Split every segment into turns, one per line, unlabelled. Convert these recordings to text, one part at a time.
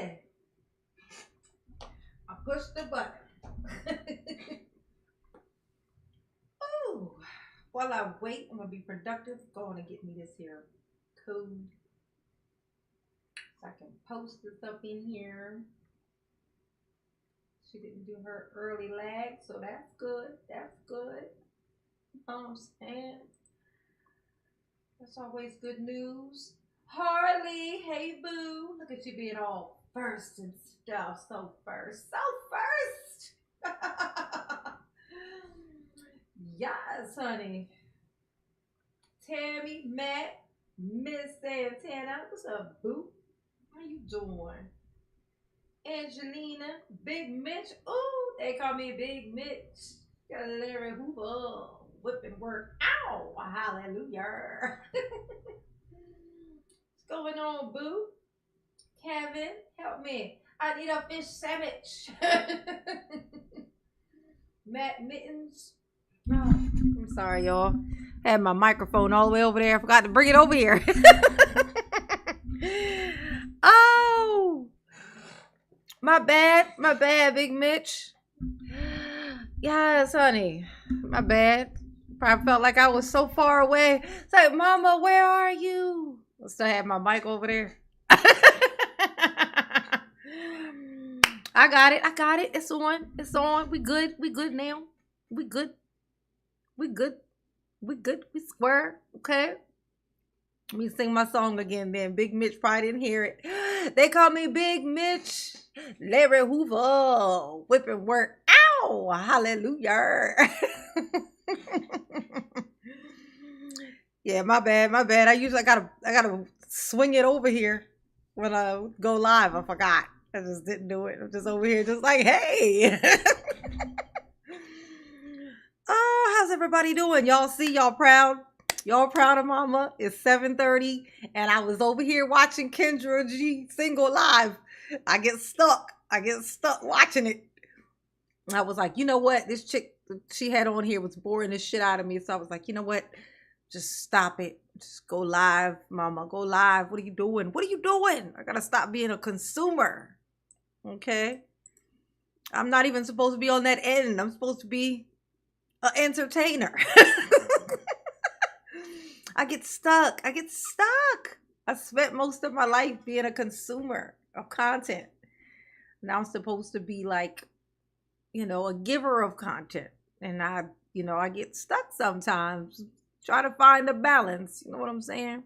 ready. I push the button. Oh, while I wait, I'm gonna be productive. Go on and get me this here code so I can post this up in here. She didn't do her early lag, so that's good. That's good. You know what I'm saying? That's always good news. Harley, hey boo. Look at you being all first and stuff. So first. So first. Yes, honey. Tammy, Matt, Miss Santana. What's up, boo? How you doing? Angelina, Big Mitch. Ooh, they call me Big Mitch. Got Larry Hoover. Whipping work. Ow! Hallelujah. What's going on, boo? Kevin, help me. I need a fish sandwich. Matt Mittens. Oh, I'm sorry, y'all. I had my microphone all the way over there. I forgot to bring it over here. Oh, my bad, Big Mitch. Yes, honey, my bad. Probably felt like I was so far away. It's like, Mama, where are you? I still have my mic over there. I got it. It's on. We good now. We good. We square. Okay. Let me sing my song again then. Big Mitch probably didn't hear it. They call me Big Mitch. Larry Hoover. Whipping work. Ow! Hallelujah. Yeah, my bad. I usually gotta swing it over here when I go live. I forgot. I just didn't do it. I'm just over here just like, hey. Oh, how's everybody doing? Y'all see, y'all proud? Y'all proud of Mama? It's 7:30 and I was over here watching Kendra G single live. I get stuck watching it. I was like, you know what? This chick she had on here was boring the shit out of me. So I was like, you know what? Just stop it. Just go live, Mama. Go live. What are you doing? I gotta stop being a consumer. Okay? I'm not even supposed to be on that end. I'm supposed to be an entertainer. I get stuck. I spent most of my life being a consumer of content. Now I'm supposed to be like, a giver of content. And I get stuck sometimes. Try to find a balance. You know what I'm saying?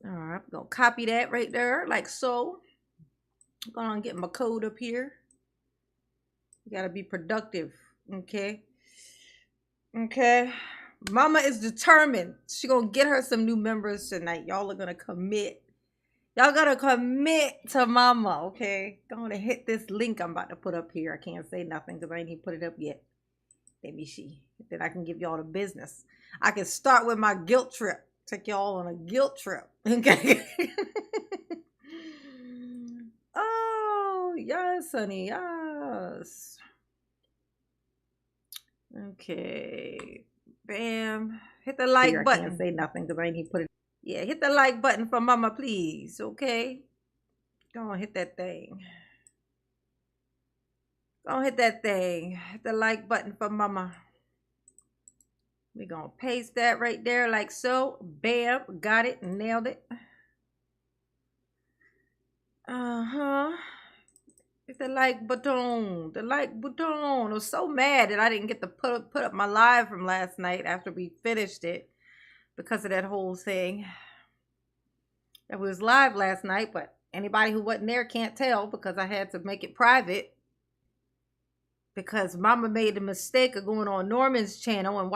All right, I'm going to copy that right there like so. I'm going to get my code up here. You got to be productive. Okay? Mama is determined. She going to get her some new members tonight. Y'all are going to commit. Y'all got to commit to Mama, okay? Going to hit this link I'm about to put up here. I can't say nothing because I ain't even put it up yet. Maybe then I can give y'all the business. I can start with my guilt trip. Take y'all on a guilt trip. Okay. Oh, yes, honey. Yes. Okay. Bam. Hit the like button. I can't say nothing because I ain't even put it. Yeah, hit the like button for Mama, please. Okay. Go on, hit that thing. Hit the like button for Mama. We're going to paste that right there like so. Bam. Got it. Nailed it. Hit the like button. I was so mad that I didn't get to put up my live from last night after we finished it because of that whole thing. It was live last night, but anybody who wasn't there can't tell because I had to make it private. Because Mama made the mistake of going on Norman's channel and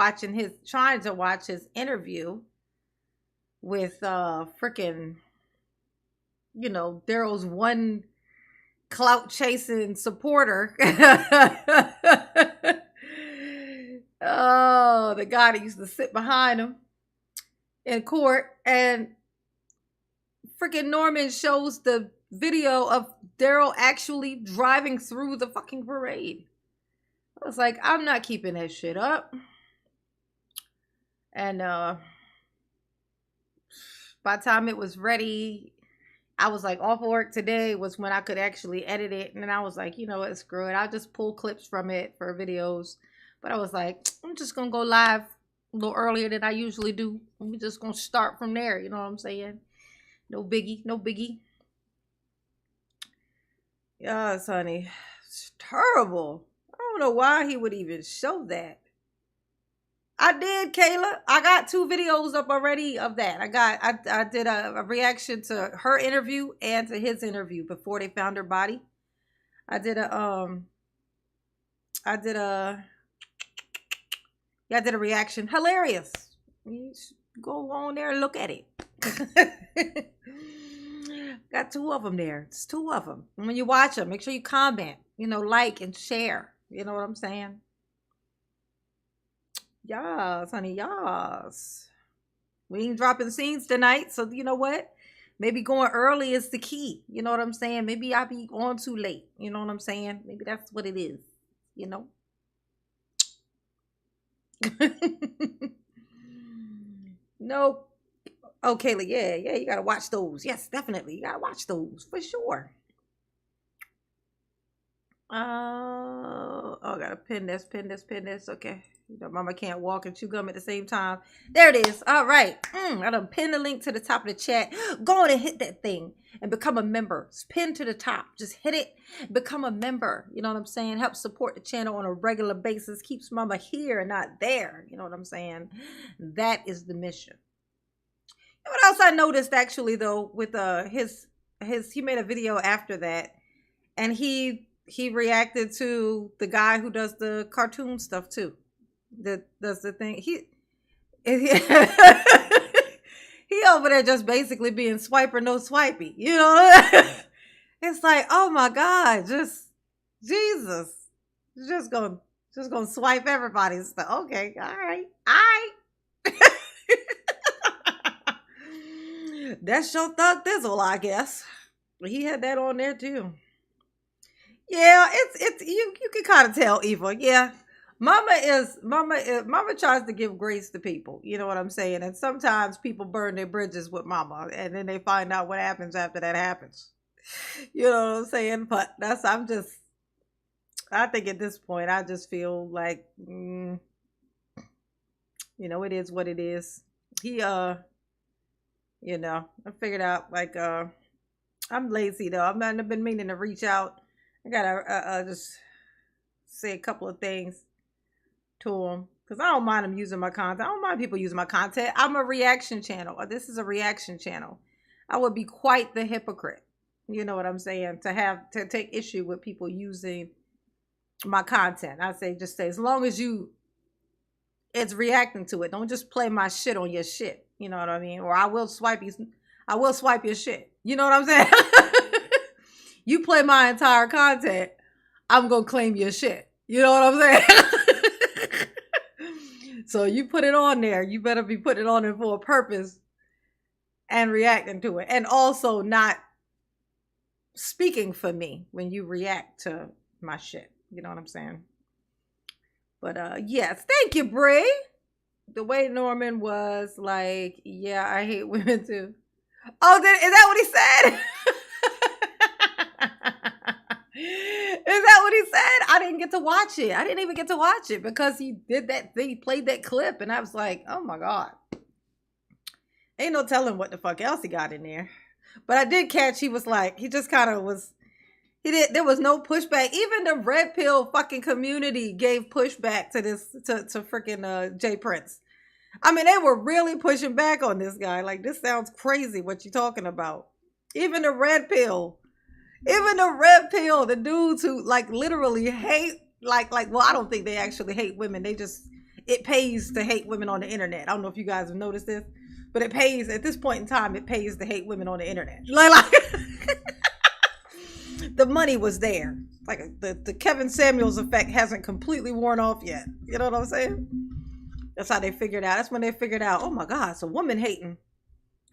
trying to watch his interview with freaking, Daryl's one clout chasing supporter. Oh, the guy that used to sit behind him in court, and freaking Norman shows the video of Daryl actually driving through the fucking parade. I was like, I'm not keeping that shit up. And by the time it was ready, I was like off of work today was when I could actually edit it. And then I was like, you know what, screw it. I'll just pull clips from it for videos. But I was like, I'm just going to go live a little earlier than I usually do. We're just going to start from there. You know what I'm saying? No biggie. No biggie. Yes, honey. It's terrible. I don't know why he would even show that. I did, Kayla. I got 2 videos up already of that. I did a reaction to her interview and to his interview before they found her body. I did a reaction. Hilarious. You go on there and look at it. Got 2 of them there. It's 2 of them. And when you watch them, make sure you comment, like and share. You know what I'm saying? Yes, honey, yes. We ain't dropping scenes tonight, so you know what? Maybe going early is the key. You know what I'm saying? Maybe I'll be on too late. You know what I'm saying? Maybe that's what it is. Nope. Oh, Kayla, yeah, you gotta watch those. Yes, definitely. You gotta watch those for sure. I gotta pin this. Okay. Mama can't walk and chew gum at the same time. There it is. All right. I done pin the link to the top of the chat. Go on and hit that thing and become a member. It's pinned to the top. Just hit it. Become a member. You know what I'm saying? Help support the channel on a regular basis. Keeps Mama here and not there. You know what I'm saying? That is the mission. You know what else I noticed actually though with he made a video after that, and he reacted to the guy who does the cartoon stuff too. That does the thing. He over there just basically being swiper no swipey. It's like, oh my God, just Jesus, just gonna swipe everybody's stuff. Okay, all right. That's your thug thizzle, I guess. He had that on there too. Yeah, it's you can kind of tell, Eva. Yeah. Mama tries to give grace to people. You know what I'm saying? And sometimes people burn their bridges with Mama, and then they find out what happens after that happens. You know what I'm saying? But I think at this point, I just feel like, it is what it is. He, I figured out, like, I'm lazy though. I've been meaning to reach out. I gotta just say a couple of things to him, because I don't mind him using my content. I don't mind people using my content. I'm a reaction channel. This is a reaction channel. I would be quite the hypocrite, you know what I'm saying, to take issue with people using my content. I say, just say, as long as it's reacting to it, don't just play my shit on your shit. You know what I mean? Or I will swipe your shit. You know what I'm saying? You play my entire content, I'm gonna claim your shit. You know what I'm saying? So you put it on there, you better be putting it on there for a purpose and reacting to it. And also not speaking for me when you react to my shit. You know what I'm saying? But yes, thank you, Brie. The way Norman was like, yeah, I hate women too. Oh, is that what he said? Is that what he said? I didn't get to watch it. I didn't even get to watch it because he did that thing. He played that clip, and I was like, oh my God. Ain't no telling what the fuck else he got in there. But I did catch, he was like, he just kind of was, there was no pushback. Even the red pill fucking community gave pushback to this, to freaking Jay Prince. I mean, they were really pushing back on this guy. Like, this sounds crazy what you talking about. Even the red pill, the dudes who like literally hate, well, I don't think they actually hate women. It pays to hate women on the internet. I don't know if you guys have noticed this, but it pays at this point in time, it pays to hate women on the internet. Like the money was there. Like the Kevin Samuels effect hasn't completely worn off yet. You know what I'm saying? That's how they figured out. That's when they figured out, oh my God, so woman hating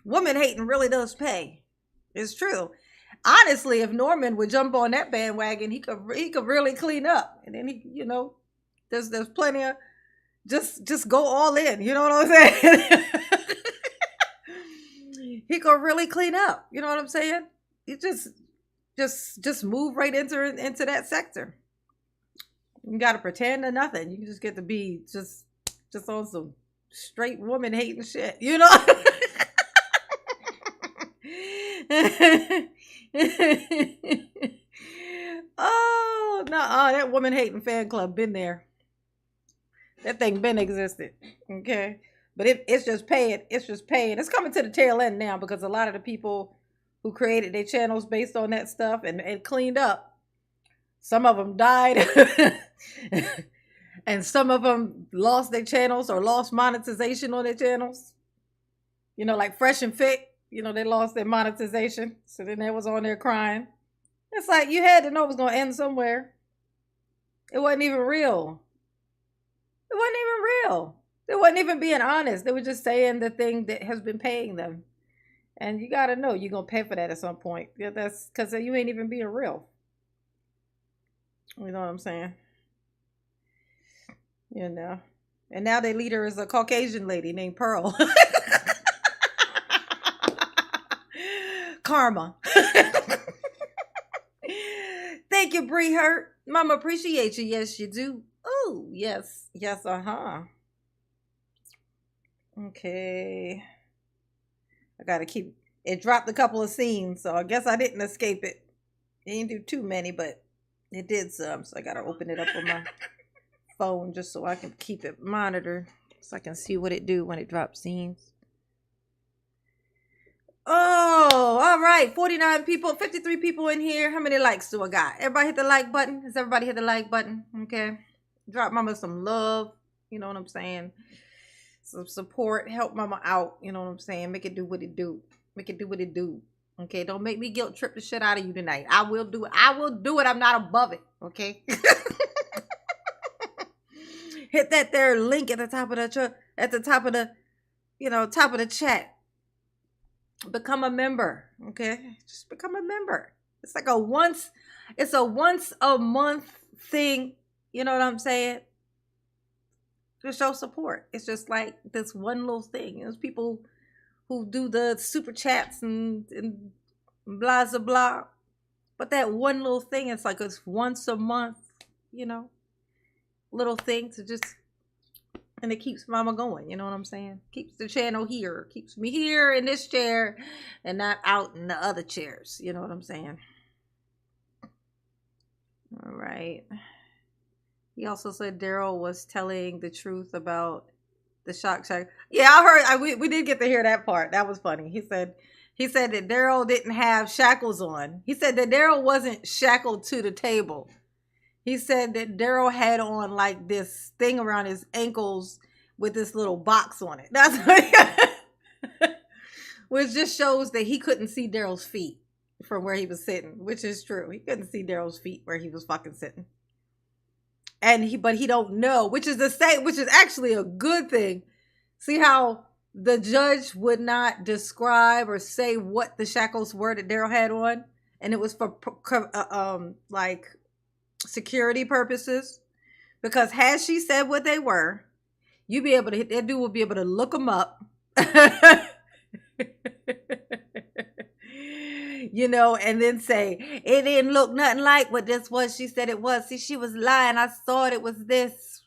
really does pay. It's true. Honestly, if Norman would jump on that bandwagon, he could really clean up. And then there's plenty of just go all in. You know what I'm saying? He could really clean up. You know what I'm saying? You just move right into that sector. You got to pretend or nothing. You just get to be just on some straight woman hating shit, you know? Oh, no, that woman hating fan club been there. That thing been existed. Okay. But it's just paying. It's just paying. It's coming to the tail end now because a lot of the people who created their channels based on that stuff and cleaned up, some of them died. And some of them lost their channels or lost monetization on their channels. You know, like Fresh and Fit, you know, they lost their monetization. So then they was on there crying. It's like you had to know it was going to end somewhere. It wasn't even real. It wasn't even real. They wasn't even being honest. They were just saying the thing that has been paying them. And you got to know you're going to pay for that at some point. Yeah, that's because you ain't even being real. You know what I'm saying? You know. And now their leader is a Caucasian lady named Pearl. Karma. Thank you, Bree Hurt. Mama, appreciate you. Yes, you do. Oh, yes. Yes, Okay. I gotta keep it. Dropped a couple of scenes, so I guess I didn't escape it. It didn't do too many, but it did some. So I gotta open it up on my phone just so I can keep it monitored, so I can see what it do when it drops scenes. Oh, all right. 49 people, 53 people in here. How many likes do I got? Everybody hit the like button. Has everybody hit the like button? Okay. Drop mama some love. You know what I'm saying? Some support. Help mama out. You know what I'm saying? Make it do what it do. Make it do what it do. Okay. Don't make me guilt trip the shit out of you tonight. I will do it. I will do it. I'm not above it. Okay. Hit that there link at the top of the top of the chat. Become a member. Okay. Just become a member. It's like a once a month thing. You know what I'm saying? To show support. It's just like this one little thing. There's people who do the super chats and blah blah blah. But that one little thing, it's like it's once a month, you know, little thing to just, and it keeps mama going. You know what I'm saying? Keeps the channel here. Keeps me here in this chair and not out in the other chairs. You know what I'm saying? All right. He also said Daryl was telling the truth about the shock. Yeah, I heard. We did get to hear that part. That was funny. He said that Daryl didn't have shackles on. He said that Daryl wasn't shackled to the table. He said that Daryl had on like this thing around his ankles with this little box on it. That's what which just shows that he couldn't see Daryl's feet from where he was sitting, which is true. He couldn't see Daryl's feet where he was fucking sitting. But he don't know, which is actually a good thing. See how the judge would not describe or say what the shackles were that Daryl had on, and it was for like security purposes, because had she said what they were, that dude would be able to look them up. You know, and then say, it didn't look nothing like what this was. She said it was. See, she was lying. I thought it was this.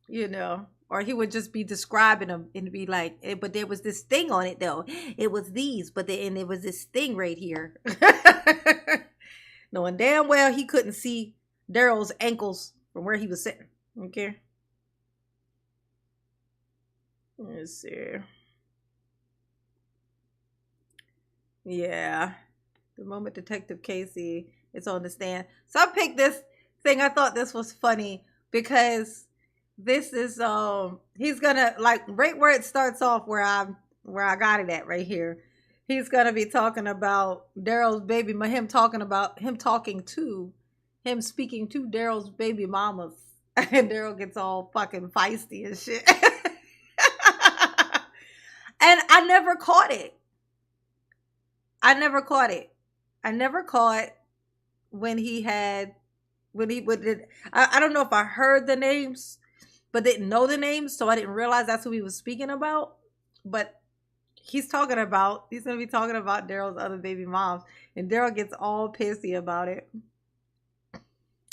You know, or he would just be describing them and be like, but there was this thing on it though. It was these, and it was this thing right here. Knowing damn well he couldn't see Daryl's ankles from where he was sitting. Okay. Let's see. Yeah. The moment Detective Casey is on the stand. So I picked this thing. I thought this was funny because this is he's gonna, like, right where it starts off, where I got it at right here. He's gonna be talking about Daryl's baby, him speaking to Daryl's baby mamas. And Daryl gets all fucking feisty and shit. And I never caught it. I never caught when he would, I don't know if I heard the names, but didn't know the names. So I didn't realize that's who he was speaking about. But he's gonna be talking about Darrell's other baby moms, and Darrell gets all pissy about it.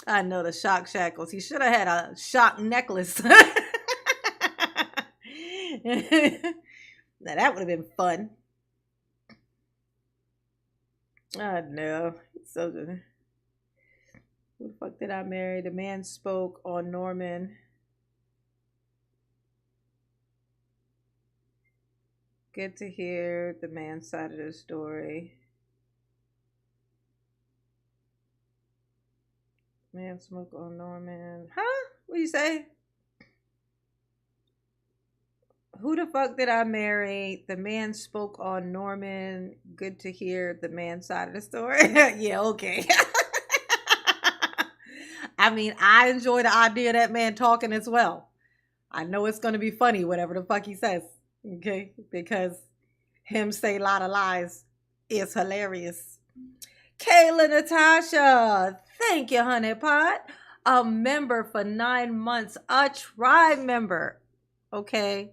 I know, the shock shackles. He should have had a shock necklace. Now that would have been fun. Oh no. So good. Who the fuck did I marry? The man spoke on Norman. Good to hear the man's side of the story. Man spoke on Norman. Huh? What do you say? Who the fuck did I marry? The man spoke on Norman. Good to hear the man's side of the story. Yeah, okay. I mean, I enjoy the idea of that man talking as well. I know it's going to be funny, whatever the fuck he says. Okay? Because him say a lot of lies is hilarious. Kayla Natasha, thank you, honey pot. A member for 9 months. A tribe member. Okay?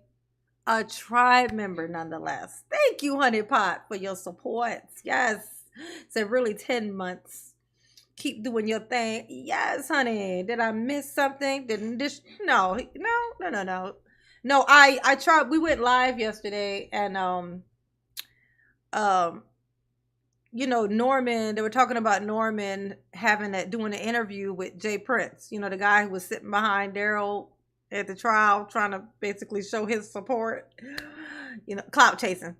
A tribe member nonetheless. Thank you, honey pot, for your support. Yes. So really 10 months. Keep doing your thing. Yes, honey. Did I miss something? No. No, I tried. We went live yesterday, and you know, Norman, they were talking about Norman doing an interview with Jay Prince, you know, the guy who was sitting behind Daryl at the trial, trying to basically show his support, you know, clout chasing.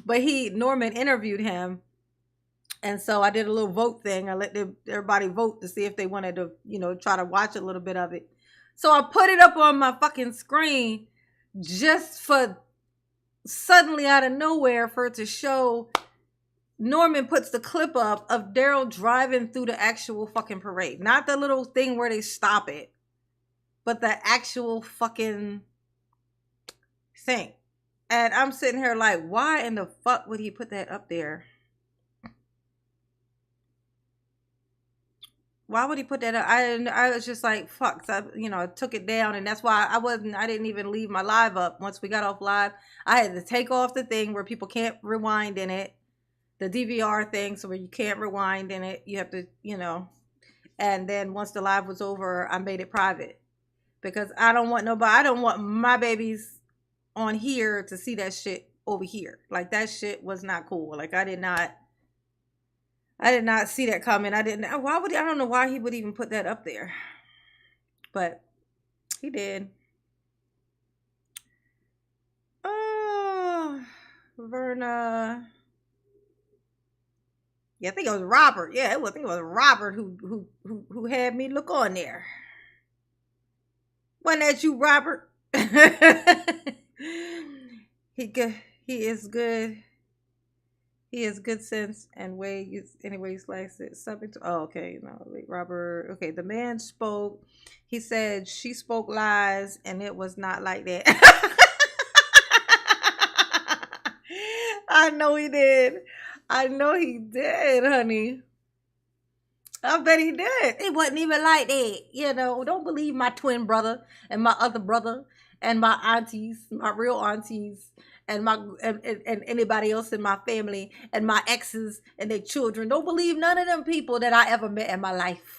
But Norman interviewed him. And so I did a little vote thing. I let everybody vote to see if they wanted to, you know, try to watch a little bit of it. So I put it up on my fucking screen just for suddenly out of nowhere for it to show. Norman puts the clip up of Daryl driving through the actual fucking parade. Not the little thing where they stop it, but the actual fucking thing. And I'm sitting here like, why in the fuck would he put that up there? Why would he put that up? I was just like, fuck. So I took it down, and that's why I didn't even leave my live up. Once we got off live, I had to take off the thing where people can't rewind in it. The DVR thing, so where you can't rewind in it. You have to, and then once the live was over, I made it private. Because I don't want my babies on here to see that shit over here. Like, that shit was not cool. Like, I did not see that coming. I don't know why he would even put that up there. But he did. Oh, Verna. Yeah, I think it was Robert. Yeah, I think it was Robert who had me look on there. Wasn't that you, Robert? He is good. He has good sense and ways. Anyways, like it. Something to. Oh, okay. No, wait, Robert. Okay, the man spoke. He said she spoke lies, and it was not like that. I know he did. I know he did, honey. I bet he did. It wasn't even like that. Don't believe my twin brother and my other brother and my aunties, my real aunties, and anybody else in my family and my exes and their children. Don't believe none of them people that I ever met in my life.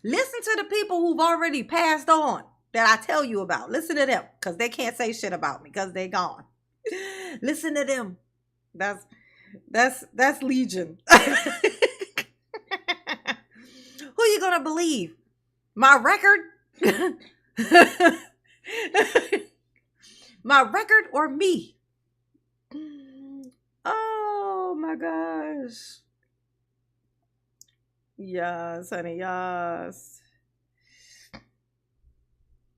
Listen to the people who've already passed on that I tell you about. Listen to them, because they can't say shit about me because they gone. Listen to them. That's legion. Who you gonna believe? My record? My record or me? Oh my gosh. Yes, honey, yes.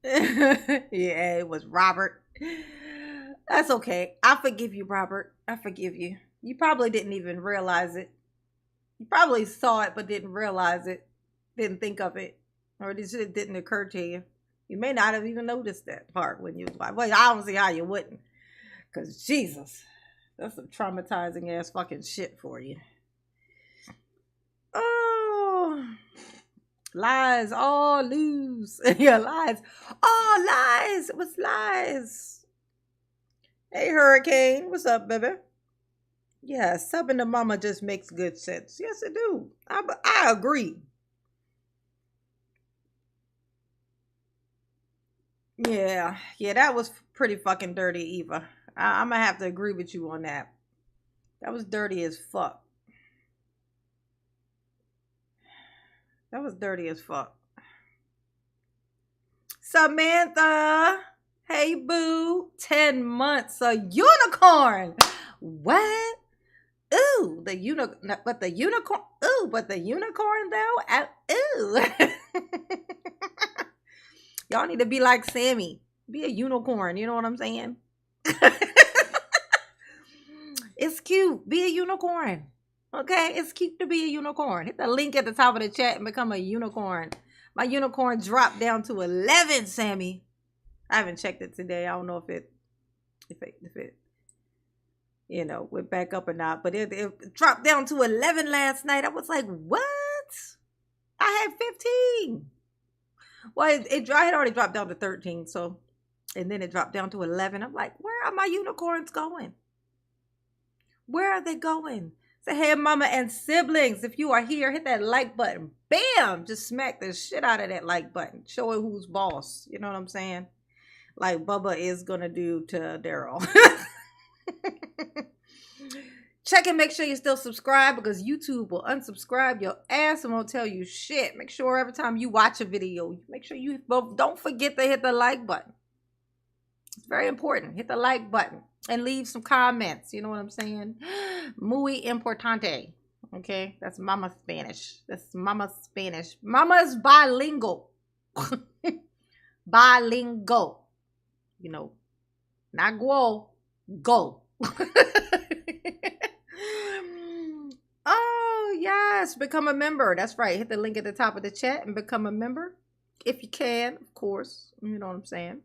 Yeah, it was Robert. That's okay. I forgive you, Robert. I forgive you. You probably didn't even realize it. You probably saw it but didn't realize it. Didn't think of it. Or it just didn't occur to you. You may not have even noticed that part when you was like, well, I don't see how you wouldn't. Because Jesus, that's some traumatizing ass fucking shit for you. Oh. Lies, all lose. Yeah, lies. All lies. It was lies. Hey, Hurricane. What's up, baby? Yeah, subbing to mama just makes good sense. Yes, it do. I agree. Yeah, yeah, that was pretty fucking dirty, Eva. I'm gonna have to agree with you on that. That was dirty as fuck. That was dirty as fuck. Samantha, hey boo, 10 months, a unicorn. What? Ooh, but the unicorn. Ooh, but the unicorn though. Ooh. Y'all need to be like Sammy. Be a unicorn. You know what I'm saying? It's cute. Be a unicorn. Okay? It's cute to be a unicorn. Hit the link at the top of the chat and become a unicorn. My unicorn dropped down to 11, Sammy. I haven't checked it today. I don't know if it went back up or not. But it dropped down to 11 last night. I was like, what? I had 15. Well, it had already dropped down to 13. So, and then it dropped down to 11. I'm like, where are my unicorns going? Where are they going? Say, hey, mama and siblings, if you are here, hit that like button. Bam! Just smack the shit out of that like button. Show it who's boss. You know what I'm saying? Like Bubba is going to do to Daryl. Check and make sure you're still subscribed, because YouTube will unsubscribe your ass and won't tell you shit. Make sure every time you watch a video, make sure you don't forget to hit the like button. It's very important. Hit the like button and leave some comments. You know what I'm saying? Muy importante. Okay? That's Mama Spanish. That's Mama Spanish. Mama's bilingual. Bilingual. You know, not go. Go. Oh, yes. Become a member. That's right. Hit the link at the top of the chat and become a member. If you can, of course. You know what I'm saying?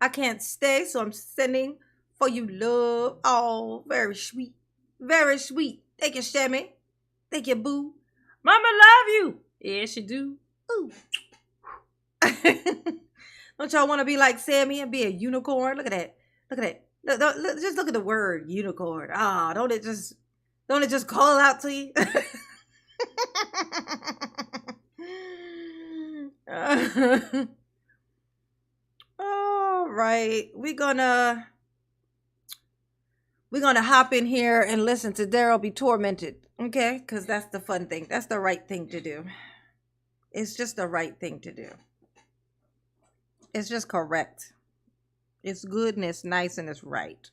I can't stay, so I'm sending for you love. Oh, very sweet. Very sweet. Thank you, Shammy. Thank you, boo. Mama love you. Yes, you do. Ooh. Don't y'all want to be like Sammy and be a unicorn? Look at that. Look at that. Look, just look at the word unicorn. Ah, don't it just call out to you? All right, we're gonna hop in here and listen to Daryl be tormented, okay? Because that's the fun thing. That's the right thing to do. It's just the right thing to do. It's just correct. It's good and it's nice and it's right.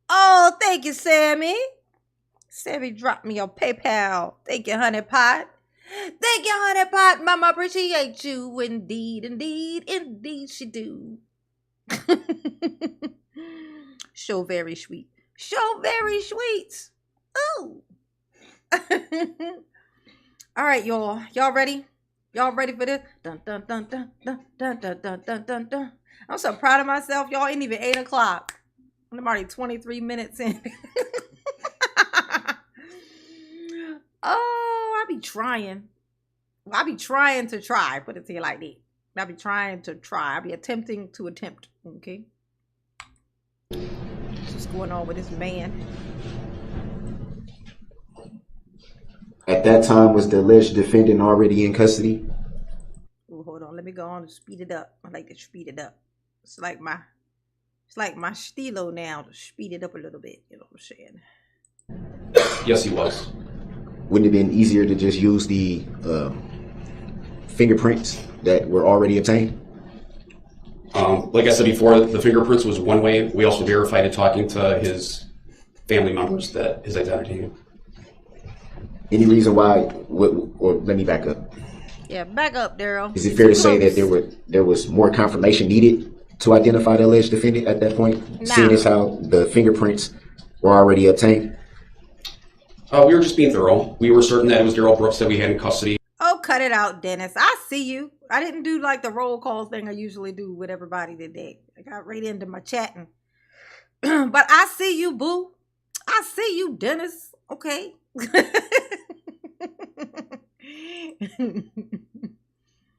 Oh, thank you, Sammy. Sammy dropped me on PayPal. Thank you, Honey Pot. Thank you, Honey Pot. Mama appreciate you. Indeed, indeed, indeed she do. Show very sweet. Show very sweet. Ooh. All right, y'all. Y'all ready? Y'all ready for this? Dun, dun, dun, dun, dun, dun, dun, dun, dun, dun, dun. I'm so proud of myself. Y'all ain't even 8 o'clock. I'm already 23 minutes in. Oh, I be trying. Well, I be trying to try. Put it to you like that. I be trying to try. I be attempting to attempt. Okay. What's going on with this man?
At that time, was the alleged defendant already in custody?
Ooh, hold on. Let me go on and speed it up. I like to speed it up. It's like my stilo now to speed it up a little bit. You know what I'm
saying? Yes, he was.
Wouldn't it have been easier to just use the fingerprints that were already obtained?
Like I said before, the fingerprints was one way. We also verified it talking to his family members that his identity.
Any reason why? Or let me back up.
Yeah, back up, Daryl.
Is it fair to say that there was more confirmation needed to identify the alleged defendant at that point, seeing as how the fingerprints were already obtained?
We were just being thorough. We were certain that it was Daryl Brooks that we had in custody.
Oh, cut it out, Dennis. I see you. I didn't do like the roll call thing I usually do with everybody today. I got right into my chatting. But I see you, boo. I see you, Dennis. Okay.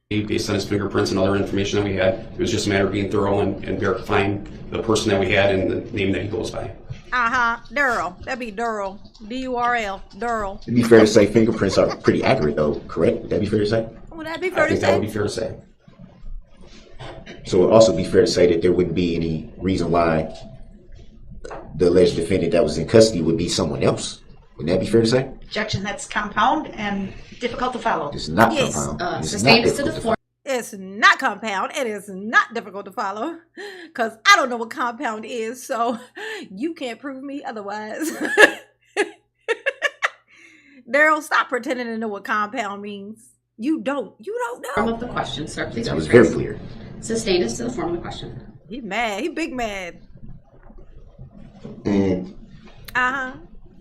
Based on his fingerprints and other information that we had. It was just a matter of being thorough and verifying the person that we had and the name that he goes by.
Daryl. That'd be Daryl. D-U-R-L. Daryl.
It'd be fair to say fingerprints are pretty accurate, though, correct? Would that be fair to say?
Would that be fair to say?
That would be fair to say.
So it would also be fair to say that there wouldn't be any reason why the alleged defendant that was in custody would be someone else. Would that be fair to say?
Objection, that's compound and difficult to follow.
It's not
Yes.
compound. It's not
Sustained as to
difficult
the
to
floor.
It's not compound. It is not difficult to follow. Because I don't know what compound is, so you can't prove me otherwise. Daryl, stop pretending to know what compound means. You don't
Form
know.
of the question, sir. Please
That was very
rephrase.
clear.
Sustained as to the form of the question.
He mad. He big mad.
And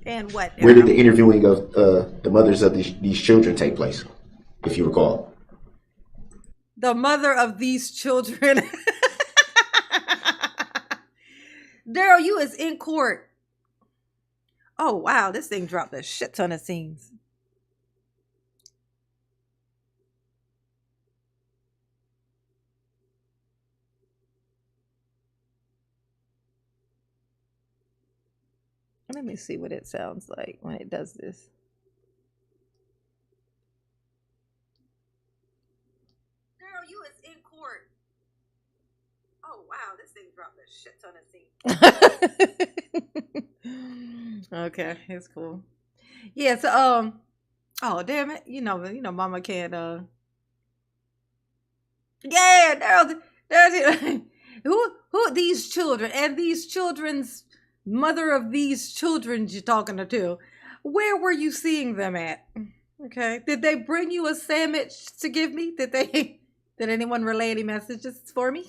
And what?
where did the interviewing of the mothers of these children take place, if you recall?
The mother of these children. Daryl, you is in court. Oh, wow. This thing dropped a shit ton of scenes. Let me see what it sounds like when it does this. Daryl, you is in court. Oh, wow. This thing dropped a shit ton of scenes. Okay, it's cool. Yeah, so oh damn it. You know mama can't yeah, there's who these children and these children's mother of these children you're talking to, where were you seeing them at? Okay, did they bring you a sandwich to give me? Did anyone relay any messages for me?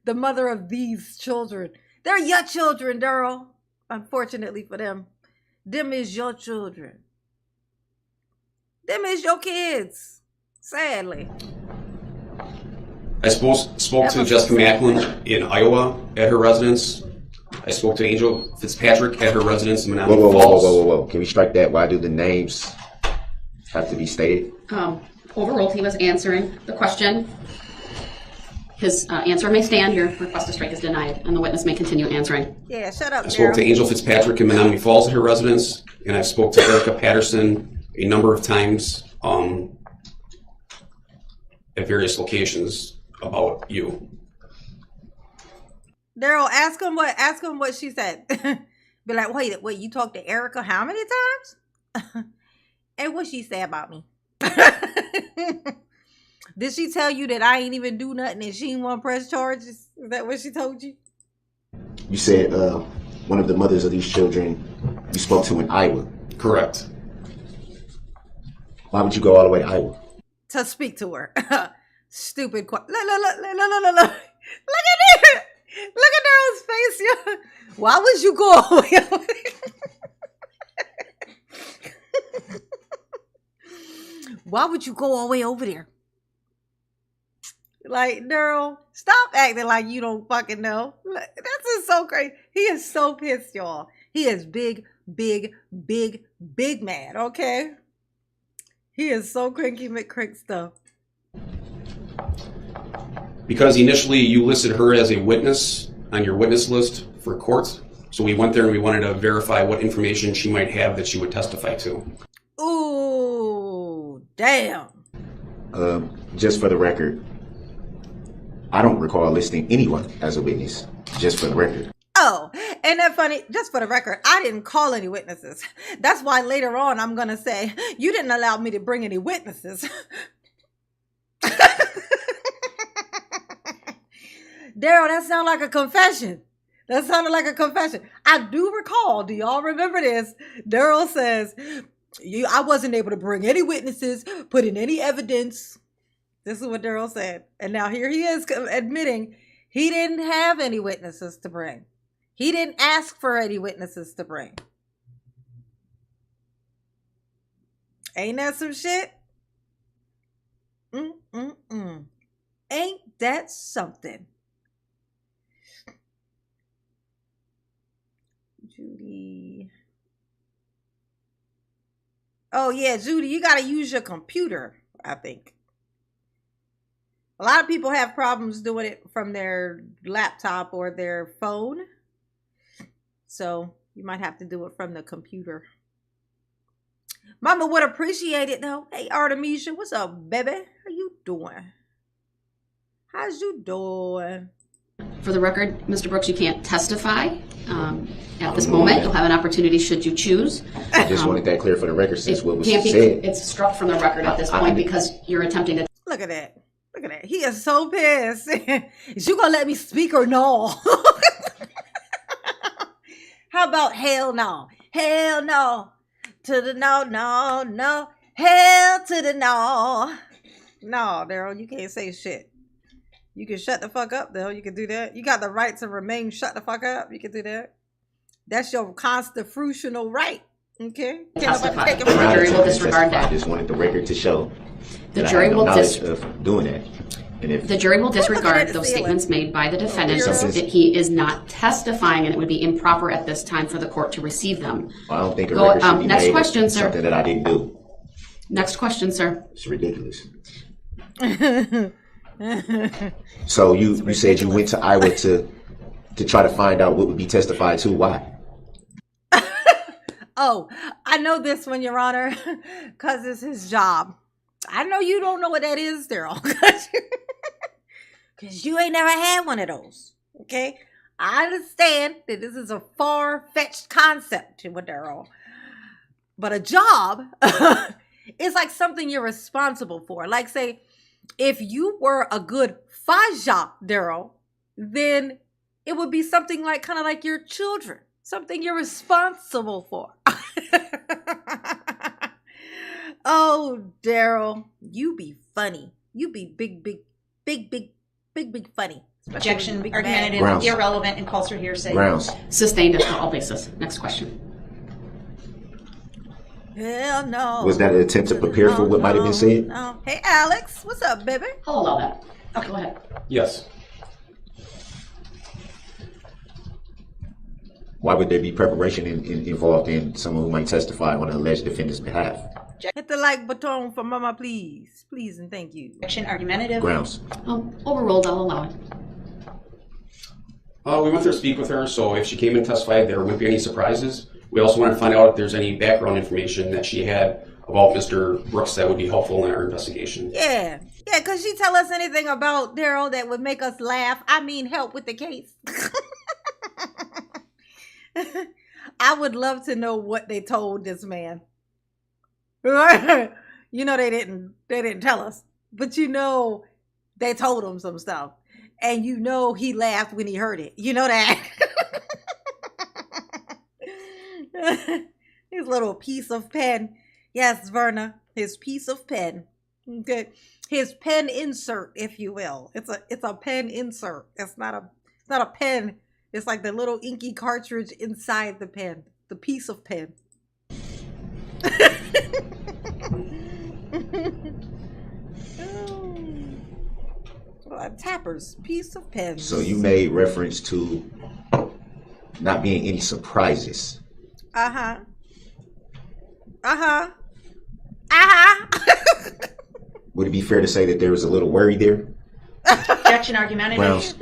The mother of these children, they're your children, Daryl. Unfortunately for them, them is your children. Them is your kids. Sadly.
I spoke to Jessica Macklin in Iowa at her residence. I spoke to Angel Fitzpatrick at her residence in Menominee Falls.
Whoa. Can we strike that? Why do the names have to be stated?
Overruled. He was answering the question. His answer may stand. Your request to strike is denied, and the witness may continue answering.
Yeah, shut up,
I spoke to
Daryl.
Angel Fitzpatrick in Menominee Falls at her residence, and I spoke to Erica Patterson a number of times at various locations about you.
Daryl, ask him what she said. Be like, wait, you talked to Erica how many times? And what she say about me? Did she tell you that I ain't even do nothing and she ain't want to press charges? Is that what she told you?
You said one of the mothers of these children you spoke to in Iowa.
Correct.
Why would you go all the way to Iowa?
To speak to her. Stupid question. Look at it. Look at Daryl's face. Yo. Why would you go all the way over there? Why would you go all the way over there? Like, Daryl, stop acting like you don't fucking know. That's just so crazy. He is so pissed, y'all. He is big mad, okay? He is so cranky McCrank stuff.
Because initially you listed her as a witness on your witness list for court, so we went there and we wanted to verify what information she might have that she would testify to.
Ooh, damn.
Just for the record, I don't recall listing anyone as a witness, just for the record.
Oh, ain't that funny? Just for the record, I didn't call any witnesses. That's why later on I'm going to say, you didn't allow me to bring any witnesses. Daryl, that sounded like a confession. That sounded like a confession. I do recall, do y'all remember this? Daryl says, I wasn't able to bring any witnesses, put in any evidence. This is what Daryl said. And now here he is admitting he didn't have any witnesses to bring. He didn't ask for any witnesses to bring. Ain't that some shit? Ain't that something? Judy. Oh yeah, Judy, you gotta use your computer, I think. A lot of people have problems doing it from their laptop or their phone. So you might have to do it from the computer. Mama would appreciate it though. Hey Artemisia, what's up, baby? How you doing? How's you doing?
For the record, Mr. Brooks, you can't testify at this moment. You'll have an opportunity should you choose.
I just wanted that clear for the record since what was
Can't be,
said.
it's struck from the record at this point because you're attempting to.
Look at that. Look at that. He is so pissed. Is you gonna let me speak or no? How about hell no? Hell no. To the no, no, no. Hell to the no. No, Daryl, you can't say shit. You can shut the fuck up, though. You can do that. You got the right to remain shut the fuck up. You can do that. That's your constitutional right. Okay?
Testify.
Take it
The
from
jury
you.
will disregard
I
that.
just wanted the record to show
The
that
jury
I have no
will
knowledge of doing that. And if
The jury will
Look at
disregard
the
those
ceiling.
statements made by the defendant.
Oh,
That he is not testifying, and it would be improper at this time for the court to receive them.
I don't think a
Go-
record should be
next
made
question,
of
sir.
something that I didn't do.
Next question, sir.
It's ridiculous. So you said you went to Iowa to try to find out what would be testified to. Why?
Oh, I know this one, Your Honor, because it's his job. I know you don't know what that is, Daryl, because you ain't never had one of those. Okay, I understand that this is a far-fetched concept, Daryl, but a job is like something you're responsible for. Like, say, if you were a good faja, Daryl, then it would be something like kind of like your children. Something you're responsible for. Oh, Daryl, you be funny. You be big funny.
Objection,
Big
argumentative,
Grounds.
irrelevant, and calls for hearsay.
Grounds.
Sustained as to all basis. Next question.
Hell no.
Was that an attempt to prepare for what might have been said?
No. Hey, Alex, what's up, baby?
I'll allow that. Okay, go ahead.
Yes.
Why would there be preparation involved in someone who might testify on an alleged defendant's behalf?
Hit the like button for Mama, please. Please and thank you.
Objection, argumentative.
Grounds.
Overruled, I'll allow it.
We went there to speak with her, so if she came and testified, there wouldn't be any surprises. We also want to find out if there's any background information that she had about Mr. Brooks that would be helpful in our investigation.
Yeah. Yeah, could she tell us anything about Daryl that would make us laugh? I mean, help with the case. I would love to know what they told this man. You know, they didn't tell us, but you know, they told him some stuff, and you know, he laughed when he heard it. You know that. His little piece of pen. Yes, Verna, his piece of pen. Okay. His pen insert, if you will. It's a pen insert. It's not a pen. It's like the little inky cartridge inside the pen, the piece of pen. Tapper's piece of pen.
So you made reference to not being any surprises.
Uh-huh.
Would it be fair to say that there was a little worry there?
Objection, argumentative.
Grounds.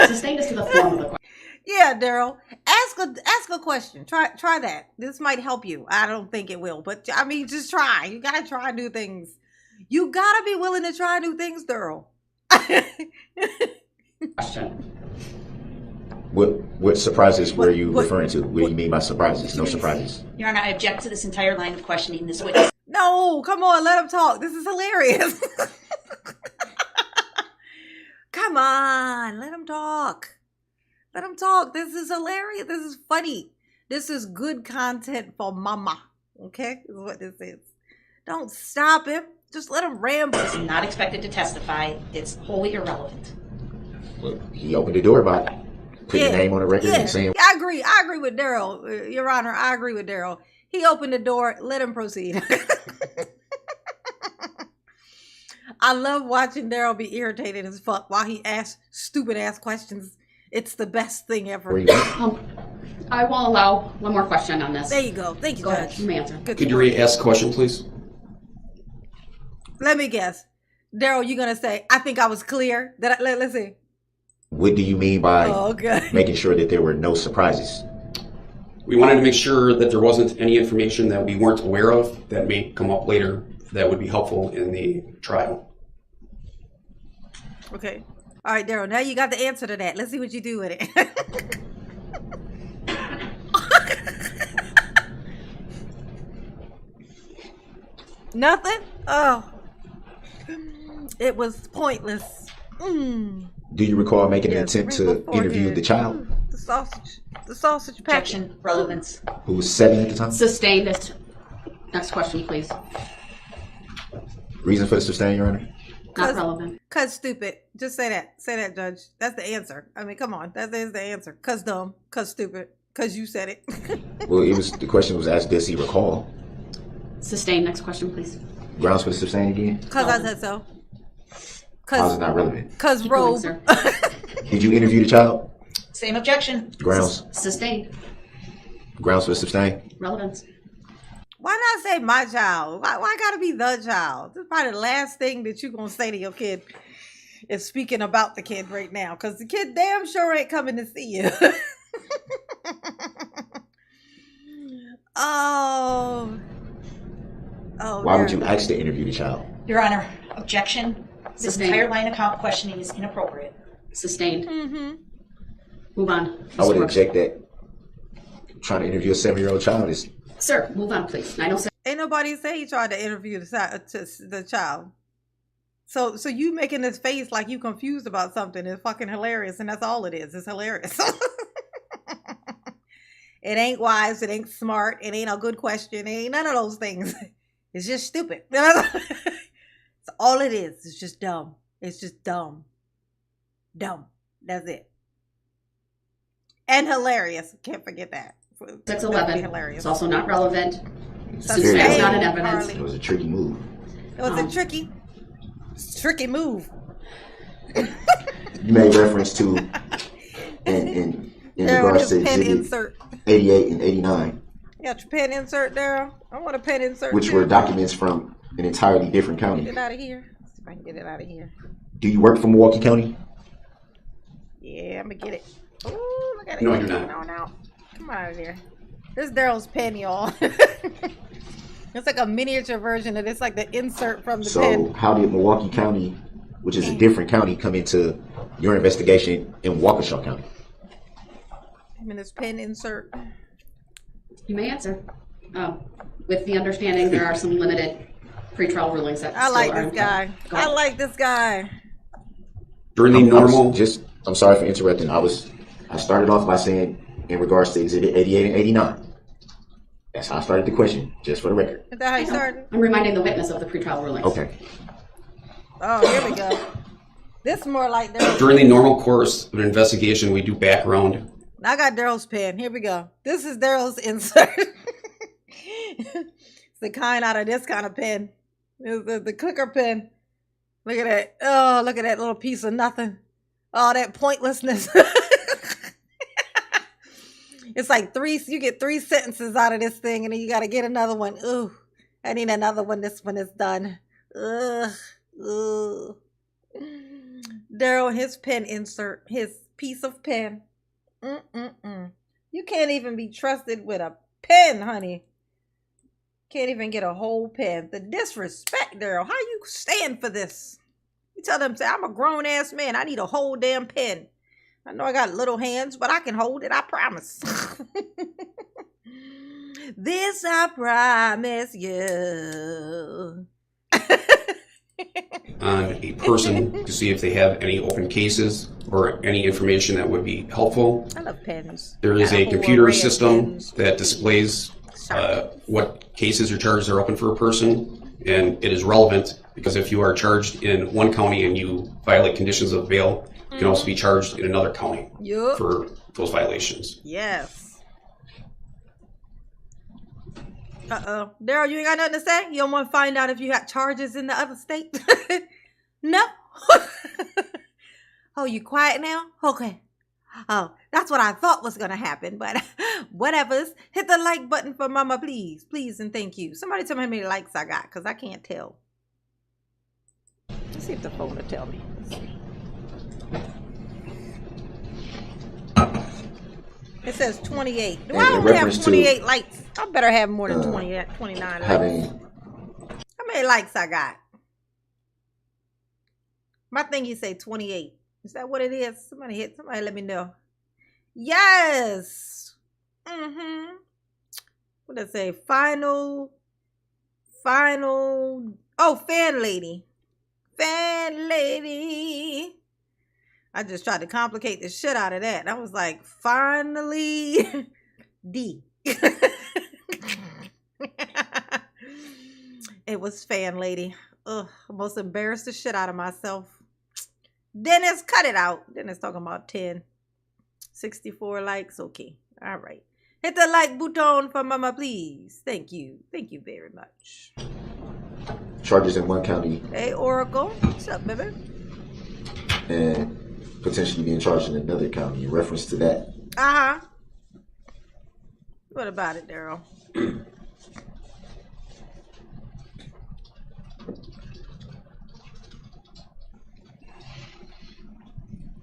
Sustained as to the form of the question.
Yeah, Daryl. Ask a question. Try that. This might help you. I don't think it will, but I mean, just try. You gotta try new things. You gotta be willing to try new things, Daryl.
Question.
What surprises were you
what-
referring to? What do you mean by surprises? No surprises.
Your Honor, I object to this entire line of questioning this witness.
No, come on, let him talk. This is hilarious. Come on, let him talk. Let him talk. This is hilarious. This is funny. This is good content for Mama. Okay? This is what this is. Don't stop him. Just let him ramble.
Is not expected to testify. It's wholly irrelevant.
Well, he opened the door by putting your name on the record and saying,
I agree. I agree with Daryl. Your Honor, I agree with Daryl. He opened the door. Let him proceed. I love watching Daryl be irritated as fuck while he asks stupid ass questions. It's the best thing ever.
where you went?
I will allow one more question on this.
There you go. Thank you,
Go ahead.
Judge.
You may answer.
Good
Could you
point.
ask a question, please?
Let me guess. Daryl, you're going to say, I think I was clear. Let's see.
What do you mean by
Okay.
making sure that there were no surprises?
We wanted to make sure that there wasn't any information that we weren't aware of that may come up later that would be helpful in the trial.
Okay. All right, Daryl. Now you got the answer to that. Let's see what you do with it. Nothing? Oh. It was pointless.
Do you recall making an attempt to
wrinkled
interview
forehead.
the child,
The sausage packet.
Objection, relevance.
who was 7 at the time?
Sustained. Next question, please.
Reason for the sustain, Your Honor?
Not relevant.
Cause stupid. Just say that. Say that, Judge. That's the answer. I mean, come on. That is the answer. Cause dumb. Cause stupid. Cause you said it.
Well, the question was asked, does he recall?
Sustained. Next question, please.
Grounds for the sustain again?
Cause I said so.
How is it not relevant?
Cause
Keep going,
robe.
sir.
Did you interview the child?
Same objection.
Grounds.
Sustained.
Grounds for the sustain?
Relevance.
Why not say my child? Why gotta be the child? This is probably the last thing that you gonna say to your kid is speaking about the kid right now. Cause the kid damn sure ain't coming to see you. Oh.
Why would
there.
you ask to interview the child?
Your Honor, objection. This
Sustained.
entire line of questioning is inappropriate.
Sustained.
Mm-hmm.
Move on.
I would
Mr.
object that trying to interview a 7-year-old child is...
Sir, move on, please. 906.
Ain't nobody say he tried to interview the child. So you making this face like you confused about something is fucking hilarious, and that's all it is. It's hilarious. It ain't wise. It ain't smart. It ain't a good question. It ain't none of those things. It's just stupid. It's all it is. It's just dumb. It's just dumb. Dumb. That's it. And hilarious. Can't forget that.
611.
Hilarious.
It's also not relevant.
Sustained,
It's not in evidence.
Harley.
It was a tricky move.
It was a tricky move.
You made reference to in
Daryl,
regards
his
to
pen
exhibit
insert.
88 and 89,
You got your pen insert, Daryl? I want a pen insert.
which
too.
were documents from an entirely different county.
Get it out of here. Let's see if I can get it out of here.
Do you work for Milwaukee County?
Yeah, I'm gonna get it. Ooh, look at it.
No, you're not.
No, no. Come on out of here. This is Daryl's pen, y'all. It's like a miniature version of this, like the insert from the
So
pen.
how did Milwaukee County, which is a different county, come into your investigation in Waukesha County?
I'm in this pen insert.
You may answer. With the understanding there are some limited pretrial rulings that
I
still
like
are
this
in
guy.
play. Go
I
ahead.
like this guy.
During the normal,
I'm sorry for interrupting. I started off by saying in regards to exhibit 88 and 89. That's how I started the question, just for the record.
Is that how you started?
I'm reminding the witness of the pretrial rulings.
Okay.
Oh, here we go. This is more like Daryl's.
during the normal course of an investigation, we do background.
I got Daryl's pen. Here we go. This is Daryl's insert. It's the kind out of this kind of pen. It's the clicker pen. Look at that. Oh, look at that little piece of nothing. Oh, that pointlessness. It's like you get 3 sentences out of this thing, and then you got to get another one. Ooh, I need another one. This one is done. Ugh. Ugh. Daryl, his pen insert, his piece of pen. You can't even be trusted with a pen, honey. Can't even get a whole pen. The disrespect, Daryl. How you stand for this? You tell them, say, I'm a grown ass man. I need a whole damn pen. I know I got little hands, but I can hold it. I promise. This I promise you.
On a person to see if they have any open cases or any information that would be helpful.
I love pens.
There is
Got
a
whole
computer
array of
system
pens.
that displays what cases or charges are open for a person, and it is relevant because if you are charged in one county and you violate conditions of bail, you can also be charged in another county
Yup.
for those violations.
Yes. Uh-oh. Daryl, you ain't got nothing to say? You don't want to find out if you got charges in the other state? No? Oh, you quiet now? Okay. Oh, that's what I thought was going to happen, but whatever's. Hit the like button for Mama, please. Please and thank you. Somebody tell me how many likes I got, because I can't tell. Let's see if the phone will tell me. It says 28. Do I only have 28 likes? I better have more than 29 likes. How many likes I got? My thingy say 28. Is that what it is? Somebody let me know. Yes. What did I say? Final. Oh, fan lady. I just tried to complicate the shit out of that. I was like, finally, D. It was fan lady. Ugh, almost embarrassed the shit out of myself. Dennis, cut it out. Dennis talking about 10. 64 likes. Okay. All right. Hit the like button for Mama, please. Thank you. Thank you very much.
Charges in one county.
Hey, Oracle. What's up, baby?
And potentially being charged in another county in reference to that.
Uh-huh. What about it, Daryl?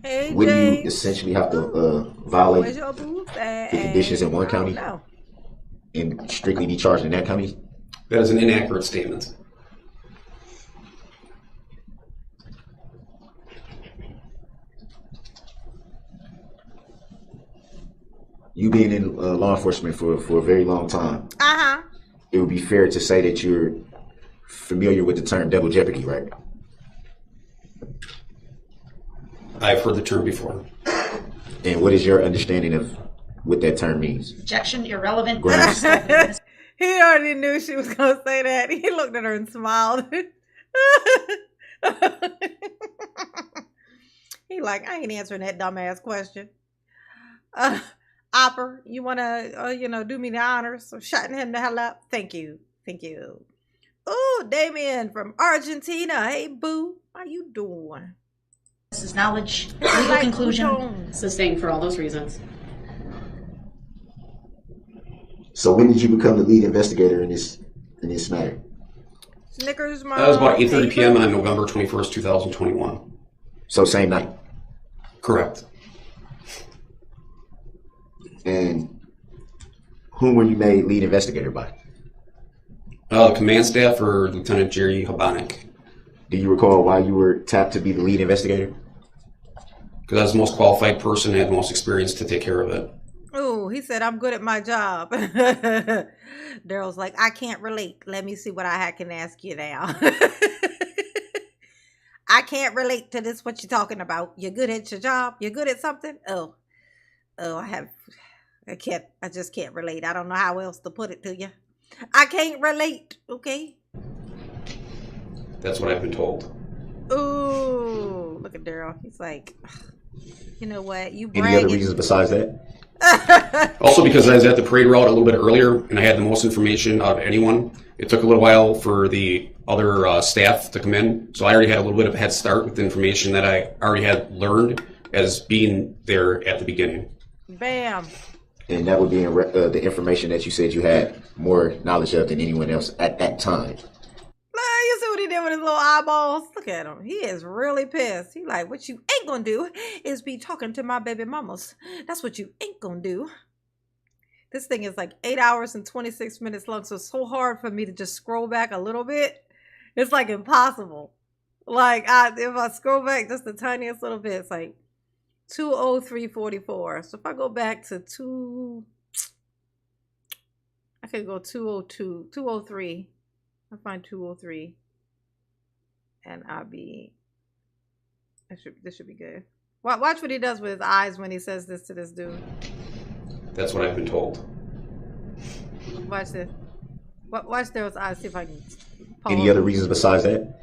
Hey,
Wouldn't
James.
you essentially have to violate the conditions in one county and strictly be charged in that county?
That is an inaccurate statement.
You being in law enforcement for a very long time, it would be fair to say that you're familiar with the term double jeopardy, right?
I've heard the term before.
And what is your understanding of what that term means?
Objection, irrelevant.
Grounds.
He already knew she was going to say that. He looked at her and smiled. He like, I ain't answering that dumbass question. Opper, you want to, do me the honors of shutting him the hell up? Thank you. Thank you. Oh, Damien from Argentina. Hey, boo. How you doing?
This is knowledge. Legal conclusion.
Sustained for all those reasons.
So when did you become the lead investigator in this matter?
Snickers, Mom.
That was about 8:30 p.m. on November 21st, 2021.
So same night.
Correct.
And whom were you made lead investigator by?
The command staff or Lieutenant Jerry Habanek.
Do you recall why you were tapped to be the lead investigator?
Because I was the most qualified person and had the most experience to take care of it.
Oh, he said, I'm good at my job. Daryl's like, I can't relate. Let me see what I can ask you now. I can't relate to this, what you're talking about. You're good at your job? You're good at something? Oh, I just can't relate. I don't know how else to put it to you. I can't relate, okay?
That's what I've been told.
Ooh, look at Daryl. He's like, you know what? You bragging.
Any other reasons besides that?
Also, because I was at the parade route a little bit earlier and I had the most information out of anyone, it took a little while for the other staff to come in. So I already had a little bit of a head start with the information that I already had learned as being there at the beginning.
Bam.
And that would be the information that you said you had more knowledge of than anyone else at that time.
You see what he did with his little eyeballs? Look at him. He is really pissed. He like, what you ain't gonna do is be talking to my baby mamas. That's what you ain't gonna do. This thing is like 8 hours and 26 minutes long, so it's so hard for me to just scroll back a little bit. It's like impossible. Like, if I scroll back just the tiniest little bit, it's like 2:03:44. So if I go back to I could go 2:02, 2:03. I'll find 2:03. And this should be good. Watch what he does with his eyes when he says this to this dude.
That's what I've been told.
Watch this. Watch those eyes. See if I can.
Any other reasons besides that?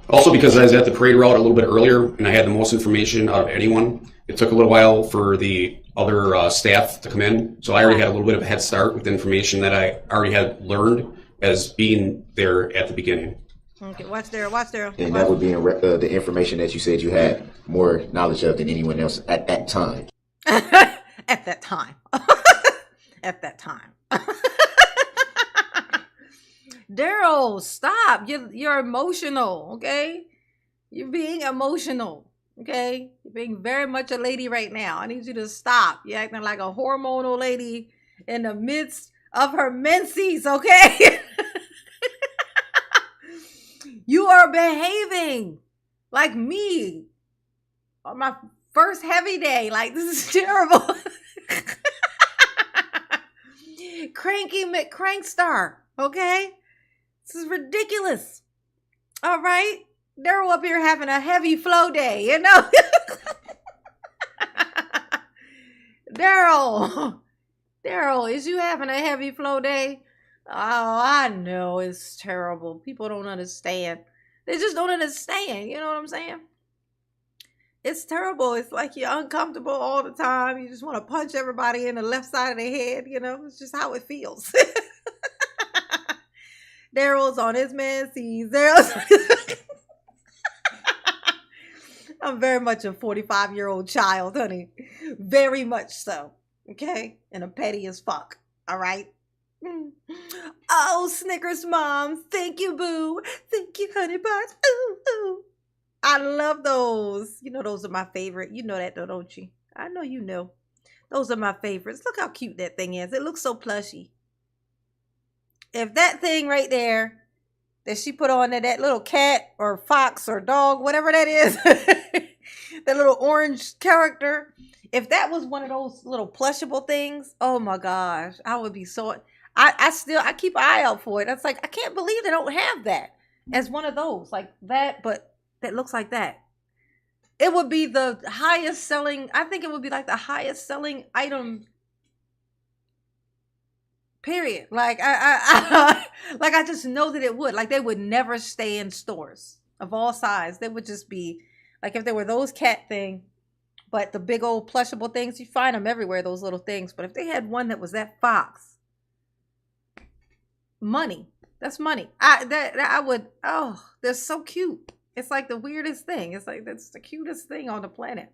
Also, because I was at the parade route a little bit earlier and I had the most information out of anyone, it took a little while for the other staff to come in. So I already had a little bit of a head start with the information that I already had learned as being there at the beginning.
Okay, watch Daryl. Watch Daryl.
And that would be the information that you said you had more knowledge of than anyone else at that time.
At that time. At that time. Daryl, stop. You're emotional, okay? You're being emotional, okay? You're being very much a lady right now. I need you to stop. You're acting like a hormonal lady in the midst of her menses, okay? You are behaving like me on my first heavy day. Like, this is terrible. Cranky McCrankstar, okay? This is ridiculous. All right? Daryl up here having a heavy flow day, you know? Daryl, is you having a heavy flow day? Oh, I know it's terrible. People don't understand. They just don't understand. You know what I'm saying? It's terrible. It's like you're uncomfortable all the time. You just want to punch everybody in the left side of the head. You know, it's just how it feels. Daryl's on his menses. I'm very much a 45-year-old child, honey. Very much so. Okay? And I'm petty as fuck. All right? Oh, Snickers mom. Thank you, boo. Thank you, honey buns. Ooh, ooh. I love those. You know, those are my favorite. You know that though, don't you? I know you know. Those are my favorites. Look how cute that thing is. It looks so plushy. If that thing right there that she put on there, that little cat or fox or dog, whatever that is, that little orange character, if that was one of those little plushable things, oh my gosh, I would be so... I keep an eye out for it. That's like, I can't believe they don't have that as one of those, like that, but that looks like that. It would be the highest selling, I think it would be like the highest selling item, period. Like, I just know that it would. Like, they would never stay in stores of all sizes. They would just be, like, if there were those cat thing, but the big old plushable things, you find them everywhere, those little things. But if they had one that was that fox, money. That's money. I would, oh, they're so cute. It's like the weirdest thing. It's like, that's the cutest thing on the planet.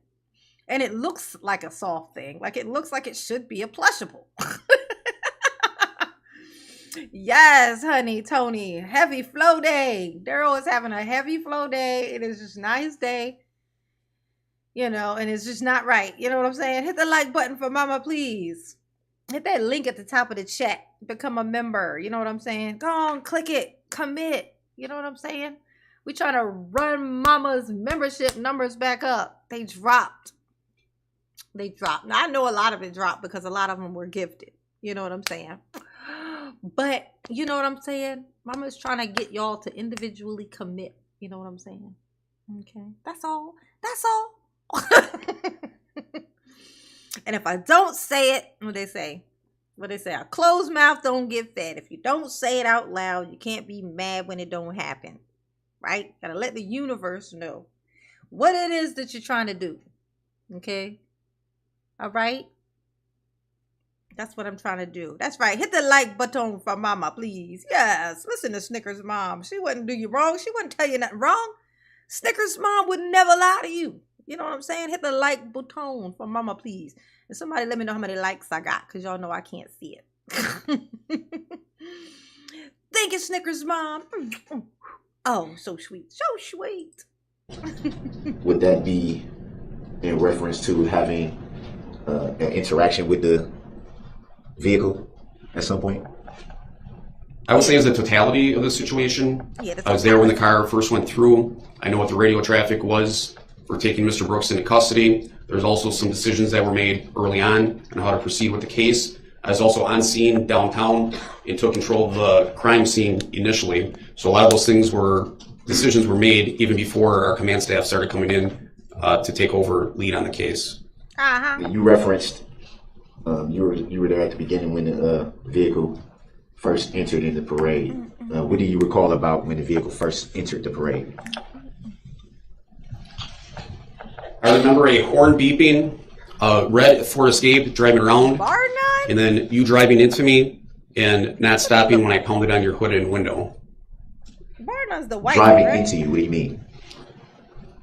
And it looks like a soft thing. Like, it looks like it should be a plushable. Yes, honey, Tony. Heavy flow day. Daryl is having a heavy flow day. It is just a nice day. You know, and it's just not right. You know what I'm saying? Hit the like button for mama, please. Hit that link at the top of the chat. Become a member. You know what I'm saying? Go on, click it. Commit. You know what I'm saying? We trying to run mama's membership numbers back up. They dropped. Now, I know a lot of it dropped because a lot of them were gifted. You know what I'm saying? But, you know what I'm saying? Mama's trying to get y'all to individually commit. You know what I'm saying? Okay. That's all. That's all. And if I don't say it, what they say? A closed mouth don't get fed. If you don't say it out loud, you can't be mad when it don't happen. Right? Gotta let the universe know what it is that you're trying to do. Okay? All right? That's what I'm trying to do. That's right. Hit the like button for mama, please. Yes. Listen to Snickers mom. She wouldn't do you wrong. She wouldn't tell you nothing wrong. Snickers mom would never lie to you. You know what I'm saying? Hit the like button for mama, please. And somebody let me know how many likes I got, because y'all know I can't see it. Thank you, Snickers mom. Oh, so sweet. So sweet.
Would that be in reference to having an interaction with the vehicle at some point?
I would say as a totality of the situation.
Yeah,
I was there when the car first went through. I know what the radio traffic was for taking Mr. Brooks into custody. There's also some decisions that were made early on how to proceed with the case. I was also on scene downtown and took control of the crime scene initially. So a lot of those decisions were made even before our command staff started coming in to take over lead on the case.
Uh-huh.
You referenced you were there at the beginning when the vehicle first entered in the parade. What do you recall about when the vehicle first entered the parade?
I remember a horn beeping, red Ford Escape driving around, and then you driving into me and not stopping when I pounded on your hood and window.
Barna's the white
driving
right?
into you. What do you mean?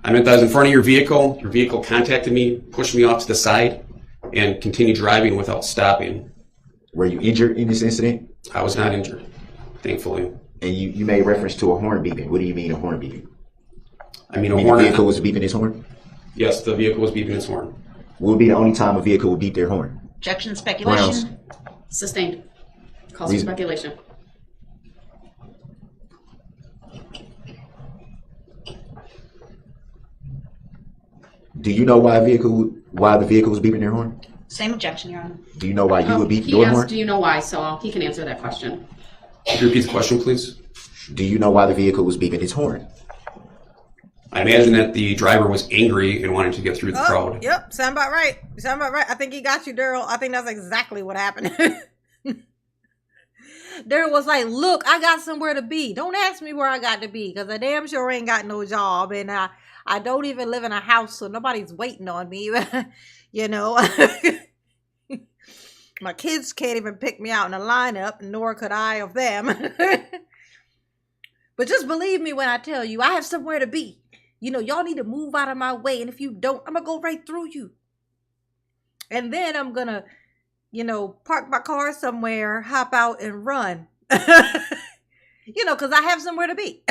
I meant that I was in front of your vehicle contacted me, pushed me off to the side, and continued driving without stopping.
Were you injured in this incident?
I was not injured, thankfully.
And you made reference to a horn beeping. What do you mean a horn beeping?
I mean,
The vehicle was beeping its horn?
Yes, the vehicle was beeping its horn.
What would be the only time a vehicle would beep their horn?
Objection, speculation.
Grounds.
Sustained. Calls for
Reason.
speculation.
Do you know why the vehicle was beeping their horn?
Same objection, Your Honor.
Do you know why you would beep
He
your
asked,
horn?
do you know why? So he can answer that question.
Could you repeat the question, please?
Do you know why the vehicle was beeping its horn?
I imagine that the driver was angry and wanted to get through the crowd.
Yep, sound about right. Sound about right. I think he got you, Daryl. I think that's exactly what happened. Daryl was like, look, I got somewhere to be. Don't ask me where I got to be, because I damn sure ain't got no job. And I don't even live in a house, so nobody's waiting on me. You know, my kids can't even pick me out in a lineup, nor could I of them. But just believe me when I tell you, I have somewhere to be. You know, y'all need to move out of my way. And if you don't, I'm going to go right through you. And then I'm going to, you know, park my car somewhere, hop out and run. You know, because I have somewhere to be.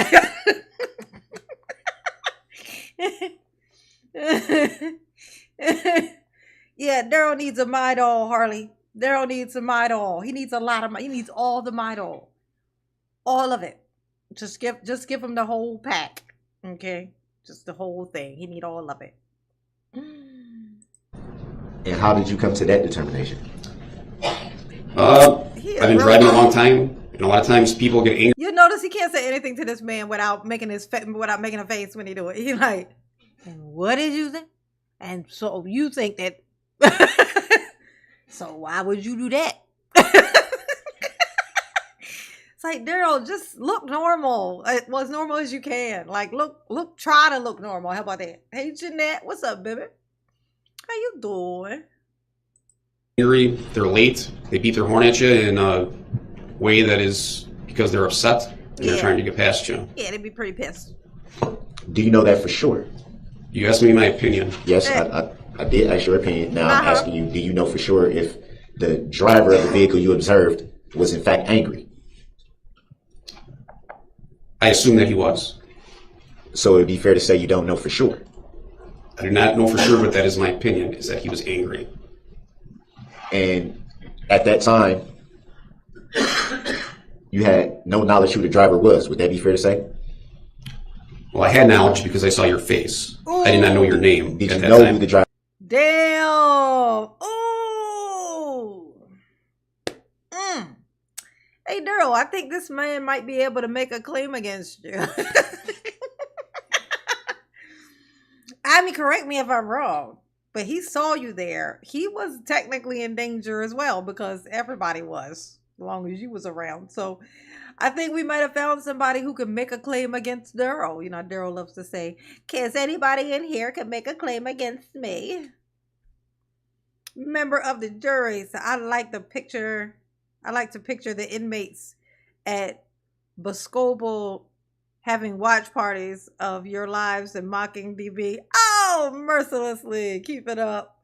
Yeah, Daryl needs a Midol, Harley. Daryl needs a Midol. He needs a lot of, he needs all the Midol. All of it. Just give him the whole pack. Okay? Just the whole thing. He need all of it.
And how did you come to that determination?
I've been driving a long time, and a lot of times people get angry.
You notice he can't say anything to this man without making a face when he do it. He's like, "What did you think?" And so you think that. So why would you do that? It's like, Daryl, just look normal. Well, as normal as you can. Like, look, try to look normal. How about that? Hey, Jeanette, what's up, baby? How you doing?
Angry, they're late, they beat their horn at you in a way that is because they're upset and they're trying to get past you.
Yeah, they'd be pretty pissed.
Do you know that for sure?
You asked me my opinion.
Yes, I did ask your opinion. Now I'm asking you, do you know for sure if the driver of the vehicle you observed was in fact angry?
I assume that he was.
So it'd be fair to say you don't know for sure.
I do not know for sure, but that is my opinion, is that he was angry.
And at that time, you had no knowledge who the driver was. Would that be fair to say?
Well, I had knowledge because I saw your face. I did not know your name
Did
at
you
that
know
time.
who the driver?
Damn. Ooh. Hey, Daryl, I think this man might be able to make a claim against you. I mean, correct me if I'm wrong, but he saw you there. He was technically in danger as well, because everybody was, as long as you was around. So I think we might have found somebody who could make a claim against Daryl. You know, Daryl loves to say, "Is anybody in here can make a claim against me?" Member of the jury. So I like to picture the inmates at Boscobel having watch parties of Your Lives and mocking DB. Oh, mercilessly. Keep it up.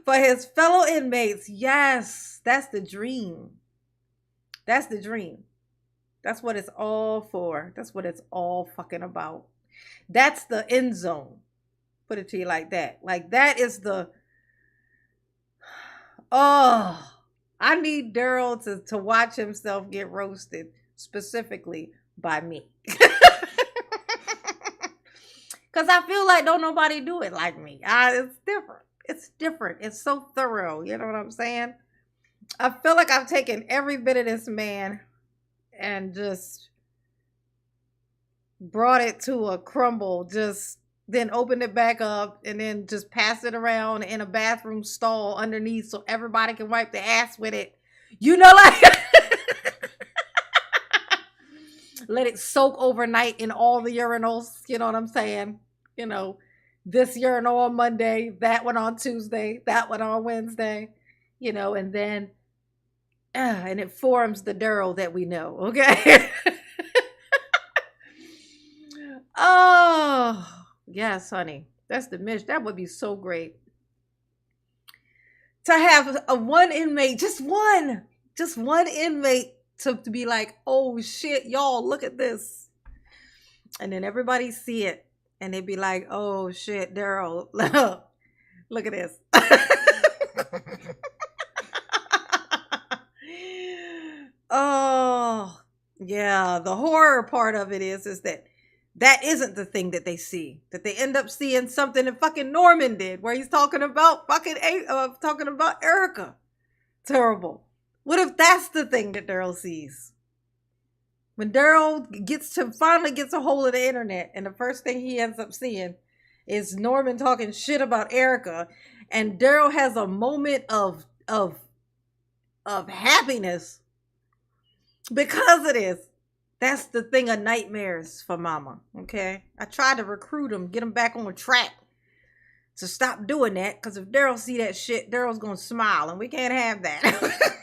For his fellow inmates. Yes, that's the dream. That's the dream. That's what it's all for. That's what it's all fucking about. That's the end zone. Put it to you like that. Like, that is the... Oh, I need Daryl to watch himself get roasted, specifically by me. Because I feel like don't nobody do it like me. It's different. It's different. It's so thorough. You know what I'm saying? I feel like I've taken every bit of this man and just brought it to a crumble. Just then opened it back up and then just pass it around in a bathroom stall underneath so everybody can wipe their ass with it. You know, like... Let it soak overnight in all the urinals. You know what I'm saying? You know, this urinal on Monday, that one on Tuesday, that one on Wednesday, you know, and then, and it forms the Daryl that we know, okay? Yes, honey. That's the mission. That would be so great. To have a one inmate, just one inmate to be like, oh shit, y'all, look at this. And then everybody see it. And they'd be like, oh shit, Daryl, look at this. Oh, yeah. The horror part of it is that isn't the thing that they see. That they end up seeing something that fucking Norman did, where he's talking about talking about Erica. Terrible. What if that's the thing that Daryl sees? When Daryl finally gets a hold of the internet, and the first thing he ends up seeing is Norman talking shit about Erica, and Daryl has a moment of happiness because of this. That's the thing of nightmares for Mama. Okay, I tried to recruit him, get him back on track to stop doing that, because if Daryl see that shit, Daryl's gonna smile, and we can't have that.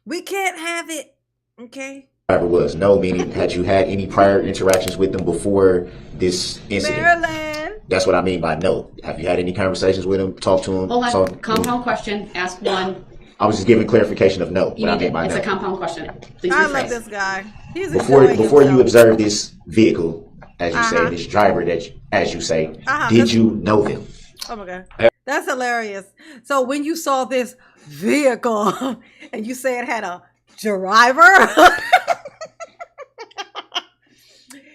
We can't have it. Okay.
Driver was. No, meaning had you had any prior interactions with them before this incident?
Maryland.
That's what I mean by no. Have you had any conversations with him? Talked to him?
Hold on. Compound question. Ask one.
I was just giving clarification of no.
You
What I
need
mean by
it's
no.
a compound question. Please
I
rephrase.
love this guy. He's
Before
enjoying
you
himself.
observed this vehicle, as you say, this driver as you say, did you know them?
Oh my God. That's hilarious. So when you saw this vehicle and you say it had a driver?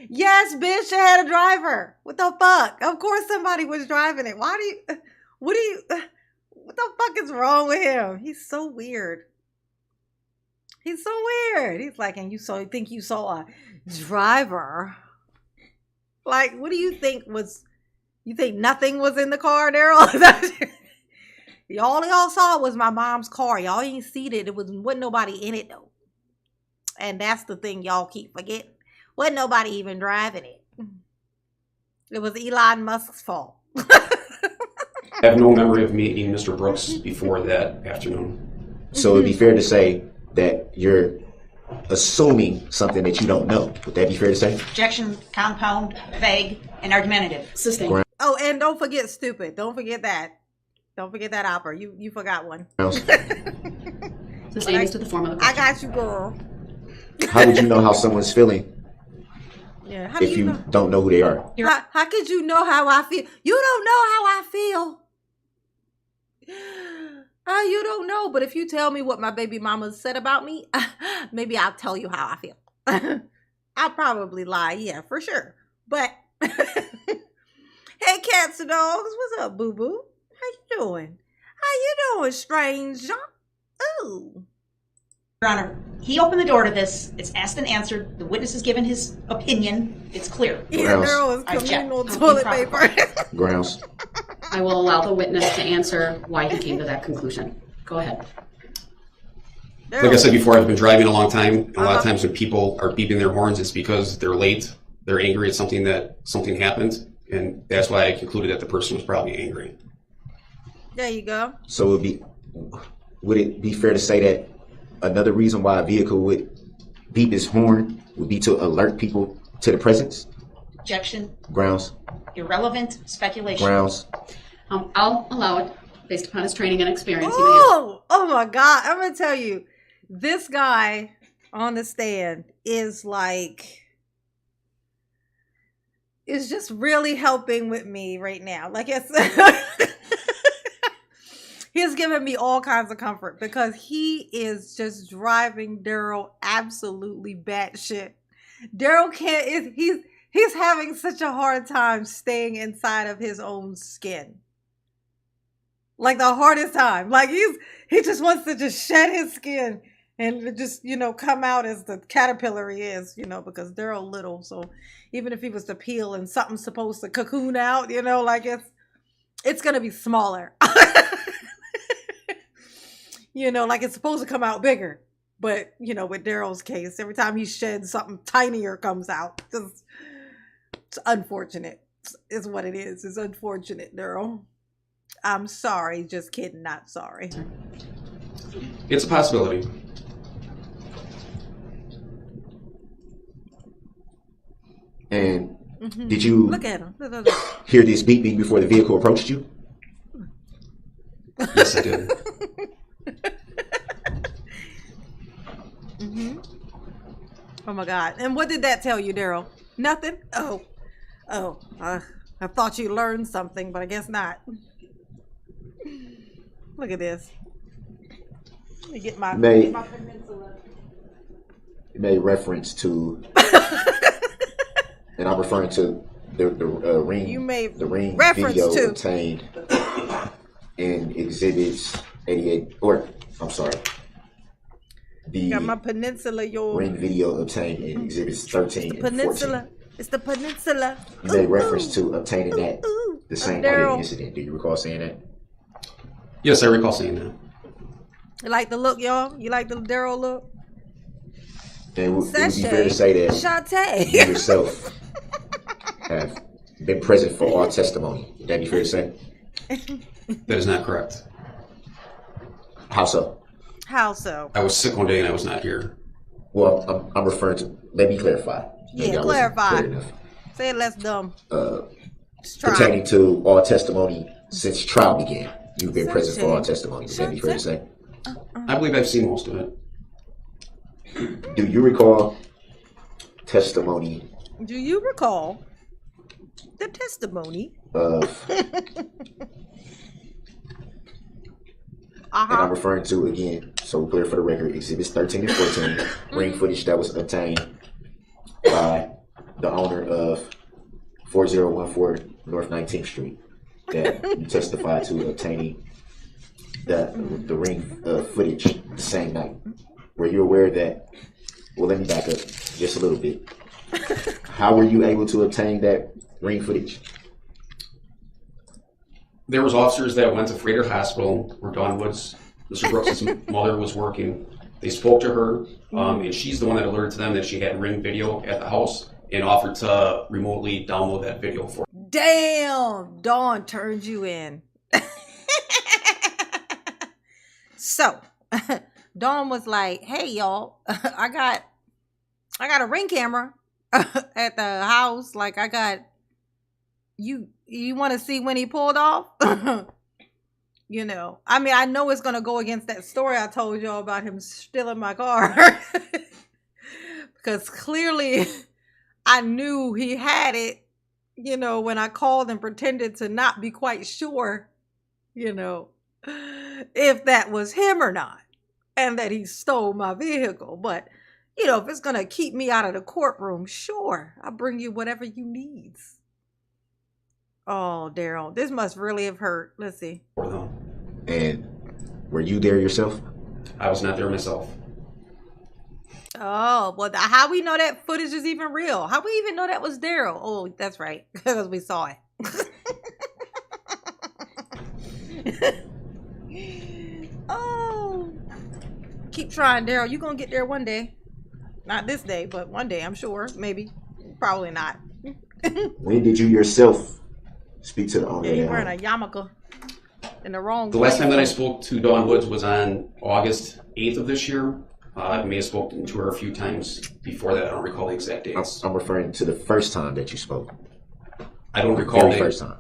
Yes, bitch, it had a driver. What the fuck? Of course somebody was driving it. What the fuck is wrong with him? He's so weird. He's so weird. He's like, and you think you saw a driver? Like, what do you think you think nothing was in the car, Daryl? All y'all saw was my mom's car. Y'all ain't seen it. It wasn't nobody in it though. And that's the thing y'all keep forgetting. Wasn't nobody even driving it. It was Elon Musk's fault.
I have no memory of meeting Mr. Brooks before that afternoon.
So it'd be fair to say that you're assuming something that you don't know. Would that be fair to say?
Objection, compound, vague, and argumentative.
Sustained.
Oh, and don't forget stupid. Don't forget that. Don't forget that opera. You forgot one.
Sustained is to the form of the
I
question.
got you, girl.
How would you know how someone's feeling
Yeah. How do
if you
know?
don't know who they are?
How could you know how I feel? You don't know how I feel. You don't know. But if you tell me what my baby mama said about me, maybe I'll tell you how I feel. I'll probably lie. Yeah, for sure. But hey, cats and dogs, what's up, boo boo? How you doing? How you doing, stranger? Ooh.
Your Honor, he opened the door to this. It's asked and answered. The witness has given his opinion. It's clear.
Yeah,
Grounds.
girl is
I've checked.
communal
I'm
toilet
improper.
paper.
Grounds.
I will allow the witness to answer why he came to that conclusion. Go ahead.
Like I said before, I've been driving a long time. And a lot of times when people are beeping their horns, it's because they're late. They're angry at something happened. And that's why I concluded that the person was probably angry.
There you go.
So would it be fair to say that another reason why a vehicle would beep its horn would be to alert people to the presence?
Objection,
Grounds.
irrelevant, speculation.
Grounds.
I'll allow it based upon his training and experience. He may answer.
Oh my God. I'm going to tell you, this guy on the stand is just really helping with me right now. Like it's, he's giving me all kinds of comfort because he is just driving Daryl absolutely batshit. Daryl he's having such a hard time staying inside of his own skin. Like the hardest time. Like he just wants to just shed his skin and just, come out as the caterpillar he is, because Daryl little. So even if he was to peel and something's supposed to cocoon out, like it's going to be smaller. Like it's supposed to come out bigger. But, with Daryl's case, every time he sheds, something tinier comes out. It's unfortunate. Is what it is. It's unfortunate, Daryl. I'm sorry. Just kidding. Not sorry.
It's a possibility.
And did you
Look at him. Look.
hear this beeping before the vehicle approached you?
Yes, I did.
Oh my God. And what did that tell you, Daryl? Nothing? Oh. I thought you learned something, but I guess not. Look at this. Let me get my peninsula.
It made reference to, and I'm referring to the ring.
You made
the ring
reference
video
to.
obtained in exhibits 88. Or I'm sorry, the
Got my peninsula, your
ring video obtained in exhibits 13 and
peninsula.
14.
It's the peninsula.
You made reference to obtaining that the same night of
Daryl.
the incident. Do you recall saying that?
Yes, I recall saying that.
You like the look, y'all? You like the Daryl look?
And it would be fair to say that
Shantae.
you yourself have been present for all testimony. Would that be fair to say?
That is not correct.
How so?
How so?
I was sick one day and I was not here.
Well, I'm referring to. Let me clarify. Maybe
Yeah,
I wasn't
clarify.
clear enough.
Say it less dumb. Let's try.
Pertaining to all testimony since trial began, you've been present for all testimony. Would that be fair to say?
I believe I've seen most of it.
Do you recall testimony
Do you recall the testimony?
of? And I'm referring to, again, so we're clear for the record, exhibits 13 and 14, ring footage that was obtained by the owner of 4014 North 19th Street that you testified to obtaining the ring footage the same night. Were you aware that, well, let me back up just a little bit. How were you able to obtain that ring footage?
There was officers that went to Freighter Hospital where Dawn Woods, Mr. Brooks' mother, was working. They spoke to her, and she's the one that alerted to them that she had ring video at the house and offered to remotely download that video for her.
Damn, Dawn turned you in. So, Dawn was like, "Hey, y'all, I got a ring camera at the house. Like, I got you. You want to see when he pulled off?" You know, I mean, I know it's gonna go against that story I told y'all about him stealing my car, because clearly I knew he had it. You know, when I called and pretended to not be quite sure, you know, if that was him or not, and that he stole my vehicle. But, you know, if it's going to keep me out of the courtroom, sure, I'll bring you whatever you need. Oh, Daryl, this must really have hurt. Let's see.
For them.
And were you there yourself?
I was not there myself.
Oh, well, how we know that footage is even real? How we even know that was Daryl? Oh, that's right, because we saw it. Oh, keep trying, Daryl. You're going to get there one day. Not this day, but one day, I'm sure. Maybe. Probably not.
When did you yourself speak to the owner?
Yeah,
of
you're
that
wearing
home?
a yarmulke in the wrong
The last
place.
time that I spoke to Dawn Woods was on August 8th of this year. I may have spoken to her a few times before that. I don't recall the exact dates.
I'm referring to the first time that you spoke.
I don't recall
Very
the
first time.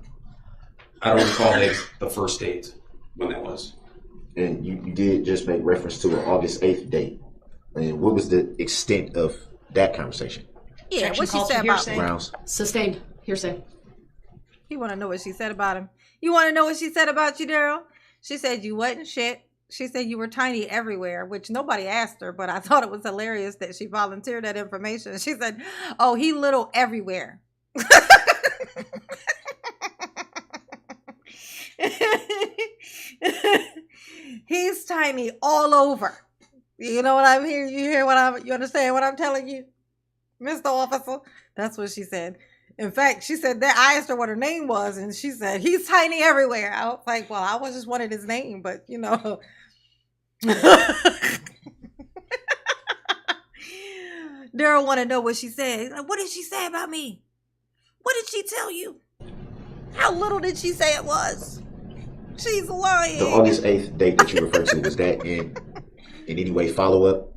I don't recall the first date when that was.
And you did just make reference to an August 8th date. And what was the extent of that conversation?
Yeah,
Objection
what she
called
said
for
about
hearsay.
me.
Grounds?
Sustained. Hearsay.
You want to know what she said about him? You want to know what she said about you, Daryl? She said you wasn't shit. She said you were tiny everywhere, which nobody asked her, but I thought it was hilarious that she volunteered that information. She said, "Oh, he little everywhere." He's tiny all over. You know what I'm hearing? You understand what I'm telling you, Mr. Officer? That's what she said. In fact, she said that I asked her what her name was, and she said, "He's tiny everywhere." I was like, well, I was just wanted his name, but you know. Daryl want to know what she said. He's like, what did she say about me? What did she tell you? How little did she say it was? She's lying.
The August 8th date that you referred to, was that in any way follow-up?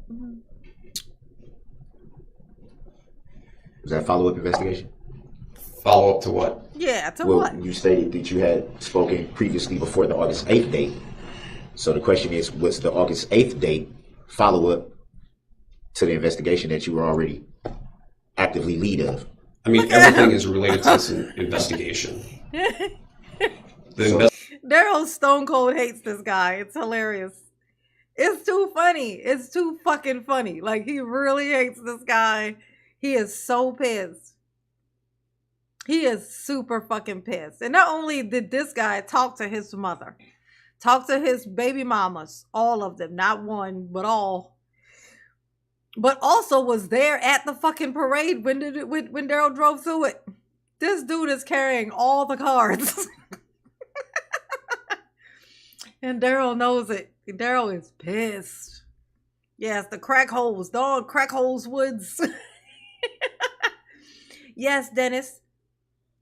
Was that follow-up investigation?
Follow up to what?
Yeah, to
Well,
what?
you stated that you had spoken previously before the August 8th date. So the question is, was the August 8th date follow-up to the investigation that you were already actively lead of?
I mean, everything is related to this investigation.
Daryl stone cold hates this guy. It's hilarious. It's too funny. It's too fucking funny. Like, he really hates this guy. He is so pissed. He is super fucking pissed. And not only did this guy talk to his mother, talk to his baby mamas, all of them, not one, but all, but also was there at the fucking parade when Daryl drove through it. This dude is carrying all the cards. And Daryl knows it. Daryl is pissed. Yes, the crack holes. Dawn crack holes woods. Yes, Dennis.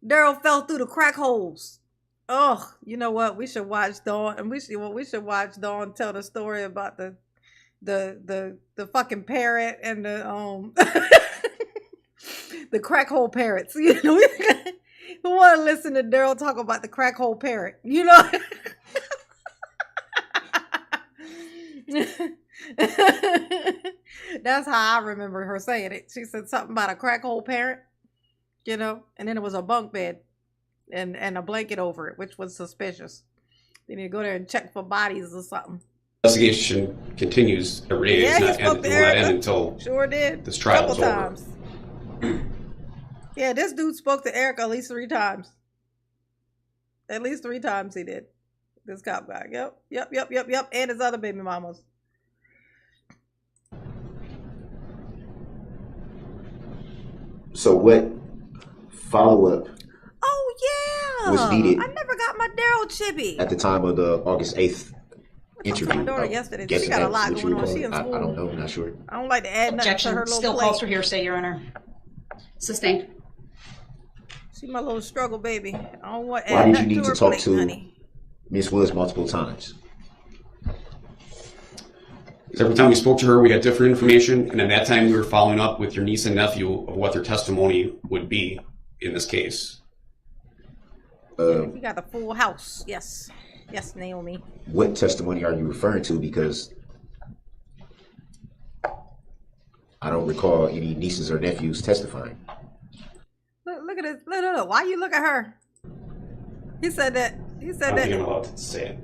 Daryl fell through the crack holes. Oh, you know what? We should watch Dawn, and we should watch Dawn tell the story about the fucking parrot and the the crack hole parrots. You know, we want to listen to Daryl talk about the crack hole parrot. You know. That's how I remember her saying it. She said something about a crack hole parrot, you know, and then it was a bunk bed and a blanket over it, which was suspicious. They need to go there and check for bodies or something.
Investigation continues every day.
Yeah,
It's not end until
sure did.
this trial is over.
Times. Yeah, this dude spoke to Erica at least 3 times. At least 3 times he did. This cop guy. Yep. And his other baby mamas.
So what follow-up was needed
I never got my Daryl chippy.
at the time of the August 8th interview?
My daughter yesterday. She
Guessing
got a
that's
lot
what you
going on.
were
She in
calling.
school.
I don't know. I'm not sure.
I don't like to add nothing to
Objection
her little
still
plate.
calls for hearsay, Your Honor.
Sustained.
She my little struggle baby. I don't want to
Why
add
did you
nothing
need
to
to
her
talk
plate,
to
honey.
Miss Woods multiple times?
Every time we spoke to her, we got different information, and at that time, we were following up with your niece and nephew of what their testimony would be in this case.
You got the full house. Yes, Naomi.
What testimony are you referring to? Because I don't recall any nieces or nephews testifying.
Look at this. Look. Why you look at her? He said that.
I don't think I'm allowed to say it.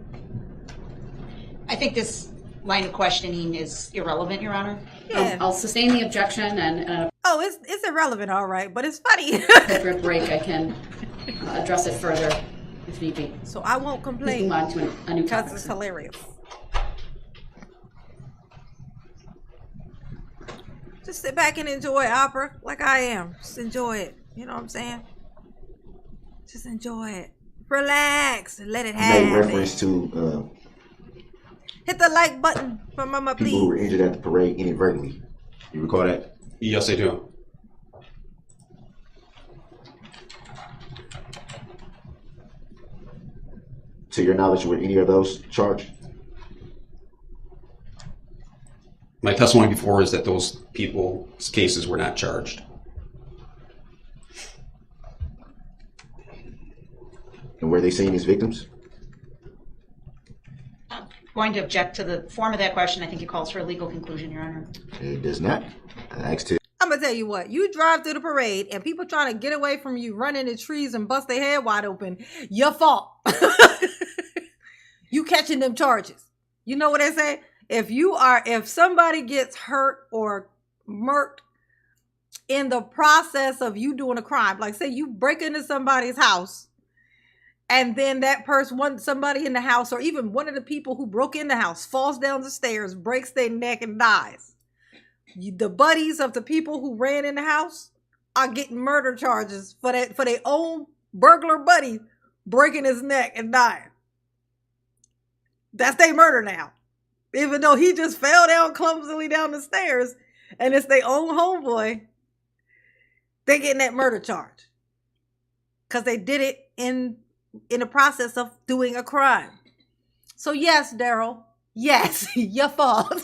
I think this line of questioning is irrelevant, Your Honor.
Yeah.
I'll sustain the objection, and
Oh, it's irrelevant, all right, but it's funny.
after a break, I can address it further if need be.
So I won't
Let's
complain
move on to a new
because
topic.
it's hilarious. Just sit back and enjoy opera like I am. Just enjoy it. You know what I'm saying? Just enjoy it. Relax and let it
You made
happen.
reference to
Hit the like button for Mama,
people who were
please.
injured at the parade inadvertently. You recall that?
Yes, I do.
To your knowledge, were any of those charged?
My testimony before is that those people's cases were not charged.
And were they seen as victims?
I'm going to object to the form of that question. I think it calls for a legal conclusion, Your Honor.
It does not. I asked to.
I'm gonna tell you what, you drive through the parade and people trying to get away from you, run into trees and bust their head wide open, your fault. You catching them charges. You know what they say? If somebody gets hurt or murked in the process of you doing a crime, like say you break into somebody's house and then that person, somebody in the house, or even one of the people who broke in the house falls down the stairs, breaks their neck and dies. The buddies of the people who ran in the house are getting murder charges for their own burglar buddy breaking his neck and dying. That's their murder now. Even though he just fell down clumsily down the stairs and it's their own homeboy, they getting that murder charge. Because they did it in the process of doing a crime. So yes, Daryl, yes, your fault.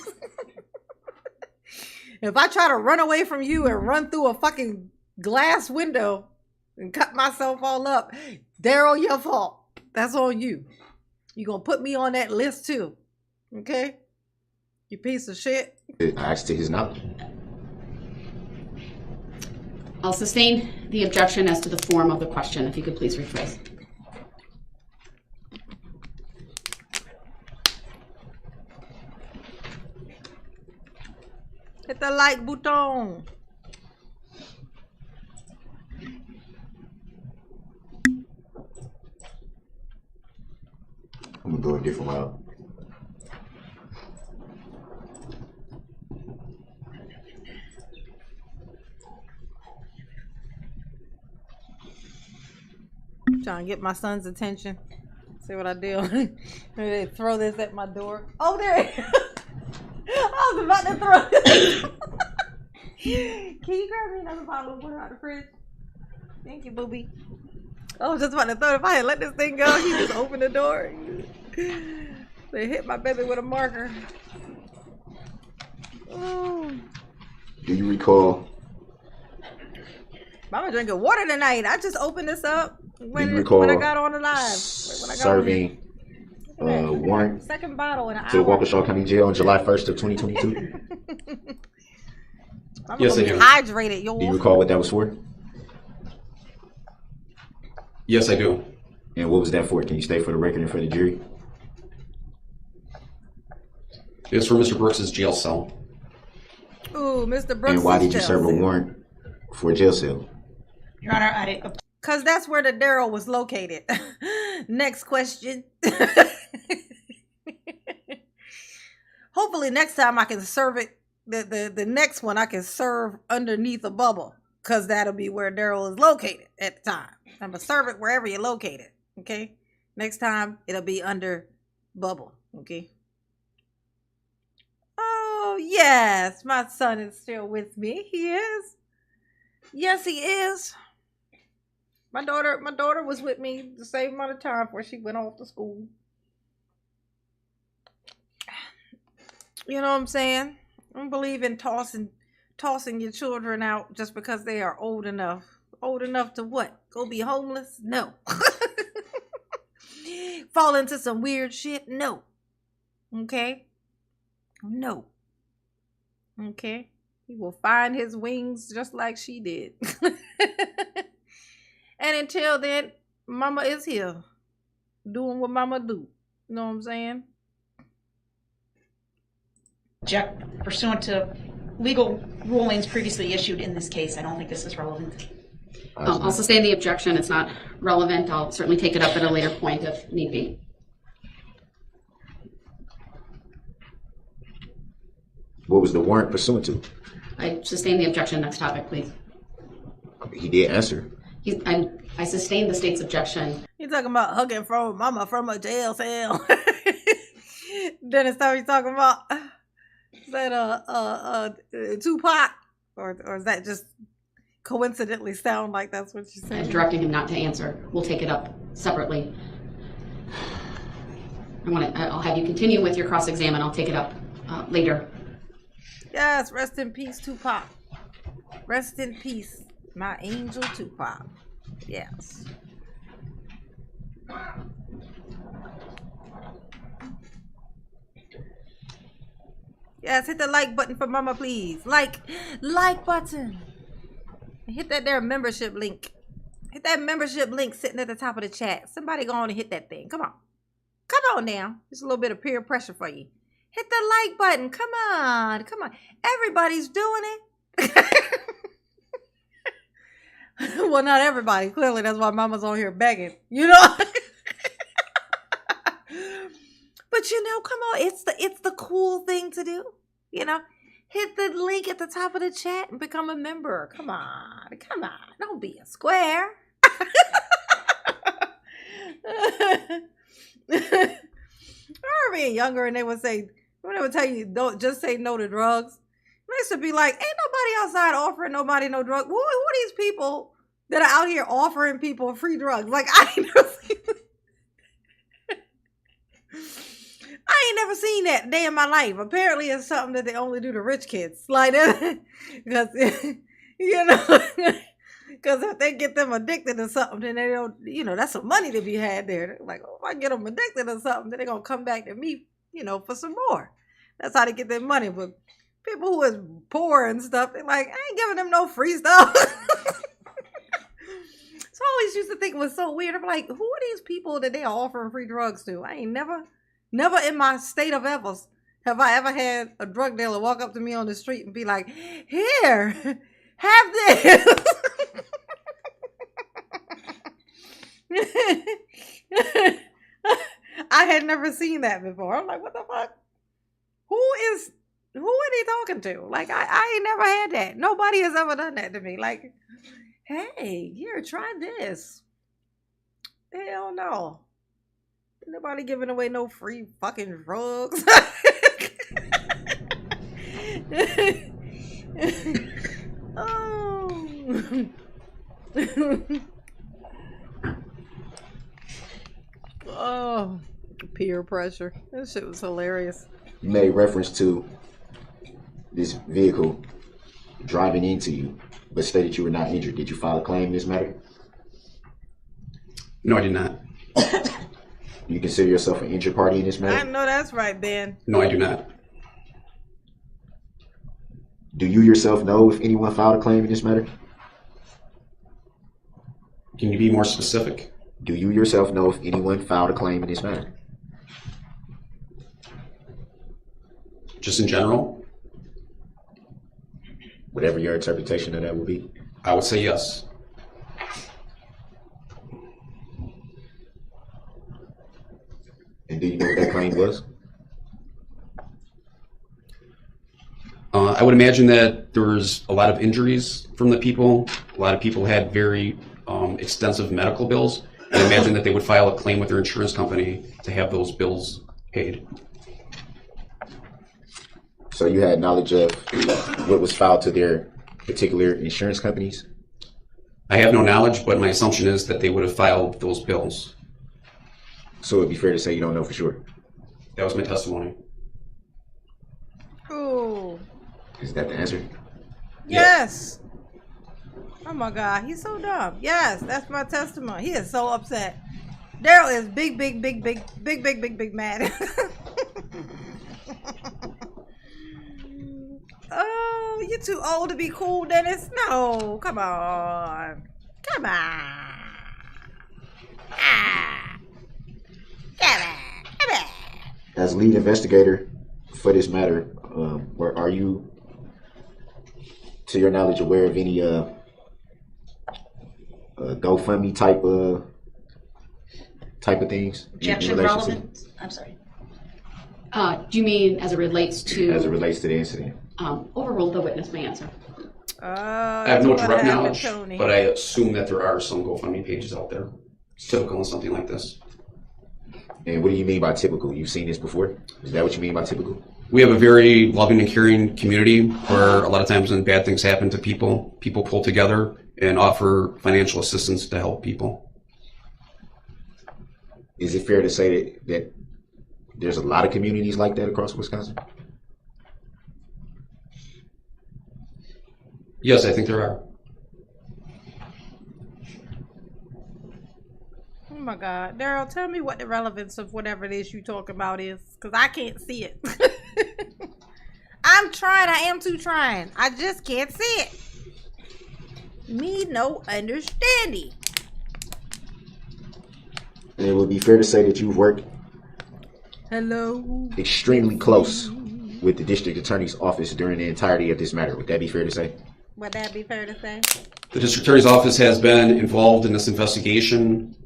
If I try to run away from you and run through a fucking glass window and cut myself all up. Daryl, your fault. That's on you. You gonna put me on that list too. Okay? You piece of shit.
I asked to his knowledge.
I'll sustain the objection as to the form of the question, if you could please rephrase.
Hit the like button.
I'm gonna do a different route.
Trying to get my son's attention. See what I do? Maybe they throw this at my door. Oh, there it is. I was about to throw this. Can you grab me another bottle of water out of the fridge? Thank you, booby. I was just about to throw it. If I had let this thing go, he just opened the door. They hit my baby with a marker. Oh.
Do you recall?
Mama drinking water tonight. I just opened this up when I got on the live.
Serving warrant
second bottle in an
to the
hour.
Waukesha County Jail on July 1st of 2022.
I'm
Yes,
gonna
I
be
do.
hydrated, yo.
Do you recall what that was for?
Yes, I do.
And what was that for? Can you state for the record and for the jury?
It's for Mr. Brooks's jail cell.
Ooh, Mr. Brooks.
And why did you serve a warrant for a jail cell?
Your Honor, I did.
Because that's where the Daryl was located. Next question. Hopefully next time I can serve it. The next one I can serve underneath a bubble. Because that'll be where Daryl is located at the time. I'm going to serve it wherever you're located. Okay? Next time it'll be under bubble. Okay? Oh, yes. My son is still with me. He is. Yes, he is. My daughter was with me the same amount of time before she went off to school. You know what I'm saying? I don't believe in tossing your children out just because they are old enough. Old enough to what? Go be homeless? No. Fall into some weird shit? No. Okay? No. Okay? He will find his wings just like she did. And until then, Mama is here. Doing what Mama do. You know what I'm saying?
Object pursuant to legal rulings previously issued in this case. I don't think this is relevant.
I'll sustain the objection. It's not relevant. I'll certainly take it up at a later point if need be.
What was the warrant pursuant to?
I sustain the objection. Next topic, please.
He did answer.
I sustain the state's objection.
You talking about hugging from Mama from a jail cell. Then it's time you talking about that Tupac, or is that just coincidentally sound like that's what you
I'm
said?
directing him not to answer. We'll take it up separately. I'll have you continue with your cross-examine. I'll take it up later.
Yes, rest in peace, Tupac. Rest in peace, my angel Tupac. Yes. Yes, hit the like button for Mama, please. Like button. And hit that there membership link. Hit that membership link sitting at the top of the chat. Somebody go on and hit that thing. Come on. Come on now. Just a little bit of peer pressure for you. Hit the like button. Come on. Come on. Everybody's doing it. Well, not everybody. Clearly, that's why Mama's on here begging. You know? But you know, come on. It's the cool thing to do. You know? Hit the link at the top of the chat and become a member. Come on. Come on. Don't be a square. I remember being younger and they would say, when they would tell you, don't just say no to drugs. They used to be like, ain't nobody outside offering nobody no drugs. Who are these people that are out here offering people free drugs? Like, I ain't never seen that day in my life. Apparently it's something that they only do to rich kids. Like that. Because, you know, Because if they get them addicted to something, then they don't, that's some money to be had there. They're like, oh, if I get them addicted to something, then they're going to come back to me, for some more. That's how they get their money. But people who is poor and stuff, they're like, I ain't giving them no free stuff. So I always used to think it was so weird. I'm like, who are these people that they are offering free drugs to? I ain't never in my state of ever have I ever had a drug dealer walk up to me on the street and be like, here, have this. I had never seen that before. I'm like, what the fuck? Who are they talking to? Like, I ain't never had that. Nobody has ever done that to me. Like, hey, here, try this. Hell no. Nobody giving away no free fucking drugs. Oh. Oh, peer pressure. That shit was hilarious.
You made reference to this vehicle driving into you, but stated you were not injured. Did you file a claim in this matter?
No, I did not.
You consider yourself an injured party in this matter?
I know that's right, Ben.
No, I do not.
Do you yourself know if anyone filed a claim in this matter?
Can you be more specific?
Do you yourself know if anyone filed a claim in this matter?
Just in general?
Whatever your interpretation of that will be.
I would say yes.
And do you know what that claim was?
I would imagine that there was a lot of injuries from the people. A lot of people had very extensive medical bills. I imagine that they would file a claim with their insurance company to have those bills paid.
So you had knowledge of what was filed to their particular insurance companies?
I have no knowledge, but my assumption is that they would have filed those bills.
So it'd be fair to say you don't know for sure.
That was my testimony.
Ooh.
Is that the answer?
Yes. Oh my God, he's so dumb. Yes, that's my testimony. He is so upset. Daryl is big mad. Oh, you're too old to be cool, Dennis. No, come on. Come on. Ah. Come on.
As lead investigator for this matter, are you, to your knowledge, aware of any GoFundMe type of things?
Objection relevant? I'm sorry.
Do you mean as it relates to?
As it relates to the incident.
Overruled, the witness may answer.
I have no direct knowledge, but I assume that there are some GoFundMe pages out there. It's typical in something like this.
And what do you mean by typical? You've seen this before? Is that what you mean by typical?
We have a very loving and caring community where a lot of times when bad things happen to people, people pull together and offer financial assistance to help people.
Is it fair to say that there's a lot of communities like that across Wisconsin?
Yes, I think there are.
Oh my God. Daryl, tell me what the relevance of whatever it is you talking about is, because I can't see it. I'm trying. I am too trying. I just can't see it. Me no understanding.
And it would be fair to say that you've worked
Hello.
extremely close with the district attorney's office during the entirety of this matter. Would that be fair to say?
Would that be fair to say?
The district attorney's office has been involved in this investigation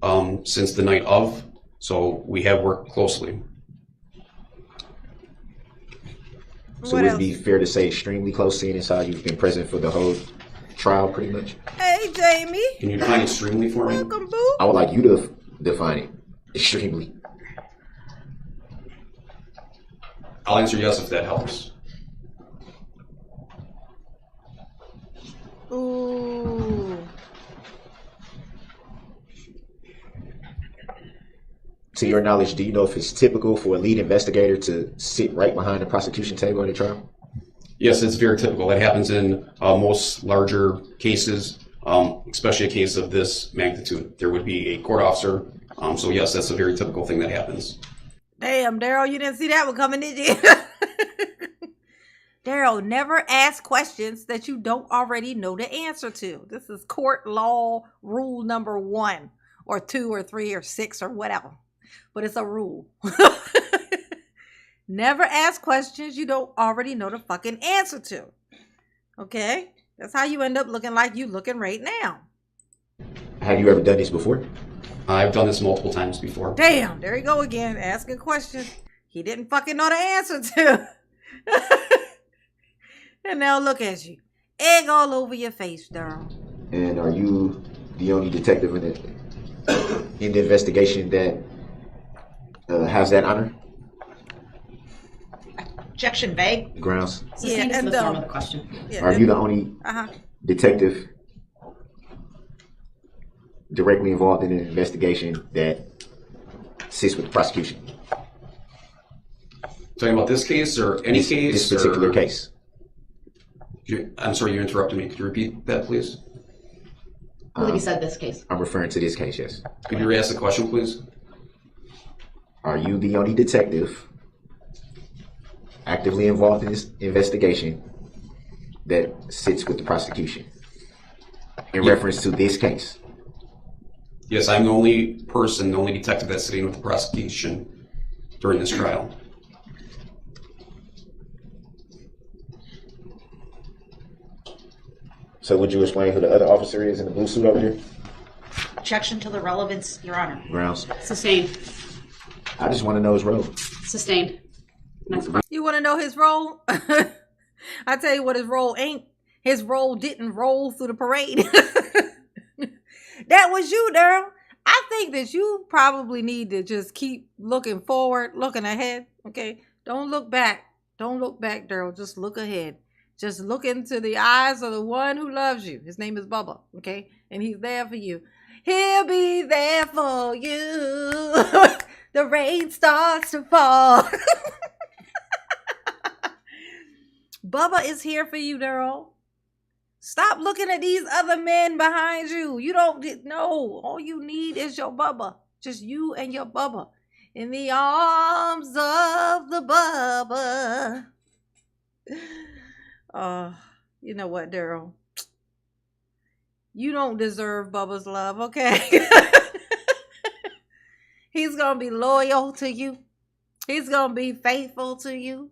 since the night of, so we have worked closely.
So would it be fair to say extremely close, seeing as how you've been present for the whole trial pretty much?
Hey, Jamie.
Can you define extremely for me?
Welcome, boo.
I would like you to define it. Extremely.
I'll answer yes if that helps.
Ooh.
To your knowledge, do you know if it's typical for a lead investigator to sit right behind the prosecution table at a trial?
Yes, it's very typical. That happens in most larger cases especially a case of this magnitude. There would be a court officer. So yes, that's a very typical thing that happens.
Damn, Daryl, you didn't see that one coming, did you? Daryl, never ask questions that you don't already know the answer to. This is court law rule number 1 or 2 or 3 or 6 or whatever. But it's a rule. Never ask questions you don't already know the fucking answer to. Okay? That's how you end up looking like you looking right now.
Have you ever done this before?
I've done this multiple times before.
Damn, there you go again, asking questions he didn't fucking know the answer to. And now look at you. Egg all over your face, Daryl.
And are you the only detective in the investigation that has that honor?
Objection vague.
Grounds.
Sustained is the form of the question.
Yeah,
Are you the only detective directly involved in an investigation that sits with the prosecution?
Talking about this case or any case?
This particular case.
I'm sorry, you interrupted me. Could you repeat that, please?
I believe you said this case.
I'm referring to this case, yes.
Could you re-ask the question, please?
Are you the only detective actively involved in this investigation that sits with the prosecution in reference to this case?
Yes, I'm the only person, the only detective that's sitting with the prosecution during this trial.
So would you explain who the other officer is in the blue suit over here?
Objection to the relevance, Your Honor.
Grounds.
Sustained.
I just want to know his role.
Sustained. Next question.
You want to know his role? I tell you what his role ain't. His role didn't roll through the parade. That was you, Daryl. I think that you probably need to just keep looking forward, looking ahead. Okay? Don't look back. Don't look back, Daryl. Just look ahead. Just look into the eyes of the one who loves you. His name is Bubba. Okay? And he's there for you. He'll be there for you. The rain starts to fall. Bubba is here for you, Daryl. Stop looking at these other men behind you. You don't know. All you need is your Bubba. Just you and your Bubba. In the arms of the Bubba. You know what, Daryl? You don't deserve Bubba's love, okay? He's going to be loyal to you. He's going to be faithful to you.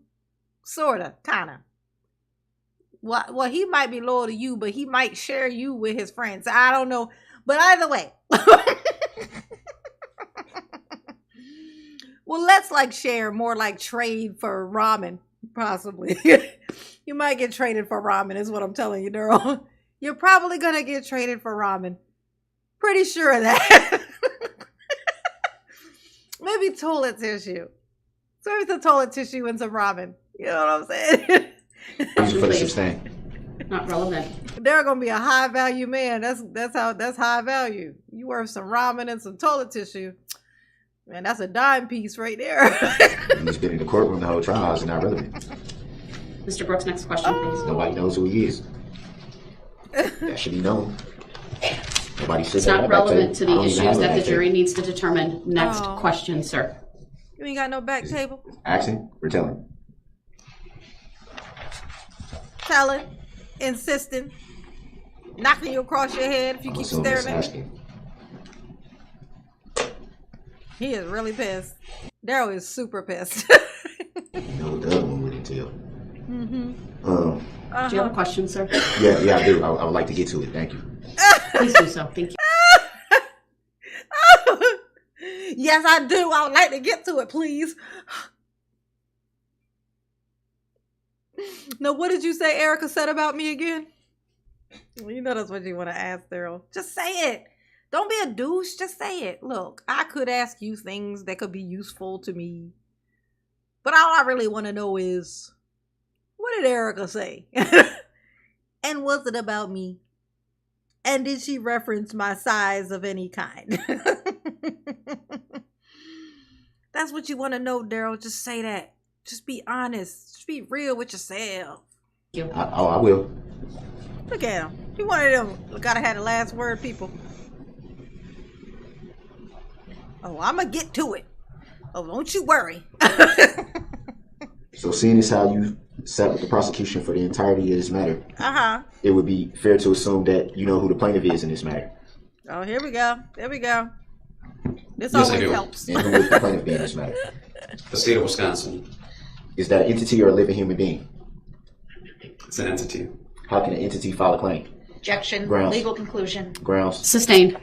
Sort of, kind of. Well, he might be loyal to you, but he might share you with his friends. I don't know. But either way. Well, let's like share, more like trade for ramen, possibly. You might get traded for ramen is what I'm telling you, Daryl. You're probably going to get traded for ramen. Pretty sure of that. Maybe toilet tissue. Serve some toilet tissue and some ramen. You know what I'm saying?
For the sustain.
Not relevant.
They're gonna be a high value man. That's high value. You worth some ramen and some toilet tissue. Man, that's a dime piece right there.
He's been in the courtroom the whole trial. It's not relevant.
Mr. Brooks, next question, please.
Nobody knows who he is. That should be known. Nobody says
It's not relevant to the issues that the jury needs to determine. Next question, sir.
You ain't got no back table.
Asking or telling?
Telling, insisting, knocking you across your head if you keep staring at him. He is really pissed. Daryl is super pissed.
You know what the other one would entail.
Do you have a question, sir?
Yeah, I do. I would like to get to it. Thank you.
Please do so. Thank you.
Yes, I do. I would like to get to it, please. Now, what did you say Erica said about me again? Well, you know that's what you want to ask, Daryl. Just say it. Don't be a douche. Just say it. Look, I could ask you things that could be useful to me. But all I really want to know is, what did Erica say? And was it about me? And did she reference my size of any kind? That's what you want to know, Daryl. Just say that. Just be honest. Just be real with yourself.
Thank you.
I will.
Look at him. He one of them. Gotta have the last word, people. Oh, I'm gonna get to it. Oh, don't you worry.
So seeing as how you sat with the prosecution for the entirety of this matter,
Uh-huh.
it would be fair to assume that you know who the plaintiff is in this matter.
Oh, here we go. There we go. This
Yes, I
always
do.
helps.
And who would the plaintiff be in this matter?
The state of Wisconsin.
Is that an entity or a living human being?
It's an entity.
How can an entity file a claim?
Objection.
Grounds.
Legal conclusion.
Grounds.
Sustained.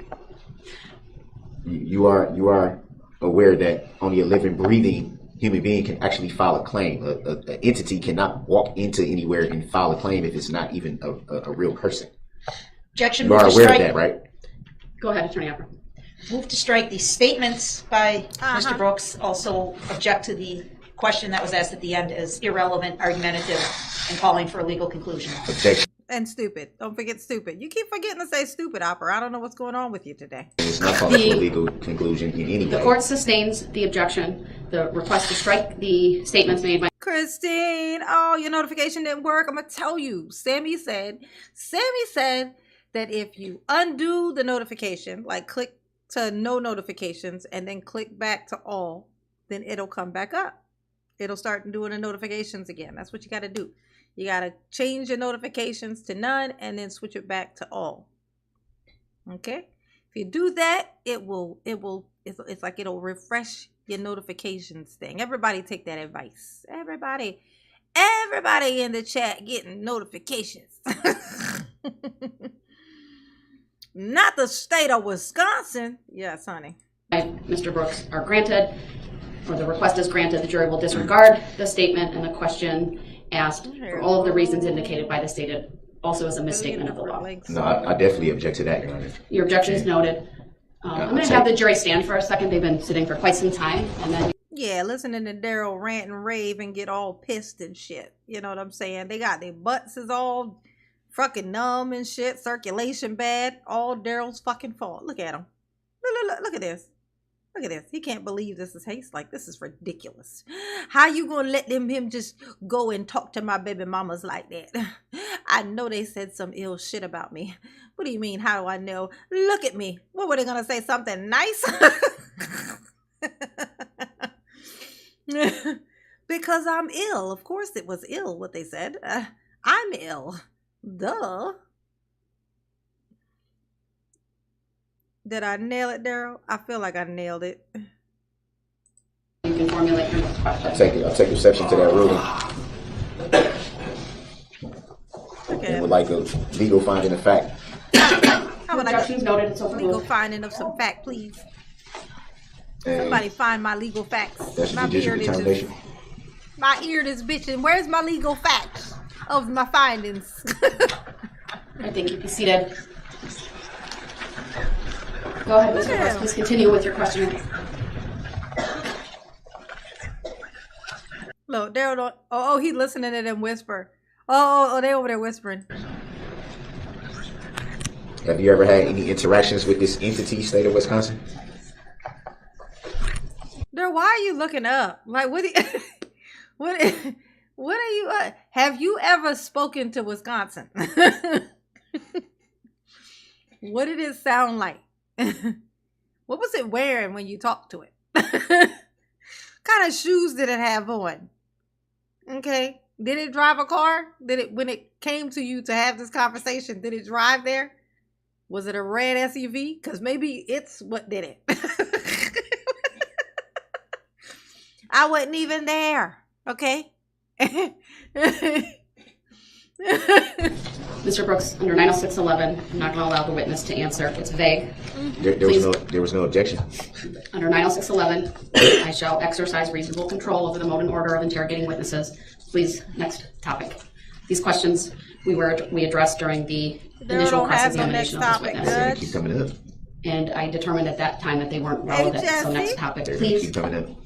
You are aware that only a living, breathing human being can actually file a claim. An entity cannot walk into anywhere and file a claim if it's not even a real person.
Objection.
You are
Move to
aware of
strike.
that, right?
Go ahead, Attorney Upper.
Move to strike the statements by
Uh-huh.
Mr. Brooks. Also object to the question that was asked at the end as irrelevant, argumentative, and calling for a legal conclusion.
Objection
And stupid. Don't forget stupid. You keep forgetting to say stupid, Opera. I don't know what's going on with you today.
is not calling for a legal conclusion in any
The
way.
court sustains the objection. The request to strike the statements made by
Christine, oh, your notification didn't work. I'm gonna tell you. Sammy said that if you undo the notification, like click to no notifications and then click back to all, then it'll come back up. It'll start doing the notifications again. That's what you got to do. You got to change your notifications to none and then switch it back to all. Okay? If you do that, it's like it'll refresh your notifications thing. Everybody take that advice. Everybody in the chat getting notifications. Not the state of Wisconsin. Yes, honey.
Mr. Brooks are granted, or the request is granted, the jury will disregard the statement and the question asked for all of the reasons indicated by the stated. Also as a misstatement of the law.
No, I definitely object to that, Your Honor.
Your objection is noted. I'm going to have the jury stand for a second. They've been sitting for quite some time, and then
Yeah, listening to Daryl rant and rave and get all pissed and shit. You know what I'm saying? They got their butts is all fucking numb and shit. Circulation bad. All Daryl's fucking fault. Look at him. Look at this. Look at this. He can't believe this is haste. Like, this is ridiculous. How you gonna let him just go and talk to my baby mamas like that? I know they said some ill shit about me. What do you mean? How do I know? Look at me. What were they gonna say? Something nice? Because I'm ill. Of course it was ill what they said. I'm ill. Duh. Did I nail it, Daryl? I feel like I nailed it.
you can formulate your next question.
I'll take exception to that ruling.
Okay.
And would like a legal finding of fact.
I would like
Objections noted. It's
a legal
overruled.
finding of some fact, please.
And
Somebody find my legal facts.
that's
My
a judicial
beard is
determination.
my ear is bitching. Where's my legal facts of my findings?
I think you be seated. Go ahead, Mr. Brooks. Please continue with your questioning.
Look, Daryl don't. Oh, he's listening to them whisper. Oh, they over there whispering.
Have you ever had any interactions with this entity, state of Wisconsin?
Daryl, why are you looking up? Like, what? What are you? Have you ever spoken to Wisconsin? What did it sound like? What was it wearing when you talked to it? Kind of shoes did it have on? Okay. Did it drive a car? Did it, when it came to you to have this conversation, did it drive there? Was it a red SUV? Because maybe it's what did it. I wasn't even there. Okay.
Mr. Brooks, under 906.11, I'm not going to allow the witness to answer. It's vague.
There was no objection.
Under 906.11, I shall exercise reasonable control over the mode and order of interrogating witnesses. Please, next topic. These questions we addressed during the initial cross-examination of this witness.
They keep coming up.
And I determined at that time that they weren't relevant. So next topic,
They're going to keep
please.
coming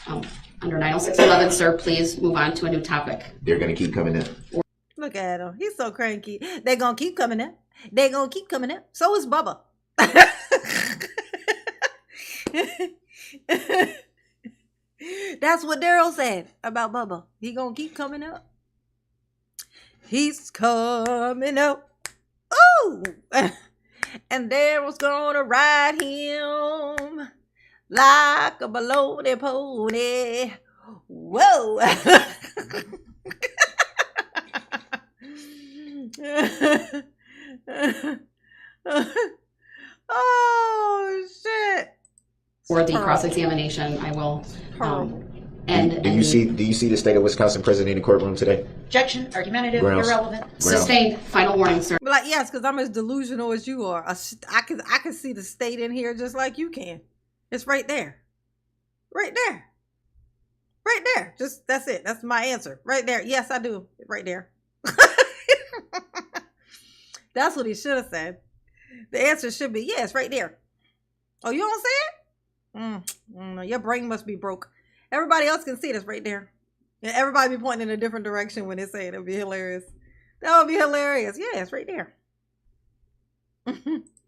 up.
Under 906.11, sir, please move on to a new topic.
They're going to keep coming up.
Look at him. He's so cranky. They're going to keep coming up. They're going to keep coming up. So is Bubba. That's what Daryl said about Bubba. He going to keep coming up. He's coming up. Ooh. And Daryl's gonna ride him like a baloney pony. Whoa. Oh shit.
For the cross-examination, I will end.
Do you see the state of Wisconsin president in the courtroom today?
Objection, argumentative,
Grounds.
irrelevant.
Sustained. Final warning, sir.
But like, yes, because I'm as delusional as you are. I can see the state in here just like you can. It's right there. Right there. Right there. Just that's it. That's my answer. Right there. Yes, I do. Right there. That's what he should have said. The answer should be yes, right there. Oh, you don't see it? Your brain must be broke. Everybody else can see this right there. And everybody be pointing in a different direction when they say it. It'll be hilarious. That would be hilarious. Yeah, it's right there.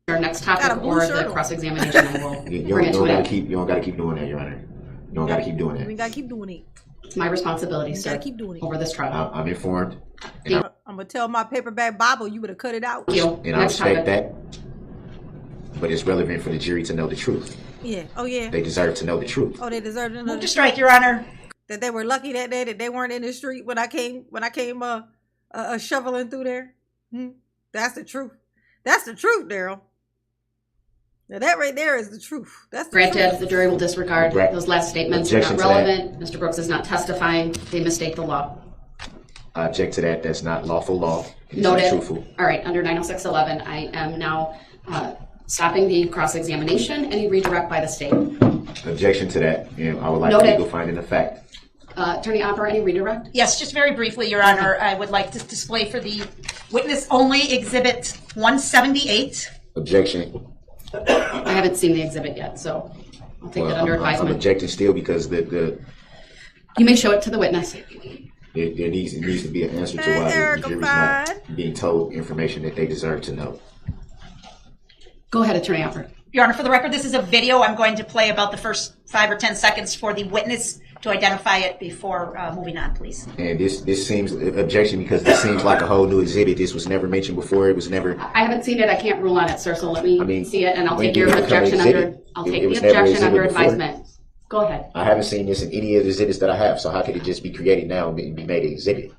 Our next topic or the cross-examination, I will bring it to an end.
You don't gotta keep doing that, Your Honor. You don't gotta keep doing that.
We gotta keep doing it.
It's my responsibility, sir,
keep doing it.
over this trial.
I'm informed.
I'm gonna tell my paperback Bible you would have cut it out.
Thank you.
And I
Next
respect
topic.
that. But it's relevant for the jury to know the truth.
Yeah. Oh yeah.
They deserve to know the truth.
Oh, they deserve to know
Move to strike, Your Honor.
that they were lucky that day that they weren't in the street when I came shoveling through there. That's the truth. That's the truth, Daryl. Now that right there is the truth. That's the
Granted,
truth.
the jury will disregard those last statements. They're not
Objection to that.
relevant. Mr. Brooks is not testifying. They mistake the law.
I object to that. That's not lawful law. It's
Noted.
not truthful.
All right, under 906.11, I am now stopping the cross-examination. Any redirect by the state?
Objection to that. And I would like
Noted.
legal finding of fact.
Attorney Opper, any redirect?
Yes, just very briefly, Your Honor, I would like to display for the witness only Exhibit 178.
Objection.
I haven't seen the exhibit yet, so I'll take it under
I'm
advisement.
objecting still because the
You may show it to the witness.
there needs to be an answer to
Hey,
why
Eric,
the
I'm
jury's not
fine.
being told information that they deserve to know.
Go ahead, Attorney Opper.
Your Honor, for the record, this is a video. I'm going to play about the first 5 or 10 seconds for the witness to identify it before moving on, please.
And this seems objection because this seems like a whole new exhibit. This was never mentioned before. It was never.
I haven't seen it. I can't rule on it, sir. So let me see it, and I'll
when
take
did
your
it become an
objection
exhibit?
under. I'll take
It
the
was never an
objection under
exhibit before?
advisement. Go ahead.
I haven't seen this in any of the exhibits that I have. So how could it just be created now and be made an exhibit?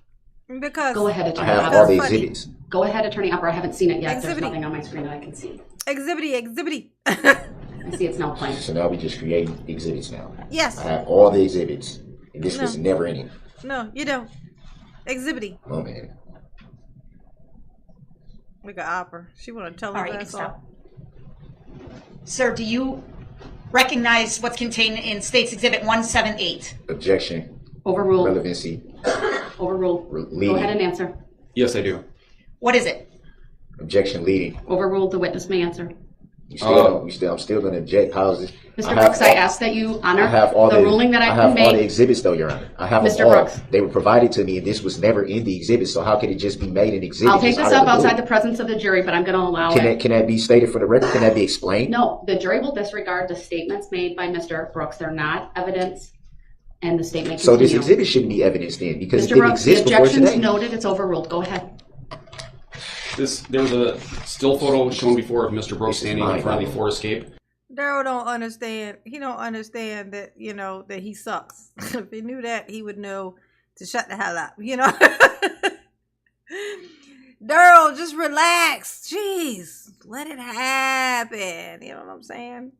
Because
Go ahead,
I
Attorney
have
Opper.
all the
funny.
exhibits.
Go ahead, Attorney Opper. I haven't seen it yet. There's
Exhibity.
nothing on my screen that I can see.
exhibity.
I see it's now playing.
So now we just creating exhibits now.
Yes.
I have all the exhibits, and this was never in it.
No, you don't. Exhibity.
Oh man.
We got Opera. She want to tell
All
us
right, you
that
can
song.
stop. Sir, do you recognize what's contained in State's Exhibit 178?
Objection.
Overruled.
Relevancy.
Overruled.
Leading.
Go ahead and answer.
Yes, I do.
What is it?
Objection leading.
Overruled. The witness may answer.
I'm still going to object. How's this?
Mr. Brooks, I ask that you honor
I have all
the ruling that I
have all the
conveyed.
exhibits, though, Your Honor. I have them
Mr.
all.
Brooks.
They were provided to me, and this was never in the exhibit. So how could it just be made an exhibit?
I'll take
just
this
out
up
of the
outside
blue?
the presence of the jury, but I'm going to allow
Can
it.
that be stated for the record? Can that be explained?
No, the jury will disregard the statements made by Mr. Brooks. They're not evidence, and the statement
So this
continue.
exhibit shouldn't be evidence then, because
Mr.
it didn't
Brooks, the
exist before
objection's
today.
noted. It's overruled. Go ahead.
There was a still photo shown before of Mr. Brooks standing in front of the floor escape.
Daryl don't understand. He don't understand that, that he sucks. If he knew that, he would know to shut the hell up, Daryl, just relax. Jeez. Let it happen. You know what I'm saying?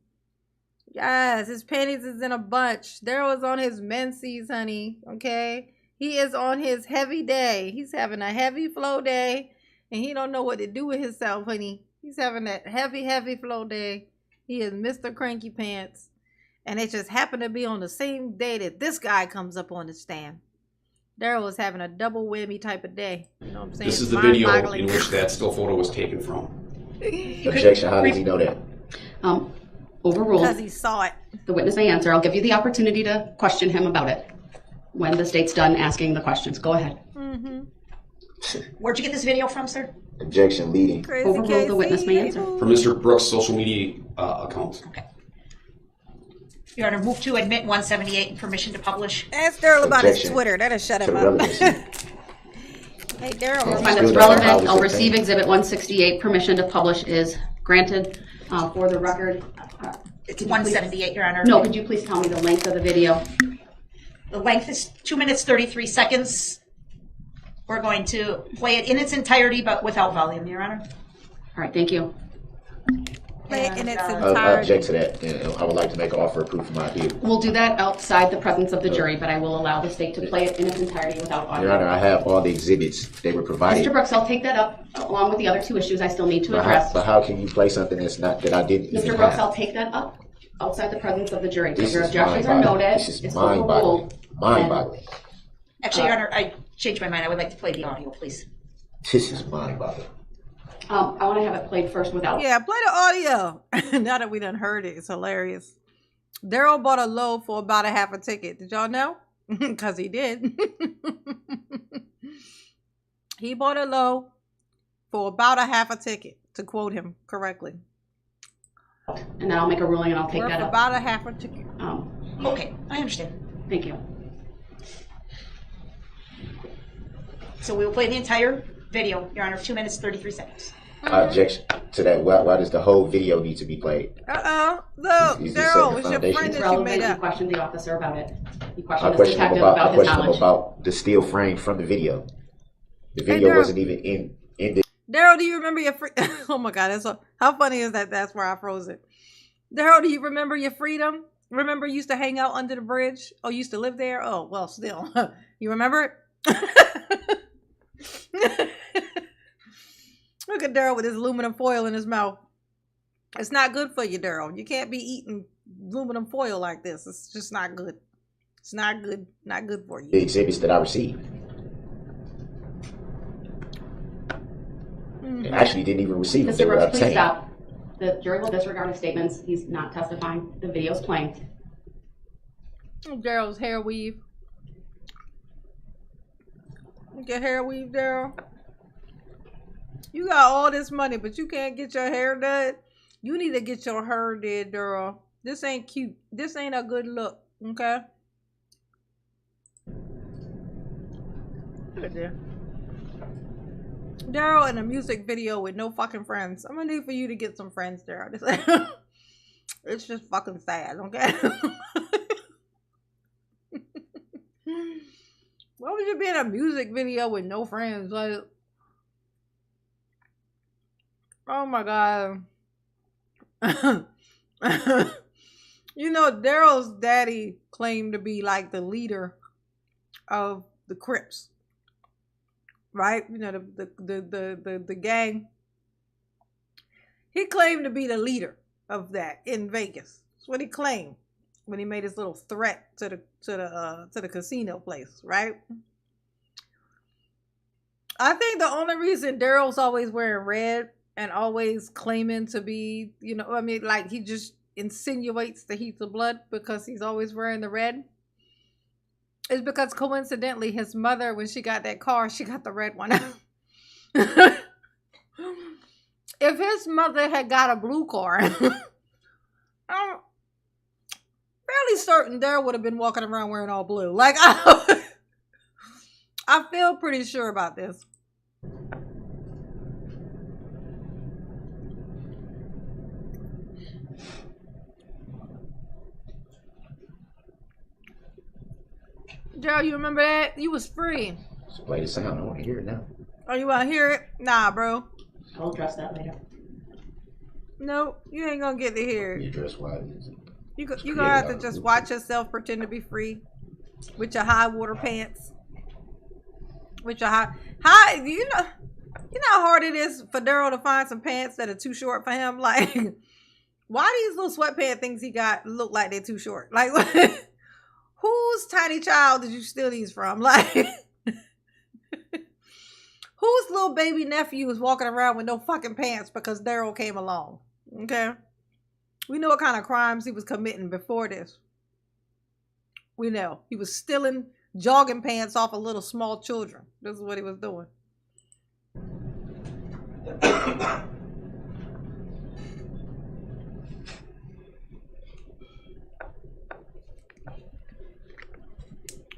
Yes, his panties is in a bunch. Daryl is on his menses, honey. Okay? He is on his heavy day. He's having a heavy flow day, and he don't know what to do with himself, honey. He's having that heavy, heavy flow day. He is Mr. Cranky Pants. And it just happened to be on the same day that this guy comes up on the stand. Daryl was having a double whammy type of day. You know what I'm saying?
This is the video
Mind-boggling.
in which that still photo was taken from.
Objection. How does he know that?
Overruled.
Because he saw it.
The witness may answer. I'll give you the opportunity to question him about it when the state's done asking the questions. Go ahead.
Where'd you get this video from, sir?
Objection leading.
Crazy
Overruled. The
Casey.
witness may answer.
From Mr. Brooks' social media account.
Okay. Your Honor, move to admit 178 and permission to publish.
Ask Daryl about his
Objection.
Twitter. That'll shut
To
him
the
up.
relevancy.
Hey, Daryl.
Find
Still
that's
don't know how
relevant.
it's
I'll
obtained.
receive Exhibit 168. Permission to publish is Granted, for the record.
It's 178, Your Honor.
No, could you please tell me the length of the video?
The length is 2 minutes, 33 seconds. We're going to play it in its entirety, but without volume, Your Honor.
All right, thank you.
Play it in its
I
entirety.
object to that, and I would like to make an offer of proof of my appeal.
We'll do that outside the presence of the jury, but I will allow the state to play it in its entirety without audio.
Your Honor, I have all the exhibits. They were provided.
Mr. Brooks, I'll take that up along with the other two issues I still need to
But
address.
how can you play something that's not that I didn't
Mr.
even
Brooks,
have?
I'll take that up outside the presence of the jury.
This
Your
is
objections are
mind-boggling.
noted.
This is
It's
mind-boggling.
overruled.
Mind-boggling.
Actually, Your Honor, I changed my mind. I would like to play the audio, please.
This is mind-boggling.
I want to have it played first without.
Yeah, play the audio. Now that we done heard it, it's hilarious. Daryl bought a loaf for about a half a ticket. Did y'all know? Because he did. He bought a loaf for about a half a ticket, to quote him correctly.
And then I'll make a ruling and I'll take
Worth
that up.
about a half a ticket.
Okay, I understand.
Thank you.
So we will play the entire video, Your Honor, 2 minutes, 33 seconds.
Objection to that. Why does the whole video need to be played?
Look,
He's just setting
Daryl,
the
it's your
foundation.
friend
It's
that you
relevant.
made
You
up.
questioned the officer about it. You
I
questioned this
question him
detective
about
about his knowledge.
the steel frame from the video. The video
Daryl.
wasn't even in the.
Daryl, do you remember your oh my God, that's so, how funny is that? That's where I froze it. Daryl, do you remember your freedom? Remember you used to hang out under the bridge? Oh, you used to live there? Oh, well, still. You remember it? Look at Daryl with his aluminum foil in his mouth. It's not good for you, Daryl. You can't be eating aluminum foil like this. It's just not good. It's not good. Not good for you.
exhibits that I received. I actually didn't even receive them. They
Mr.
were
Brooks, please
obtained.
stop. The jury will disregard his statements. He's not testifying. The video's playing.
Daryl's hair weave. Look at hair weave, Daryl. You got all this money, but you can't get your hair done. You need to get your hair did, Daryl. This ain't cute. This ain't a good look, okay? Look at that. Daryl in a music video with no fucking friends. I'm gonna need for you to get some friends, Daryl. It's just fucking sad, okay? Why would you be in a music video with no friends? Like, oh my God. You know, Daryl's daddy claimed to be like the leader of the Crips. Right? You know, the gang. He claimed to be the leader of that in Vegas. That's what he claimed when he made his little threat to the casino place, right? I think the only reason Daryl's always wearing red and always claiming to be, you know, I mean, like he just insinuates that he's the blood because he's always wearing the red, is because coincidentally his mother, when she got that car, she got the red one. If his mother had got a blue car, I'm fairly certain Daryl would have been walking around wearing all blue. Like, I feel pretty sure about this. Daryl, you remember that? You was free.
Just play the sound. I want to hear it now.
Oh, you want to hear it? Nah, bro.
I'll address that later.
No, you ain't gonna get to hear it.
You address why it is.
You gonna have to just watch yourself pretend to be free with your high water pants. With your high, you know how hard it is for Daryl to find some pants that are too short for him. Like, why these little sweatpant things he got look like they're too short? Like, whose tiny child did you steal these from? Like, whose little baby nephew is walking around with no fucking pants because Daryl came along? Okay. We know what kind of crimes he was committing before this. We know. He was stealing jogging pants off of little small children. This is what he was doing.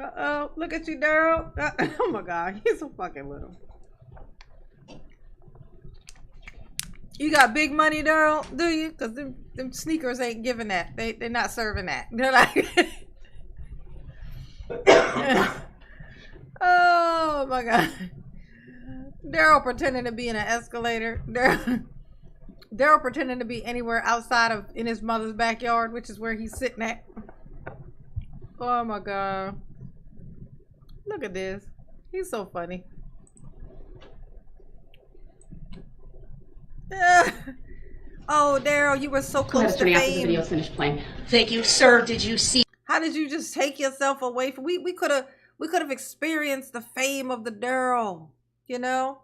Uh-oh. Look at you, Daryl. Oh my God. He's so fucking little. You got big money, Daryl, do you? Because them sneakers ain't giving that. They're not serving that. They're like, oh my God. Daryl pretending to be in an escalator. Daryl pretending to be anywhere outside of in his mother's backyard, which is where he's sitting at. Oh my God. Look at this. He's so funny. Oh, Daryl, you were so close to
After the
fame.
video is finished playing.
Thank you, sir. Did you see?
How did you just take yourself away from? We could have experienced the fame of the Daryl. You know,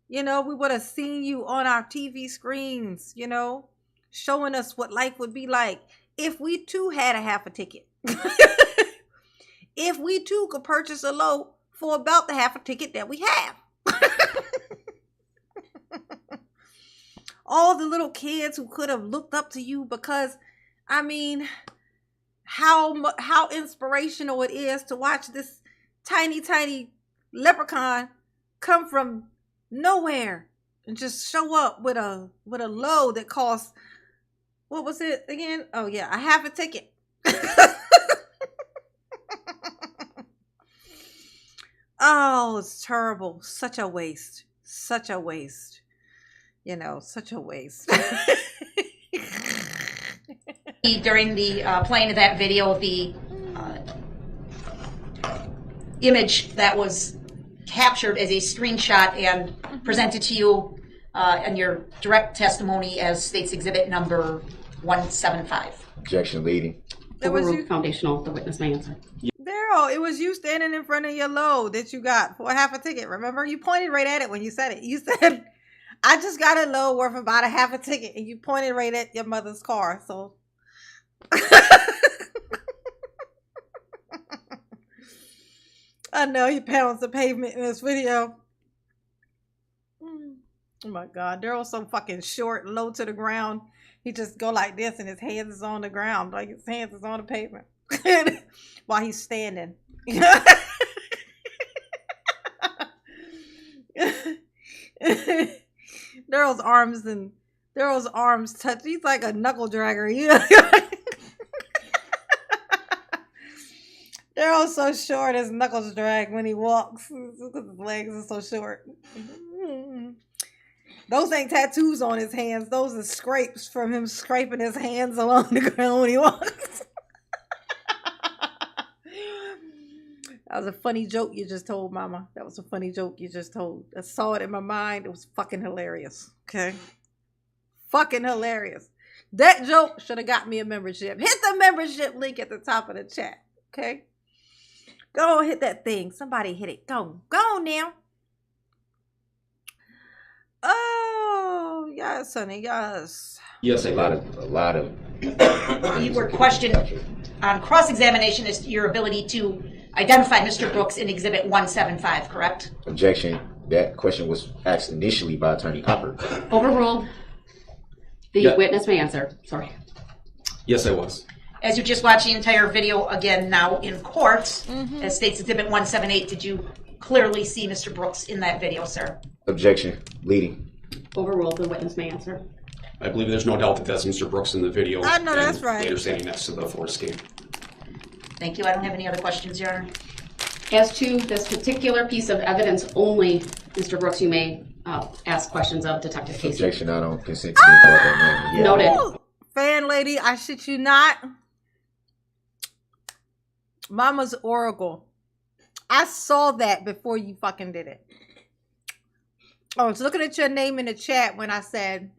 we would have seen you on our TV screens. You know, showing us what life would be like if we too had a half a ticket. If we too could purchase a loaf for about the half a ticket that we have. All the little kids who could have looked up to you because, I mean, how inspirational it is to watch this tiny leprechaun come from nowhere and just show up with a load that costs, what was it again? Oh yeah, a half a ticket. Oh, it's terrible. Such a waste. Such a waste. You know, such a waste.
During the playing of that video, the image that was captured as a screenshot and presented to you in your direct testimony as State's Exhibit number 175.
Objection leading.
It was you,
Foundational, the witness may answer.
Daryl. It was you standing in front of your load that you got for half a ticket. Remember, you pointed right at it when you said it. You said, "I just got a load worth about a half a ticket," and you pointed right at your mother's car. So. I know he pounds the pavement in this video. Oh my God, Daryl's so fucking short, low to the ground. He just go like this, and his hands is on the ground, like his hands is on the pavement while he's standing. Daryl's arms touch. He's like a knuckle dragger. Daryl's so short, his knuckles drag when he walks. His legs are so short. Those ain't tattoos on his hands. Those are scrapes from him scraping his hands along the ground when he walks. That was a funny joke you just told, Mama. That was a funny joke you just told. I saw it in my mind. It was fucking hilarious. Okay? Fucking hilarious. That joke should have got me a membership. Hit the membership link at the top of the chat. Okay? Go hit that thing. Somebody hit it. Go. Go now. Oh, yes, honey. Yes.
Yes,
A lot of.
You were questioned on cross-examination as to your ability to identify Mr. Brooks in Exhibit 175, correct?
Objection. That question was asked initially by Attorney Copper.
Overruled. The witness may answer. Sorry.
Yes, I was.
As you just watched the entire video again now in court, as State's Exhibit 178, did you clearly see Mr. Brooks in that video, sir?
Objection leading.
Overruled. The witness may answer.
I believe there's no doubt that that's Mr. Brooks in the video.
I know that's right.
Later standing next to the force game.
Thank you. I don't have any other questions, Your Honor.
As to this particular piece of evidence only, Mr. Brooks, you may ask questions of Detective Casey.
Objection. I don't consent to being called that name.
Noted.
Ooh, fan lady, I shit you not. Mama's Oracle. I saw that before you fucking did it. I was looking at your name in the chat when I said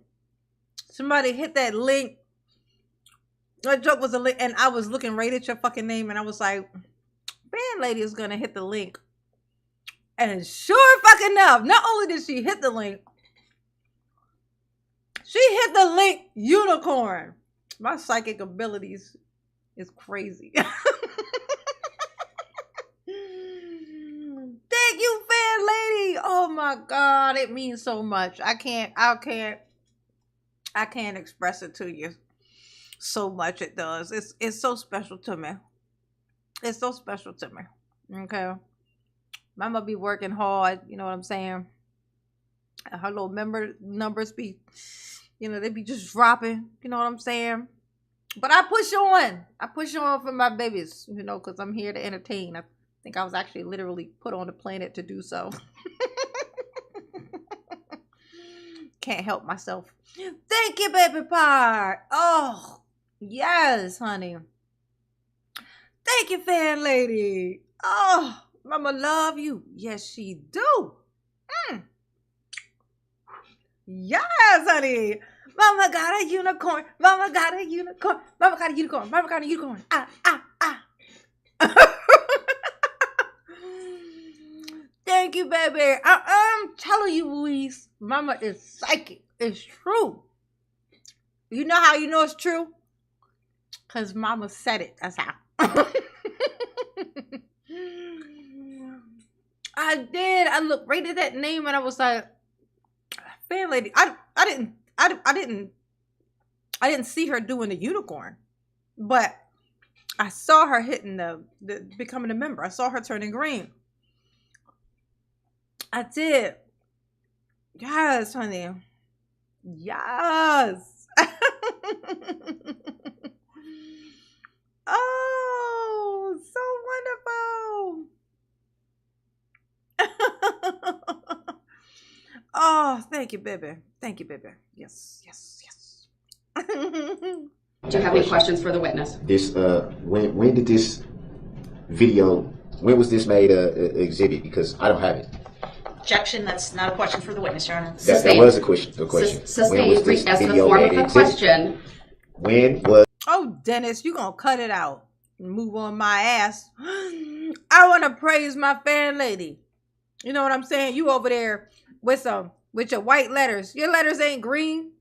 somebody hit that link. That joke was a link, and I was looking right at your fucking name, and I was like, fan lady is gonna hit the link. And sure fucking enough, not only did she hit the link, she hit the link unicorn. My psychic abilities is crazy. Thank you, fan lady. Oh my God, it means so much. I can't express it to you. So much it does. It's so special to me. It's so special to me. Okay. Mama be working hard, you know what I'm saying? Her little member numbers be You know, they be just dropping. You know what I'm saying? But I push on. I push on for my babies, you know, because I'm here to entertain. I think I was actually literally put on the planet to do so. Can't help myself. Thank you, baby pie. Oh, yes, honey. Thank you, fan lady. Oh, mama love you. Yes, she do. Yes, honey. Mama got a unicorn. Mama got a unicorn. Mama got a unicorn. Mama got a unicorn. Thank you, baby. I'm telling you, Louise, mama is psychic. It's true. You know how you know it's true? Because mama said it. That's how. I did. I looked right at that name and I was like, fan lady. I didn't see her doing the unicorn, but I saw her hitting the becoming a member. I saw her turning green. I did. Yes, honey. Yes. Oh, so wonderful. Oh, thank you, baby. Thank you, baby. Yes, yes, yes.
Do you have any questions for the witness?
This when did this video? When was this made a exhibit? Because I don't have it.
Objection, that's not a question for the witness, Your Honor.
That was a question. When was this
As the
video
form
made
of
an
a
exhibit?
question.
When was?
Oh, Dennis, you gonna cut it out and move on my ass. I want to praise my fan lady. You know what I'm saying? You over there with your white letters. Your letters ain't green.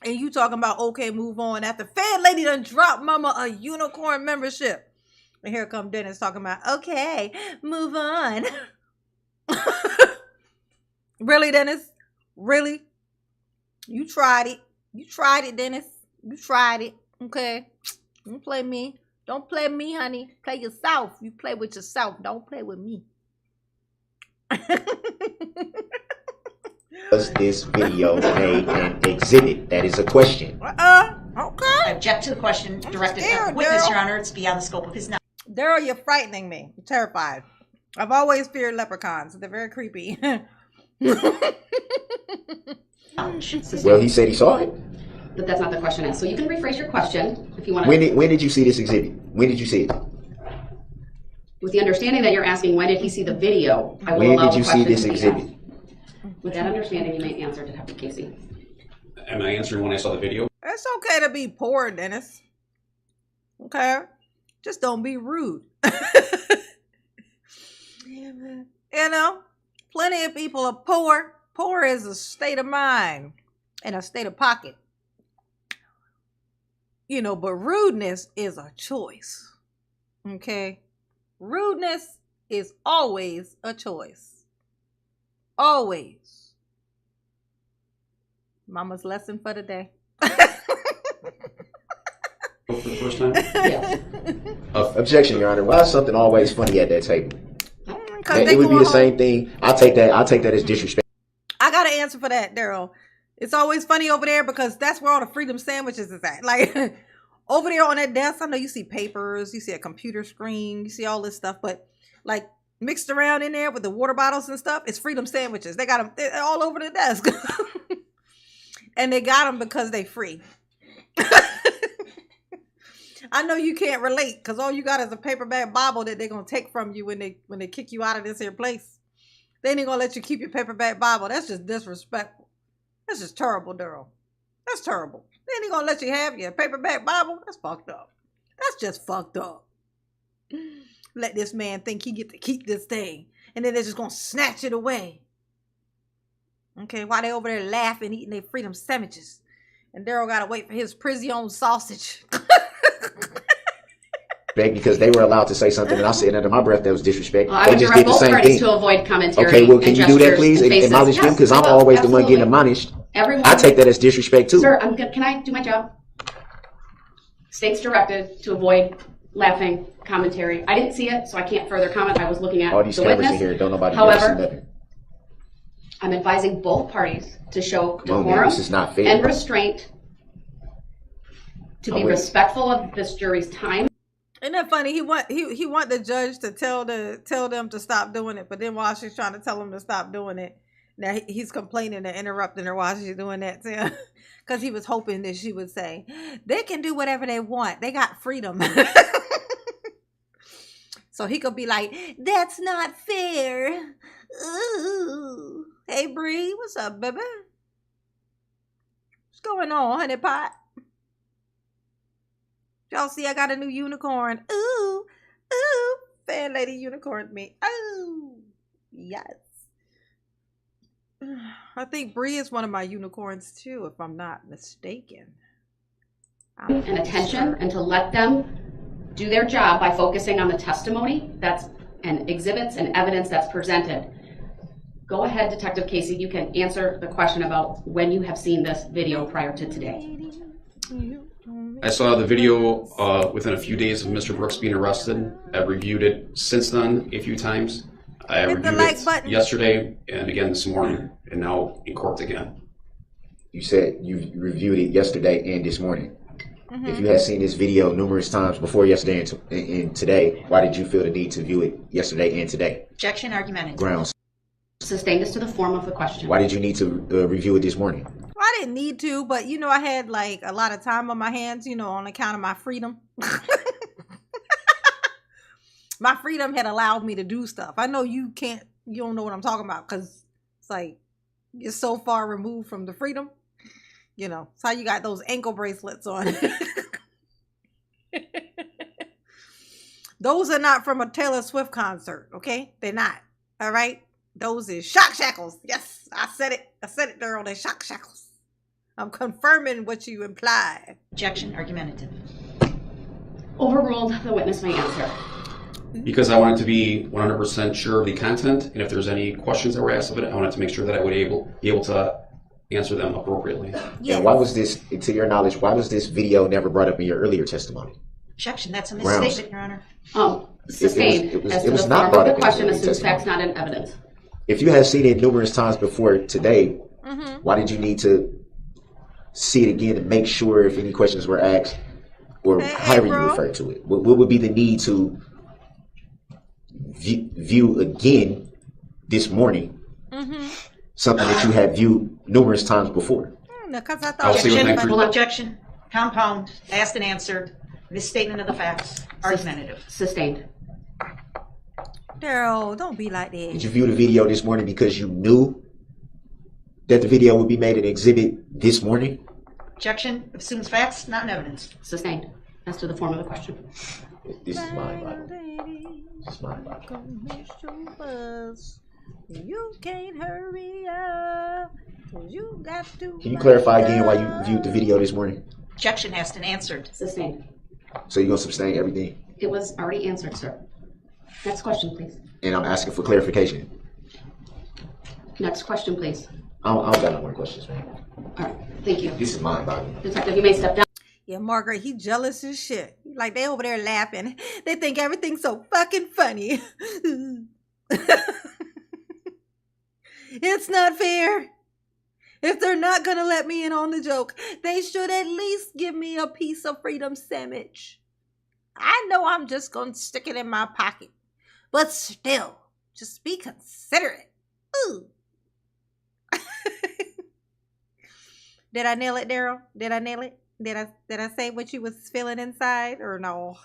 And you talking about, okay, move on. After fan lady done dropped mama a unicorn membership. And here come Dennis talking about, okay, move on. Really, Dennis? Really? You tried it. You tried it, Dennis. You tried it. Okay. Don't play me. Don't play me, honey. Play yourself. You play with yourself. Don't play with me.
Was this video made an exhibit? That is a question.
Okay.
I object to the question directed at the witness, Your Honor. It's beyond the scope of his knowledge.
Daryl, you're frightening me. I'm terrified. I've always feared leprechauns. They're very creepy.
Well, he said he saw it.
But that's not the question asked. So you can rephrase your question if you want to.
When did you see this exhibit? When did you see it?
With the understanding that you're asking, when did he see the video? I will
When
allow
did you
the
see
question
this
to be
exhibit?
asked. With that understanding, you may answer Detective Casey.
Am I answering when I saw the video?
It's okay to be poor, Dennis. Okay? Just don't be rude. You know, plenty of people are poor. Poor is a state of mind and a state of pocket. You know, but rudeness is a choice. Okay? Rudeness is always a choice. Always. Mama's lesson for the day.
For the first time?
Yes.
Objection, Your Honor. Why is something always funny at that table?
It
would be the same thing. I'll take that as disrespect.
I got an answer for that, Daryl. It's always funny over there because that's where all the freedom sandwiches is at. Like over there on that desk, I know you see papers, you see a computer screen, you see all this stuff, but like mixed around in there with the water bottles and stuff, it's freedom sandwiches. They got them all over the desk. And they got them because they free. I know you can't relate because all you got is a paperback Bible that they're going to take from you when they kick you out of this here place. They ain't going to let you keep your paperback Bible. That's just disrespectful. That's just terrible, Daryl. That's terrible. They ain't going to let you have your paperback Bible. That's fucked up. That's just fucked up. Let this man think he get to keep this thing. And then they're just going to snatch it away. Okay, while they over there laughing, eating their freedom sandwiches. And Daryl got to wait for his prison sausage.
Because they were allowed to say something, and I said under my breath that was disrespect.
Well, I
They
would
just
direct
did the
both
same
parties
thing.
to avoid commentary.
Okay, well, can
and
you do that,
gestures
please?
and faces.
Admonish them,
Yes,
because I'm
I will.
always the one getting
Absolutely.
admonished.
Everyone,
I take that as disrespect too.
Sir, I'm good. Can I do my job? State's directed to avoid laughing commentary. I didn't see it, so I can't further comment. I was looking at
All these
the
cameras
witness.
in here, don't nobody
However,
see nothing.
I'm advising both parties to show
Come on, man,
decorum
this is not fair.
and restraint, to be
I'm with-
respectful of this jury's time.
Isn't that funny? He want the judge to tell them to stop doing it, but then while she's trying to tell him to stop doing it, now he's complaining and interrupting her while she's doing that too, because he was hoping that she would say they can do whatever they want. They got freedom. So he could be like, "That's not fair." Ooh. Hey Bree, what's up, baby? What's going on, honey pot? Y'all see I got a new unicorn. Ooh, ooh. Fan lady unicorned me. Ooh, yes. I think Bree is one of my unicorns too, if I'm not mistaken.
And attention, and to let them do their job by focusing on the testimony and exhibits and evidence that's presented. Go ahead, Detective Casey, you can answer the question about when you have seen this video prior to today.
I saw the video within a few days of Mr. Brooks being arrested. I've reviewed it since then a few times. I
Hit the
reviewed
like
it
button.
yesterday and again this morning, and now in court again.
You said you reviewed it yesterday and this morning. If you had seen this video numerous times before yesterday and today, why did you feel the need to view it yesterday and today?
Objection, argumentative.
Grounds.
Sustained as to the form of the question.
Why did you need to review it this morning?
Well, I didn't need to, but I had like a lot of time on my hands, on account of my freedom. My freedom had allowed me to do stuff. I know you don't know what I'm talking about, because it's like you're so far removed from the freedom. It's how you got those ankle bracelets on. Those are not from a Taylor Swift concert, okay? They're not. All right? Those is shock shackles. Yes, I said it, Daryl. They're shock shackles. I'm confirming what you imply.
Objection, argumentative.
Overruled, the witness may answer.
Because I wanted to be 100% sure of the content, and if there's any questions that were asked of it, I wanted to make sure that I would be able to answer them appropriately.
Yes.
And why was this, to your knowledge, why was this video never brought up in your earlier testimony?
Objection, that's a
Grounds.
misstatement, Your Honor.
Sustained
it was
as to the
not
form
brought
of
up
the
in
question
the
assumes
testimony.
facts not in evidence.
If you have seen it numerous times before today, why did you need to see it again to make sure if any questions were asked, or however you
bro.
refer to it? What would be the need to view again this morning something that you had viewed numerous times before?
Because I
I'll
thought
see what
Objection,
they-
objection, compound, asked and answered, misstatement of the facts, argumentative.
Sustained.
Daryl, don't be like
Did
that.
you view the video this morning because you knew that the video would be made an exhibit this morning?
Objection, assumes facts, not in evidence.
Sustained as to the form of the question.
This is mine, Bible. This is mine, Bible.
You can't hurry up. You got to.
Can you clarify again why you viewed the video this morning?
Objection, asked and answered.
Sustained.
So you're gonna sustain everything?
It was already answered, sir. Next question, please.
And I'm asking for clarification.
Next question, please.
I don't got no more questions, man.
All right. Thank you.
This is mine, Bible.
Detective, you may step down.
Yeah, Margaret, he jealous as shit. Like, they over there laughing. They think everything's so fucking funny. It's not fair. If they're not gonna let me in on the joke, they should at least give me a piece of freedom sandwich. I know I'm just gonna stick it in my pocket, but still, just be considerate. Ooh. Did I nail it, Daryl? Did I nail it? Did I say what you was feeling inside, or no?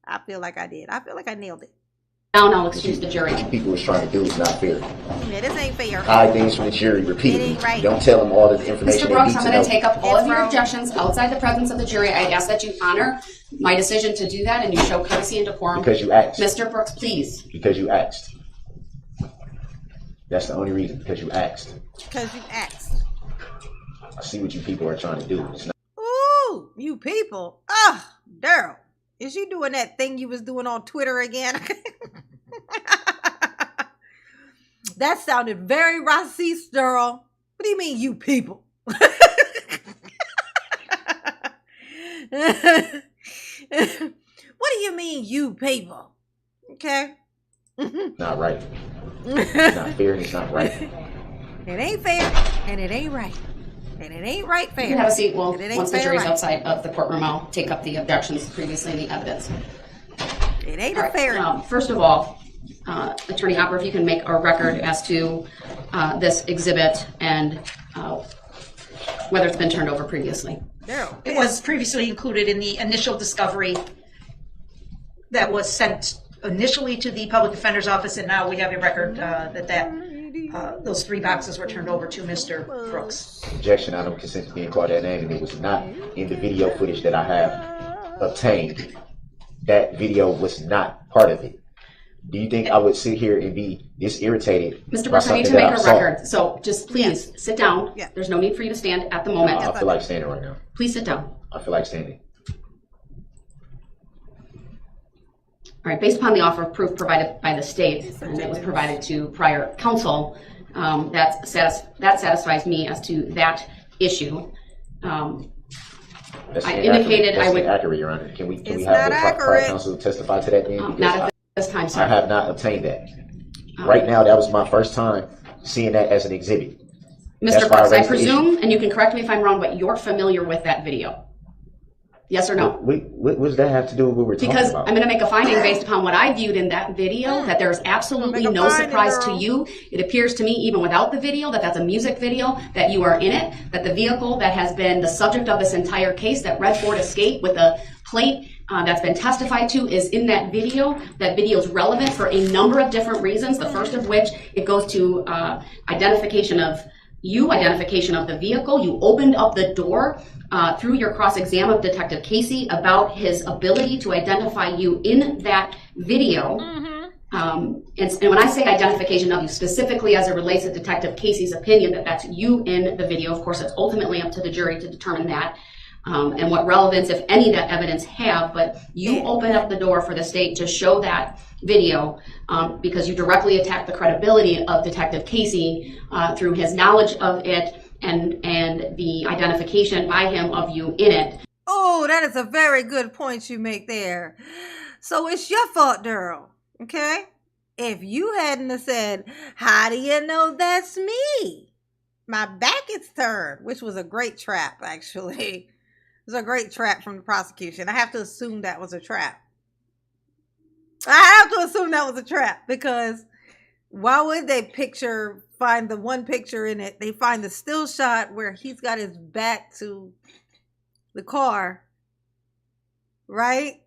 I feel like I did. I feel like I nailed it.
Down, I'll excuse the jury.
What people was trying to do is not fair.
Yeah, this ain't fair.
Hide things from the jury repeatedly.
It ain't right.
Don't tell them all the information
Mr.
they
Brooks,
need
I'm
to
going
know.
to take up all of your
Yes,
objections outside the presence of the jury. I ask that you honor my decision to do that and you show courtesy and decorum.
Because you asked.
Mr. Brooks, please.
Because you asked. That's the only reason. Because you asked.
Because you asked.
I see what you people are trying to do. It's not.
Ooh, you people. Ah, Daryl. Is you doing that thing you was doing on Twitter again? That sounded very racist, Daryl. What do you mean, you people? What do you mean, you people? Okay.
Not right. It's not fair and it's not right.
It ain't fair, and it ain't right. And it ain't right fair.
You can have a seat. Well,
And it ain't
once the
fair
jury's
right.
outside of the courtroom, I'll take up the objections previously in the evidence.
It ain't
All
a
right,
fair.
First of all, Attorney Hopper, if you can make a record as to this exhibit and whether it's been turned over previously.
Daryl.
It was previously included in the initial discovery that was sent initially to the public defender's office, and now we have a record that those 3 boxes were turned over to Mr. Brooks.
Objection, I don't consent to being called that name, and it was not in the video footage that I have obtained. That video was not part of it. Do you think I would sit here and be this irritated?
Mr.
by
Brooks, I need to
something
make
that
a
I saw?
record. So just please sit down.
Yeah.
There's no need for you to stand at the moment.
I feel like standing right now.
Please sit down.
I feel like standing.
All right, based upon the offer of proof provided by the state, and it was provided to prior counsel, that satisfies me as to that issue.
That's
I
inaccurate.
indicated
That's
I would-
inaccurate, Your Honor. Can we
It's
have
not
the prior
accurate.
counsel testify to that then? Because
Not at this time,
I
sir.
have not obtained that. Right now, that was my first time seeing that as an exhibit. That's
Mr.
why I
Brooks, I
raised the
presume, and you can correct me if I'm wrong, but you're familiar with that video? Yes or no?
What does that have to do with what we're talking
Because
about?
I'm going to make a finding based upon what I viewed in that video, that there's absolutely
Make a
no
finding,
surprise to
girl.
you. It appears to me, even without the video, that that's a music video, that you are in it, that the vehicle that has been the subject of this entire case, that red Ford Escape with a plate that's been testified to, is in that video. That video is relevant for a number of different reasons, the first of which, it goes to identification of you, identification of the vehicle. You opened up the door through your cross-exam of Detective Casey about his ability to identify you in that video. And when I say identification of you, specifically as it relates to Detective Casey's opinion that that's you in the video, of course, it's ultimately up to the jury to determine that. And what relevance, if any, that evidence have, but you opened up the door for the state to show that video because you directly attacked the credibility of Detective Casey through his knowledge of it and the identification by him of you in it.
Oh, that is a very good point you make there. So it's your fault, Daryl. Okay? If you hadn't have said, how do you know that's me? My back is turned, which was a great trap, actually. It was a great trap from the prosecution. I have to assume that was a trap. I have to assume that was a trap because why would they find the one picture in it? They find the still shot where he's got his back to the car, right?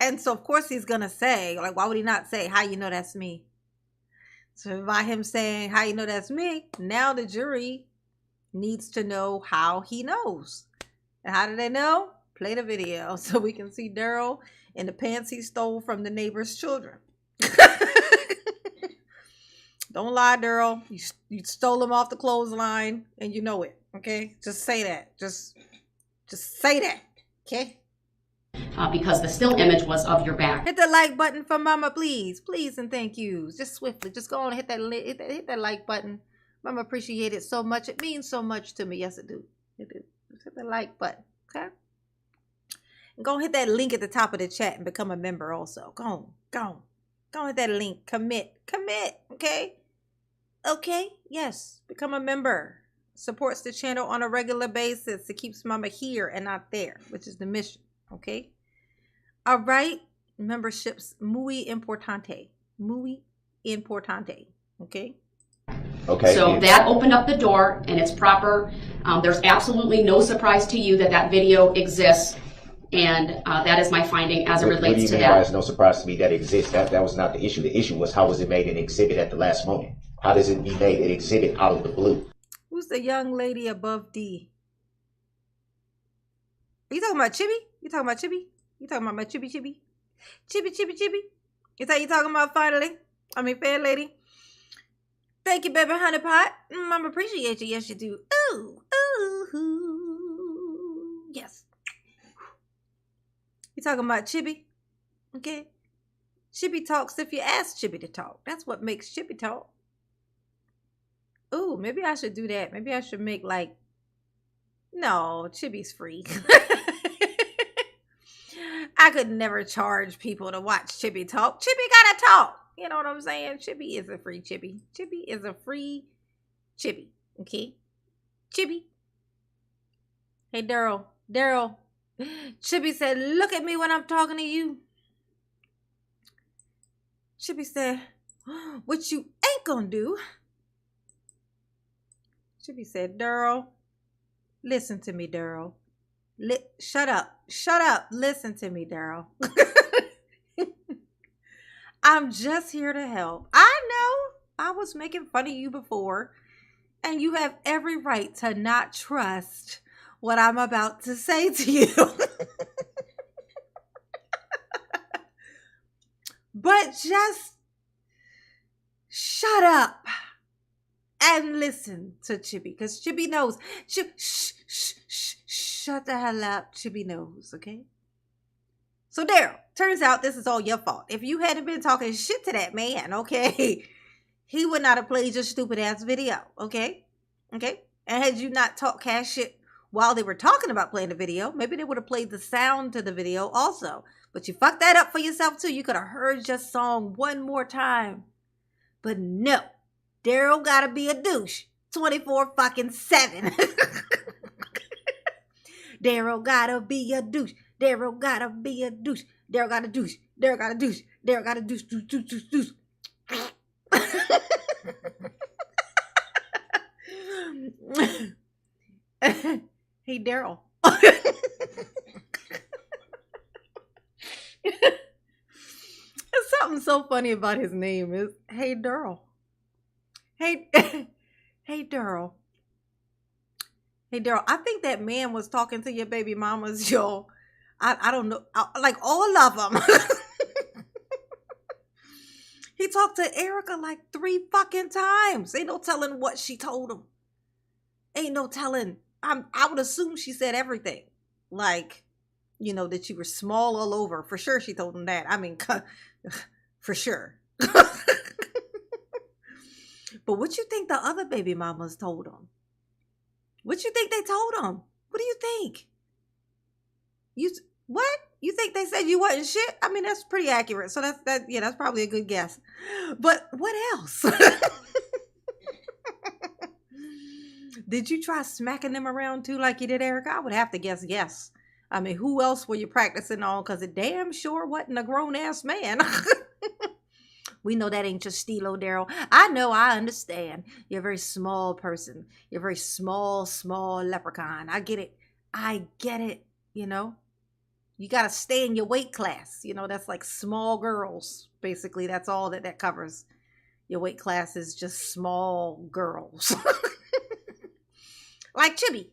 And so, of course, he's going to say, like, why would he not say, how you know that's me? So by him saying, how you know that's me, now the jury needs to know how he knows. And how do they know? Play the video so we can see Daryl in the pants he stole from the neighbor's children. Don't lie, Daryl. You stole them off the clothesline and you know it. Okay? Just say that. Just say that. Okay?
Because the still image was of your back.
Hit the like button for Mama, please. Please and thank you. Just swiftly. Just go on and hit that like button. Mama appreciate it so much. It means so much to me. Yes, it do. It do. Just hit the like button. Okay? And go hit that link at the top of the chat and become a member also. Go on, hit that link. Commit. Okay? Okay? Yes. Become a member. Supports the channel on a regular basis. It keeps Mama here and not there, which is the mission. Okay? All right? Membership's muy importante. Muy importante. Okay?
Okay.
So that opened up the door, and it's proper. There's absolutely no surprise to you that video exists, and that is my finding as it
What do
relates
you
to
mean by
that.
it's no surprise to me that it exists? That was not the issue. The issue was how was it made an exhibit at the last moment? How does it be made an exhibit out of the blue?
Who's the young lady above D? Are you talking about Chibi? You talking about Chibi? You talking about my Chibi? Chibi? Is that you talking about finally? I mean, fair lady. Thank you, baby honey pot. Mama appreciate you. Yes, you do. Ooh. Yes. You talking about Chibi? Okay. Chibi talks if you ask Chibi to talk. That's what makes Chibi talk. Ooh, maybe I should do that. Maybe I should make like, no, Chibi's free. I could never charge people to watch Chibi talk. Chibi gotta talk. You know what I'm saying? Chibi is a free Chibi. Chibi is a free Chibi, okay? Chibi. Hey, Daryl. Daryl. Chibi said, look at me when I'm talking to you. Chibi said, what you ain't gonna do. Chibi said, Daryl, listen to me, Daryl. Shut up. Shut up. Listen to me, Daryl. I'm just here to help. I know I was making fun of you before, and you have every right to not trust what I'm about to say to you. But just shut up and listen to Chibi, because Chibi knows. Shut the hell up. Chibi knows, okay? So Daryl, turns out this is all your fault. If you hadn't been talking shit to that man, okay, he would not have played your stupid ass video, okay? Okay? And had you not talked cash shit while they were talking about playing the video, maybe they would have played the sound to the video also. But you fucked that up for yourself too. You could have heard your song one more time. But no, Daryl gotta be a douche 24/7. Daryl gotta be a douche. Daryl gotta be a douche. Daryl gotta douche. Daryl gotta douche. Daryl gotta douche. Douche. Hey, Daryl. There's something so funny about his name. Is Hey, Daryl. Hey, hey, Daryl. Hey, Daryl, I think that man was talking to your baby mamas, yo. I don't know. Like all of them. He talked to Erica like 3 fucking times. Ain't no telling what she told him. Ain't no telling. I would assume she said everything. Like, you know, that you were small all over. For sure she told him that. I mean, for sure. But what you think the other baby mamas told him? What you think they told him? What do you think? What? You think they said you wasn't shit? I mean, that's pretty accurate. So that's probably a good guess. But what else? Did you try smacking them around too like you did Erica? I would have to guess yes. I mean, who else were you practicing on? Because it damn sure wasn't a grown-ass man. We know that ain't your stilo, Daryl. I know, I understand. You're a very small person. You're a very small leprechaun. I get it, you know. You got to stay in your weight class. You know, that's like small girls. Basically, that's all that covers. Your weight class is just small girls. Like Chibi.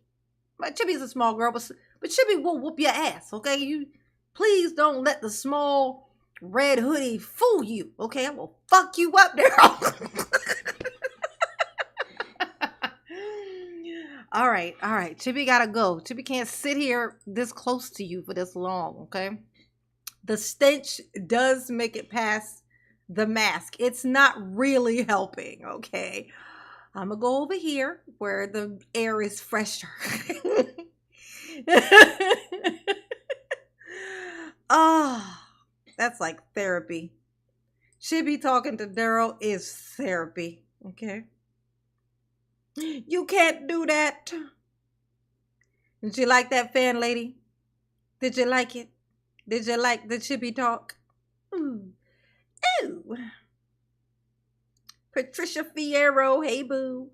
But Chibi's a small girl, but Chibi will whoop your ass, okay? You please don't let the small red hoodie fool you, okay? I will fuck you up, Daryl. All right. Chibi gotta go. Chibi can't sit here this close to you for this long, okay? The stench does make it past the mask. It's not really helping, okay? I'm gonna go over here where the air is fresher. Oh, that's like therapy. Chibi talking to Daryl is therapy, okay? You can't do that. Did you like that, fan lady? Did you like it? Did you like the Chibi talk? Ooh. Ooh. Patricia Fierro, hey boo.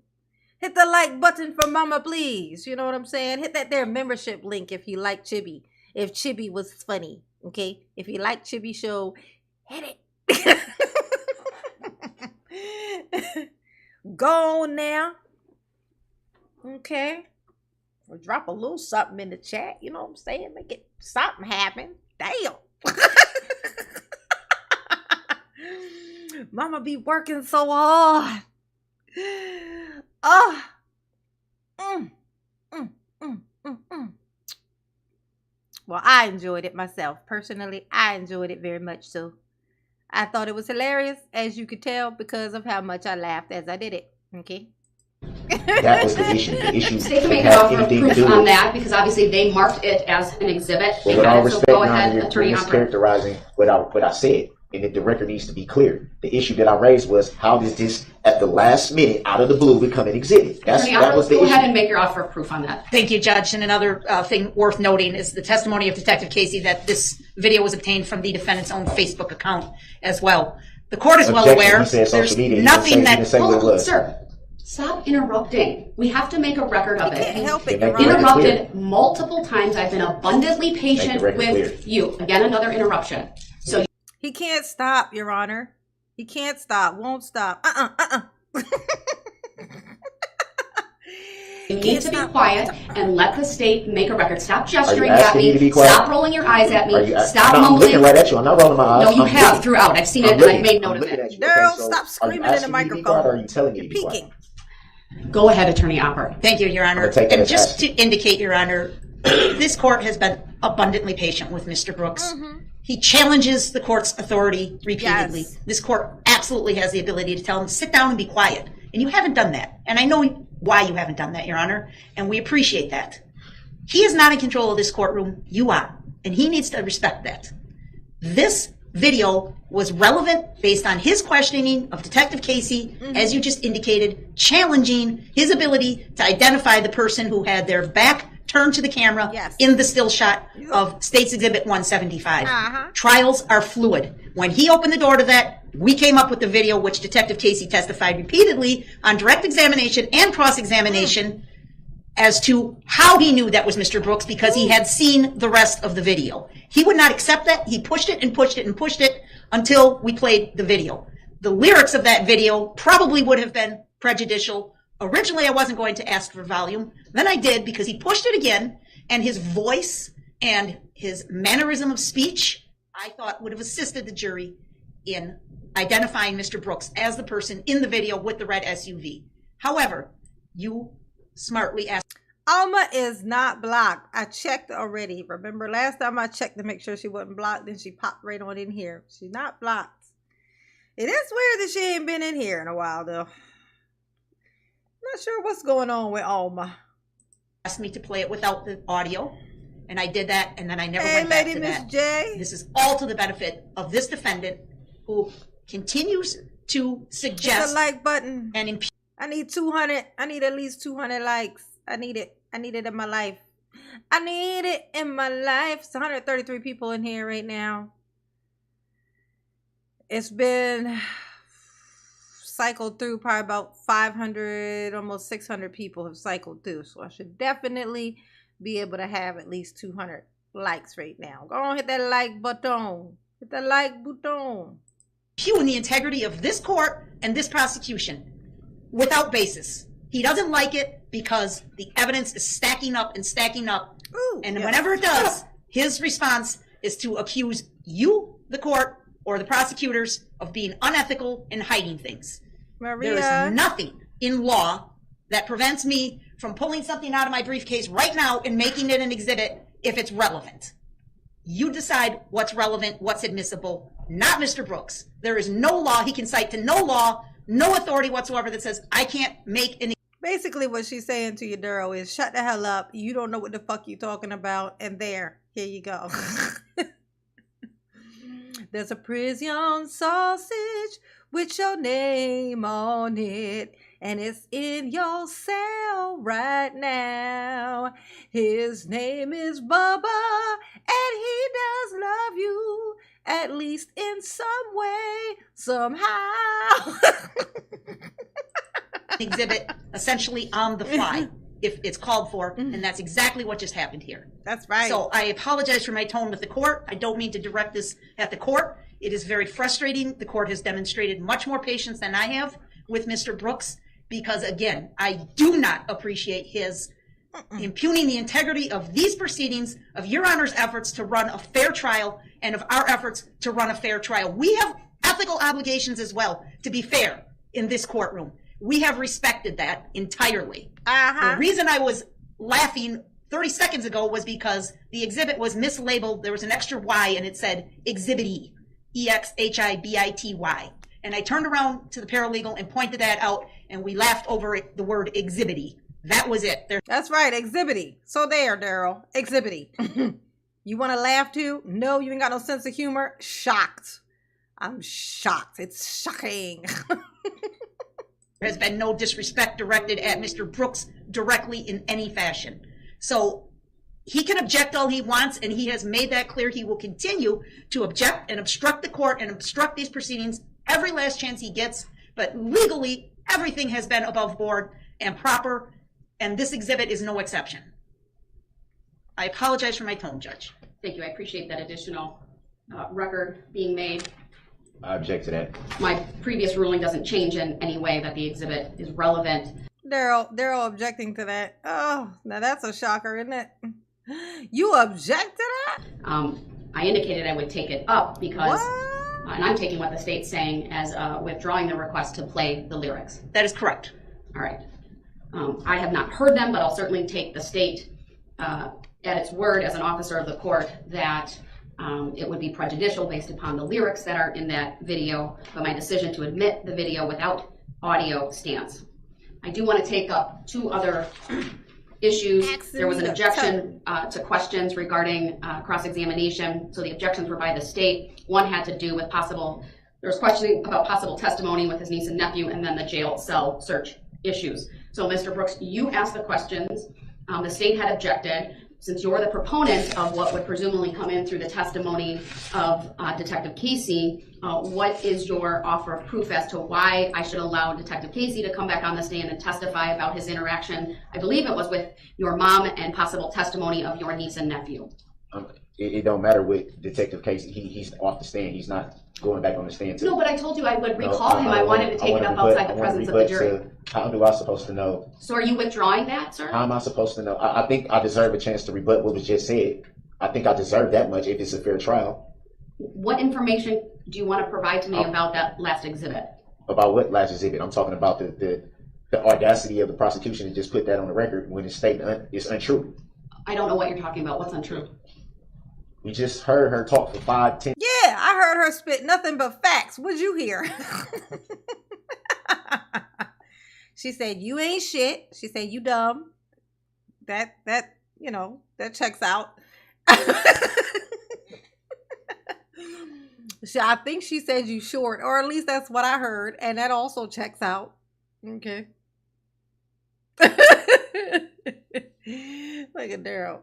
Hit the like button for mama, please. You know what I'm saying? Hit that there membership link if you like Chibi. If Chibi was funny, okay? If you like Chibi show, hit it. Go on now. Okay. Or drop a little something in the chat. You know what I'm saying? Make it something happen. Damn. Mama be working so hard. Well, I enjoyed it myself. Personally, I enjoyed it very much so. I thought it was hilarious, as you could tell, because of how much I laughed as I did it. Okay?
That was the issue. The issue
State can make an
had
offer of
anything to
proof
do
on
with.
that because obviously they marked it as an exhibit.
Well, with all
So
respect,
go
now
ahead,
you're
attorney Opera.
mischaracterizing what I said. and the record needs to be clear. The issue that I raised was, how did this, at the last minute, out of the blue, become an exhibit? That was the
Go
issue.
ahead and make your offer of proof on that.
Thank you, Judge. And another thing worth noting is the testimony of Detective Casey that this video was obtained from the defendant's own Facebook account as well. The court is well aware.
He said
There's
social media.
nothing
He didn't say what it was.
Sir, stop interrupting. We have to make a record of it.
Can't help it,
Make
Your
the
Honor.
record clear.
Interrupted multiple times. I've been abundantly patient
record
with
clear.
you. Again, another interruption. So
He can't stop, Your Honor. He can't stop. Won't stop.
you need to be quiet and let the state make a record. Stop gesturing
Are you
at
asking me to be
me.
quiet?
Stop rolling your eyes at me. Stop
No, I'm
mumbling.
looking right at you. I'm not rolling my eyes.
No, you
I'm
have
looking.
throughout. I've seen it
I'm
and I've
looking.
made
I'm
note of
looking
it.
at you.
Daryl,
Okay, so
stop
are
screaming
you
in the
asking me to be
microphone.
quiet, or are you telling me
You're
to be quiet?
peeking.
Go ahead, Attorney Opper.
Thank you, Your Honor.
I'm gonna take that
And
as
just
asking.
to indicate, Your Honor, this court has been abundantly patient with Mr. Brooks. He challenges the court's authority repeatedly.
Yes.
This court absolutely has the ability to tell him, sit down and be quiet. And you haven't done that. And I know why you haven't done that, Your Honor. And we appreciate that. He is not in control of this courtroom. You are. And he needs to respect that. This video was relevant based on his questioning of Detective Casey, as you just indicated, challenging his ability to identify the person who had their back turned to the camera
Yes.
in the still shot of State's Exhibit 175.
Uh-huh.
Trials are fluid. When he opened the door to that, we came up with the video which Detective Casey testified repeatedly on direct examination and cross-examination as to how he knew that was Mr. Brooks, because he had seen the rest of the video. He would not accept that. He pushed it and pushed it and pushed it until we played the video. The lyrics of that video probably would have been prejudicial. Originally, I wasn't going to ask for volume. Then I did, because he pushed it again, and his voice and his mannerism of speech, I thought, would have assisted the jury in identifying Mr. Brooks as the person in the video with the red SUV. However, you smartly asked.
Alma is not blocked. I checked already. Remember last time I checked to make sure she wasn't blocked, then she popped right on in here. She's not blocked. It is weird that she ain't been in here in a while, though. Not sure what's going on with Alma.
Asked me to play it without the audio, and I did that, and then I never
Hey,
went back
Lady
to
Miss
that.
J.
This is all to the benefit of this defendant, who continues to
Hit the
suggest
like button.
and impugn
I need 200. I need at least 200 likes. I need it. I need it in my life. I need it in my life. It's 133 people in here right now. It's been cycled through probably about 500, almost 600 people have cycled through. So I should definitely be able to have at least 200 likes right now. Go on, hit that like button. Hit that like button.
the integrity of this court and this prosecution without basis. He doesn't like it because the evidence is stacking up and stacking up.
Ooh,
And
yeah.
whenever it does, his response is to accuse you, the court, or the prosecutors of being unethical and hiding things. There
Maria.
is nothing in law that prevents me from pulling something out of my briefcase right now and making it an exhibit if it's relevant. You decide what's relevant, what's admissible, not Mr. Brooks. There is no law. He can cite to no law, no authority whatsoever that says I can't make an
Basically, what she's saying to you, Daryl, is shut the hell up. You don't know what the fuck you're talking about. And here you go. There's a prison sausage with your name on it. And it's in your cell right now. His name is Bubba. And he does love you. At least in some way, somehow.
exhibit essentially on the fly if it's called for, and that's exactly what just happened here.
That's right.
So I apologize for my tone with the court. I don't mean to direct this at the court. It is very frustrating. The court has demonstrated much more patience than I have with Mr. Brooks because, again, I do not appreciate his impugning the integrity of these proceedings, of Your Honor's efforts to run a fair trial, and of our efforts to run a fair trial. We have ethical obligations as well to be fair in this courtroom. We have respected that entirely. The reason I was laughing 30 seconds ago was because the exhibit was mislabeled. There was an extra Y and it said Exhibit E, EXHIBITY. And I turned around to the paralegal and pointed that out, and we laughed over the word exhibity. That was it.
That's right, exhibity. So there, Daryl, exhibity. You want to laugh too? No, you ain't got no sense of humor? Shocked. I'm shocked. It's shocking.
There has been no disrespect directed at Mr. Brooks directly in any fashion. So he can object all he wants, and he has made that clear. He will continue to object and obstruct the court and obstruct these proceedings every last chance he gets. But legally, everything has been above board and proper, and this exhibit is no exception. I apologize for my tone, Judge.
Thank you. I appreciate that additional record being made.
I object to that.
My previous ruling doesn't change in any way that the exhibit is relevant.
Daryl objecting to that. Oh, now that's a shocker, isn't it? You object to that?
I indicated I would take it up because, and I'm taking what the state's saying as withdrawing the request to play the lyrics.
That is correct.
All right. I have not heard them, but I'll certainly take the state at its word as an officer of the court that it would be prejudicial based upon the lyrics that are in that video, but my decision to admit the video without audio stands. I do want to take up two other issues. There was an objection to questions regarding cross-examination. So the objections were by the state. One had to do with there was questioning about possible testimony with his niece and nephew, and then the jail cell search issues. So Mr. Brooks, you asked the questions. The state had objected. Since you're the proponent of what would presumably come in through the testimony of Detective Casey, what is your offer of proof as to why I should allow Detective Casey to come back on the stand and testify about his interaction? I believe it was with your mom and possible testimony of your niece and nephew.
It don't matter with Detective Casey. He's off the stand. He's not going back on the stand.
No, but I told you I would recall him. I wanted to take it up outside the presence of the jury.
How do I supposed to know?
So are you withdrawing that, sir?
How am I supposed to know? I think I deserve a chance to rebut what was just said. I think I deserve that much if it's a fair trial.
What information do you want to provide to me about that last exhibit?
About what last exhibit? I'm talking about the audacity of the prosecution to just put that on the record when it's stated it's untrue.
I don't know what you're talking about. What's untrue?
We just heard her talk for 5-10.
Yeah, I heard her spit nothing but facts. What'd you hear? She said, you ain't shit. She said, you dumb. That checks out. I think she said you short, or at least that's what I heard. And that also checks out. Okay. Look at Daryl.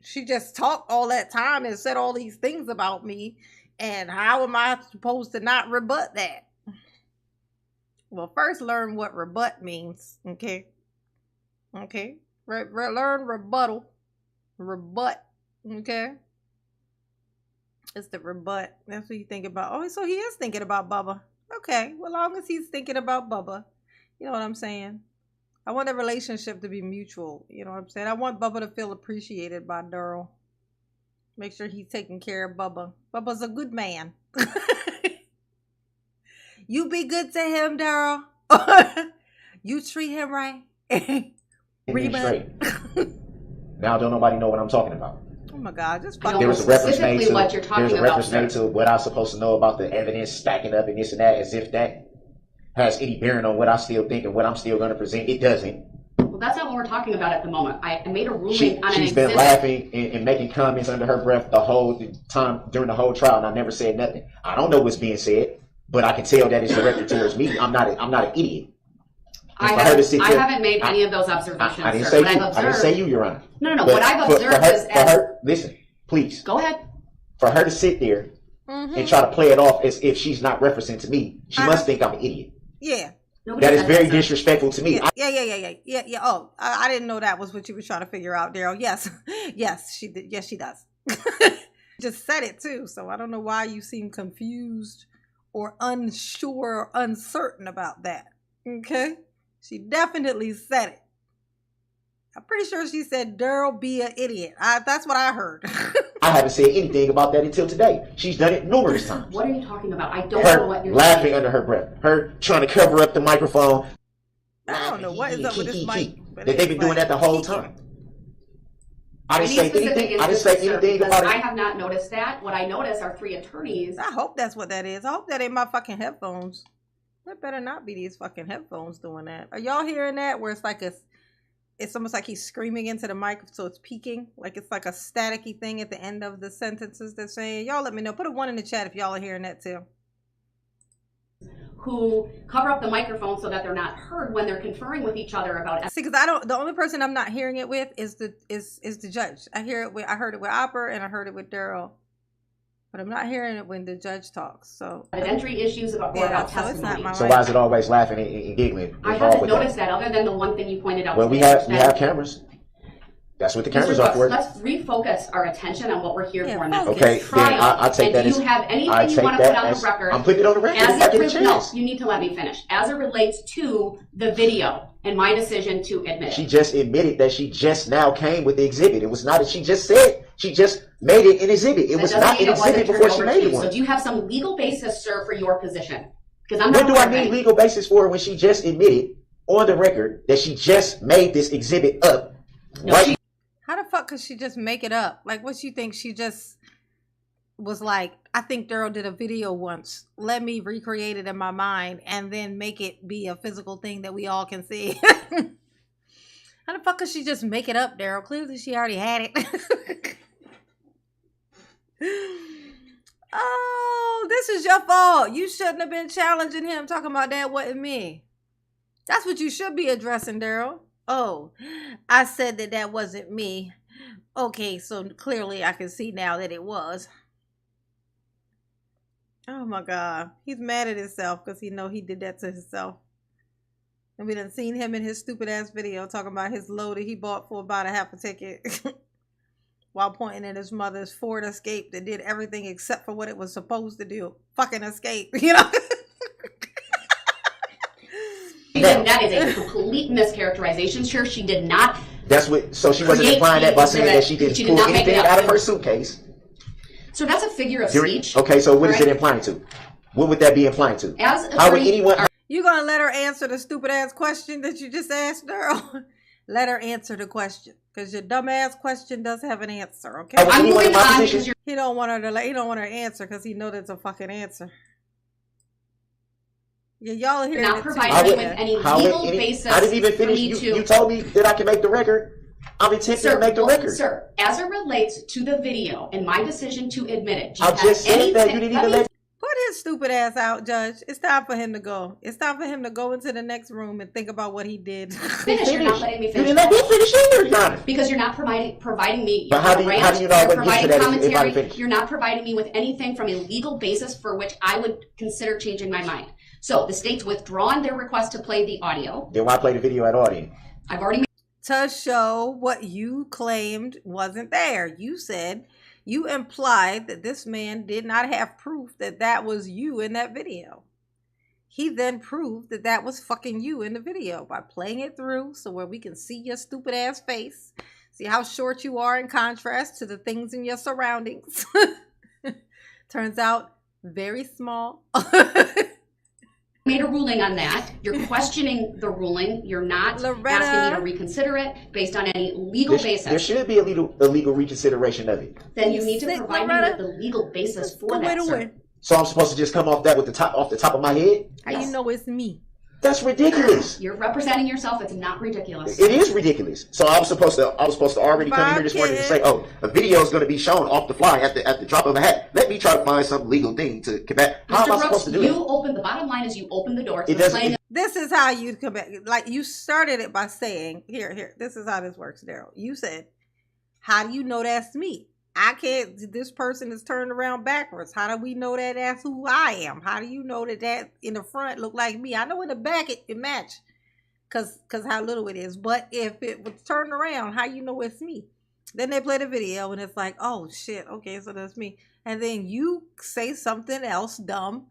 She just talked all that time and said all these things about me. And how am I supposed to not rebut that? Well, first learn what rebut means. Okay. Okay. Learn rebuttal. Rebut. Okay. It's the rebut. That's what you think about. Oh, so he is thinking about Bubba. Okay. Well, long as he's thinking about Bubba. You know what I'm saying? I want the relationship to be mutual. You know what I'm saying? I want Bubba to feel appreciated by Daryl. Make sure he's taking care of Bubba. Bubba's a good man. You be good to him, Daryl. You treat him right.
Straight. Now don't nobody know what I'm talking about.
Oh my God, just
I
fucking.
don't know specifically what you're talking
There's a
about,
reference made to what I'm supposed to know about the evidence stacking up and this and that, as if that has any bearing on what I still think and what I'm still going to present. It doesn't.
Well, that's not what we're talking about at the moment. I made a ruling on an
She's
exhibit.
been laughing and making comments under her breath the whole time during the whole trial, and I never said nothing. I don't know what's being said, but I can tell that it's directed towards me. I'm not an idiot.
I haven't made any of those observations.
I didn't
sir.
say
What
you.
I've
I didn't say you, Your Honor.
No.
But
What I've observed is
listen, please.
Go ahead.
For her to sit there and try to play it off as if she's not referencing to me, she must think I'm an idiot.
Yeah.
Nobody
That is
said
very
sir.
disrespectful to me.
Yeah. Oh, I didn't know that was what you were trying to figure out, Daryl. Yes. Yes, she did. Yes, she does. Just said it too. So I don't know why you seem confused or unsure or uncertain about that. Okay. She definitely said it. I'm pretty sure she said, Daryl, be an idiot. That's what I heard.
I haven't said anything about that until today. She's done it numerous times.
What are you talking about? I don't know what
Her
you're
laughing
saying.
under her breath. Her trying to cover up the microphone.
I don't know what is up with this mic.
That they've been doing that the whole time. I didn't say
Any specific
anything. I didn't say
instances, sir,
anything
because
about
I
it.
have not noticed that. What I noticed are 3 attorneys.
I hope that's what that is. I hope that ain't my fucking headphones. That better not be these fucking headphones doing that. Are y'all hearing that? Where it's like it's almost like he's screaming into the mic, so it's peaking. Like it's like a staticky thing at the end of the sentences they're saying. Y'all let me know. Put a 1 in the chat if y'all are hearing that too.
Who cover up the microphone so that they're not heard when they're conferring with each other about.
See, because I don't. The only person I'm not hearing it with is the judge. I heard it with Opper and I heard it with Daryl, but I'm not hearing it when the judge talks. So
Evidentiary issues about testimony.
So why is it always laughing and giggling?
I haven't noticed that other than the one thing you pointed out.
Well, we have cameras. That's what the cameras are for.
Let's refocus our attention on what we're here for. And that's
okay, then I'll take that.
Do you have anything you want to put on the record?
I'm putting it on the record.
No, you need to let me finish. As it relates to the video and my decision to admit it.
She just admitted that she just now came with the exhibit. It was not that she just said. She just made it an exhibit. It was not an exhibit before she made it one.
So do you have some legal basis, sir, for your position? Because I'm
not. What do I need legal basis for when she just admitted on the record that she just made this exhibit up? Right.
How the fuck could she just make it up? Like, what you think? She just was like, I think Daryl did a video once. Let me recreate it in my mind and then make it be a physical thing that we all can see. How the fuck could she just make it up, Daryl? Clearly she already had it. Oh, this is your fault. You shouldn't have been challenging him, talking about that wasn't me. That's what you should be addressing, Daryl. Oh, I said that wasn't me. Okay, so clearly I can see now that it was. Oh my God. He's mad at himself because he know he did that to himself. And we done seen him in his stupid ass video talking about his load that he bought for about a half a ticket. While pointing at his mother's Ford Escape that did everything except for what it was supposed to do. Fucking escape, you know?
That is a complete mischaracterization. Sure, she did not.
That's what. So she wasn't implying that by saying that she didn't pull anything out of her suitcase.
So that's a figure of speech.
Okay, so what is it implying to? What would that be implying to? How would anyone?
You gonna let her answer the stupid ass question that you just asked, Daryl? Let her answer the question, because your dumb ass question does have an answer. Okay.
I'm moving on.
He don't want her to. He don't want her to answer because he knows it's a fucking answer. Yeah, y'all are here.
Not providing with any legal basis.
I didn't even finish. You told me that I can make the record. I'm attempting to make the record.
Sir, as it relates to the video and my decision to admit it,
I just said that you didn't even let.
Put his stupid ass out, Judge. It's time for him to go. It's time for him to go into the next room and think about what he did.
You're not letting me finish.
You didn't let me finish either, Your Honor.
Because you're not providing me.
But how do you know what gets to that if I finish?
You're not providing me with anything from a legal basis for which I would consider changing my mind. So the state's withdrawn their request to play the audio.
Then why play the video at audio?
I've already
to show what you claimed wasn't there. You said, you implied that this man did not have proof that that was you in that video. He then proved that that was fucking you in the video by playing it through so where we can see your stupid ass face, see how short you are in contrast to the things in your surroundings. Turns out very small.
Made a ruling on that. You're questioning the ruling. You're not asking me to reconsider it based on any legal basis.
There should be a legal reconsideration of it.
Then you need to provide me with the legal basis for that, sir.
So I'm supposed to just come off that with off the top of my head?
How you know it's me?
That's ridiculous.
You're representing yourself. It's not ridiculous.
It is ridiculous. So I was supposed to already come here this morning and say, oh, a video is going to be shown off the fly at the drop of a hat. Let me try to find some legal thing to combat. How am I supposed to do that?
The bottom line is you open the door to the playing.
This is how you combat. Like you started it by saying, here, this is how this works, Daryl. You said, how do you know that's me? I can't, this person is turned around backwards. How do we know that that's who I am? How do you know that in the front look like me? I know in the back it match because how little it is. But if it was turned around, how you know it's me? Then they play the video and it's like, oh shit, okay, so that's me. And then you say something else dumb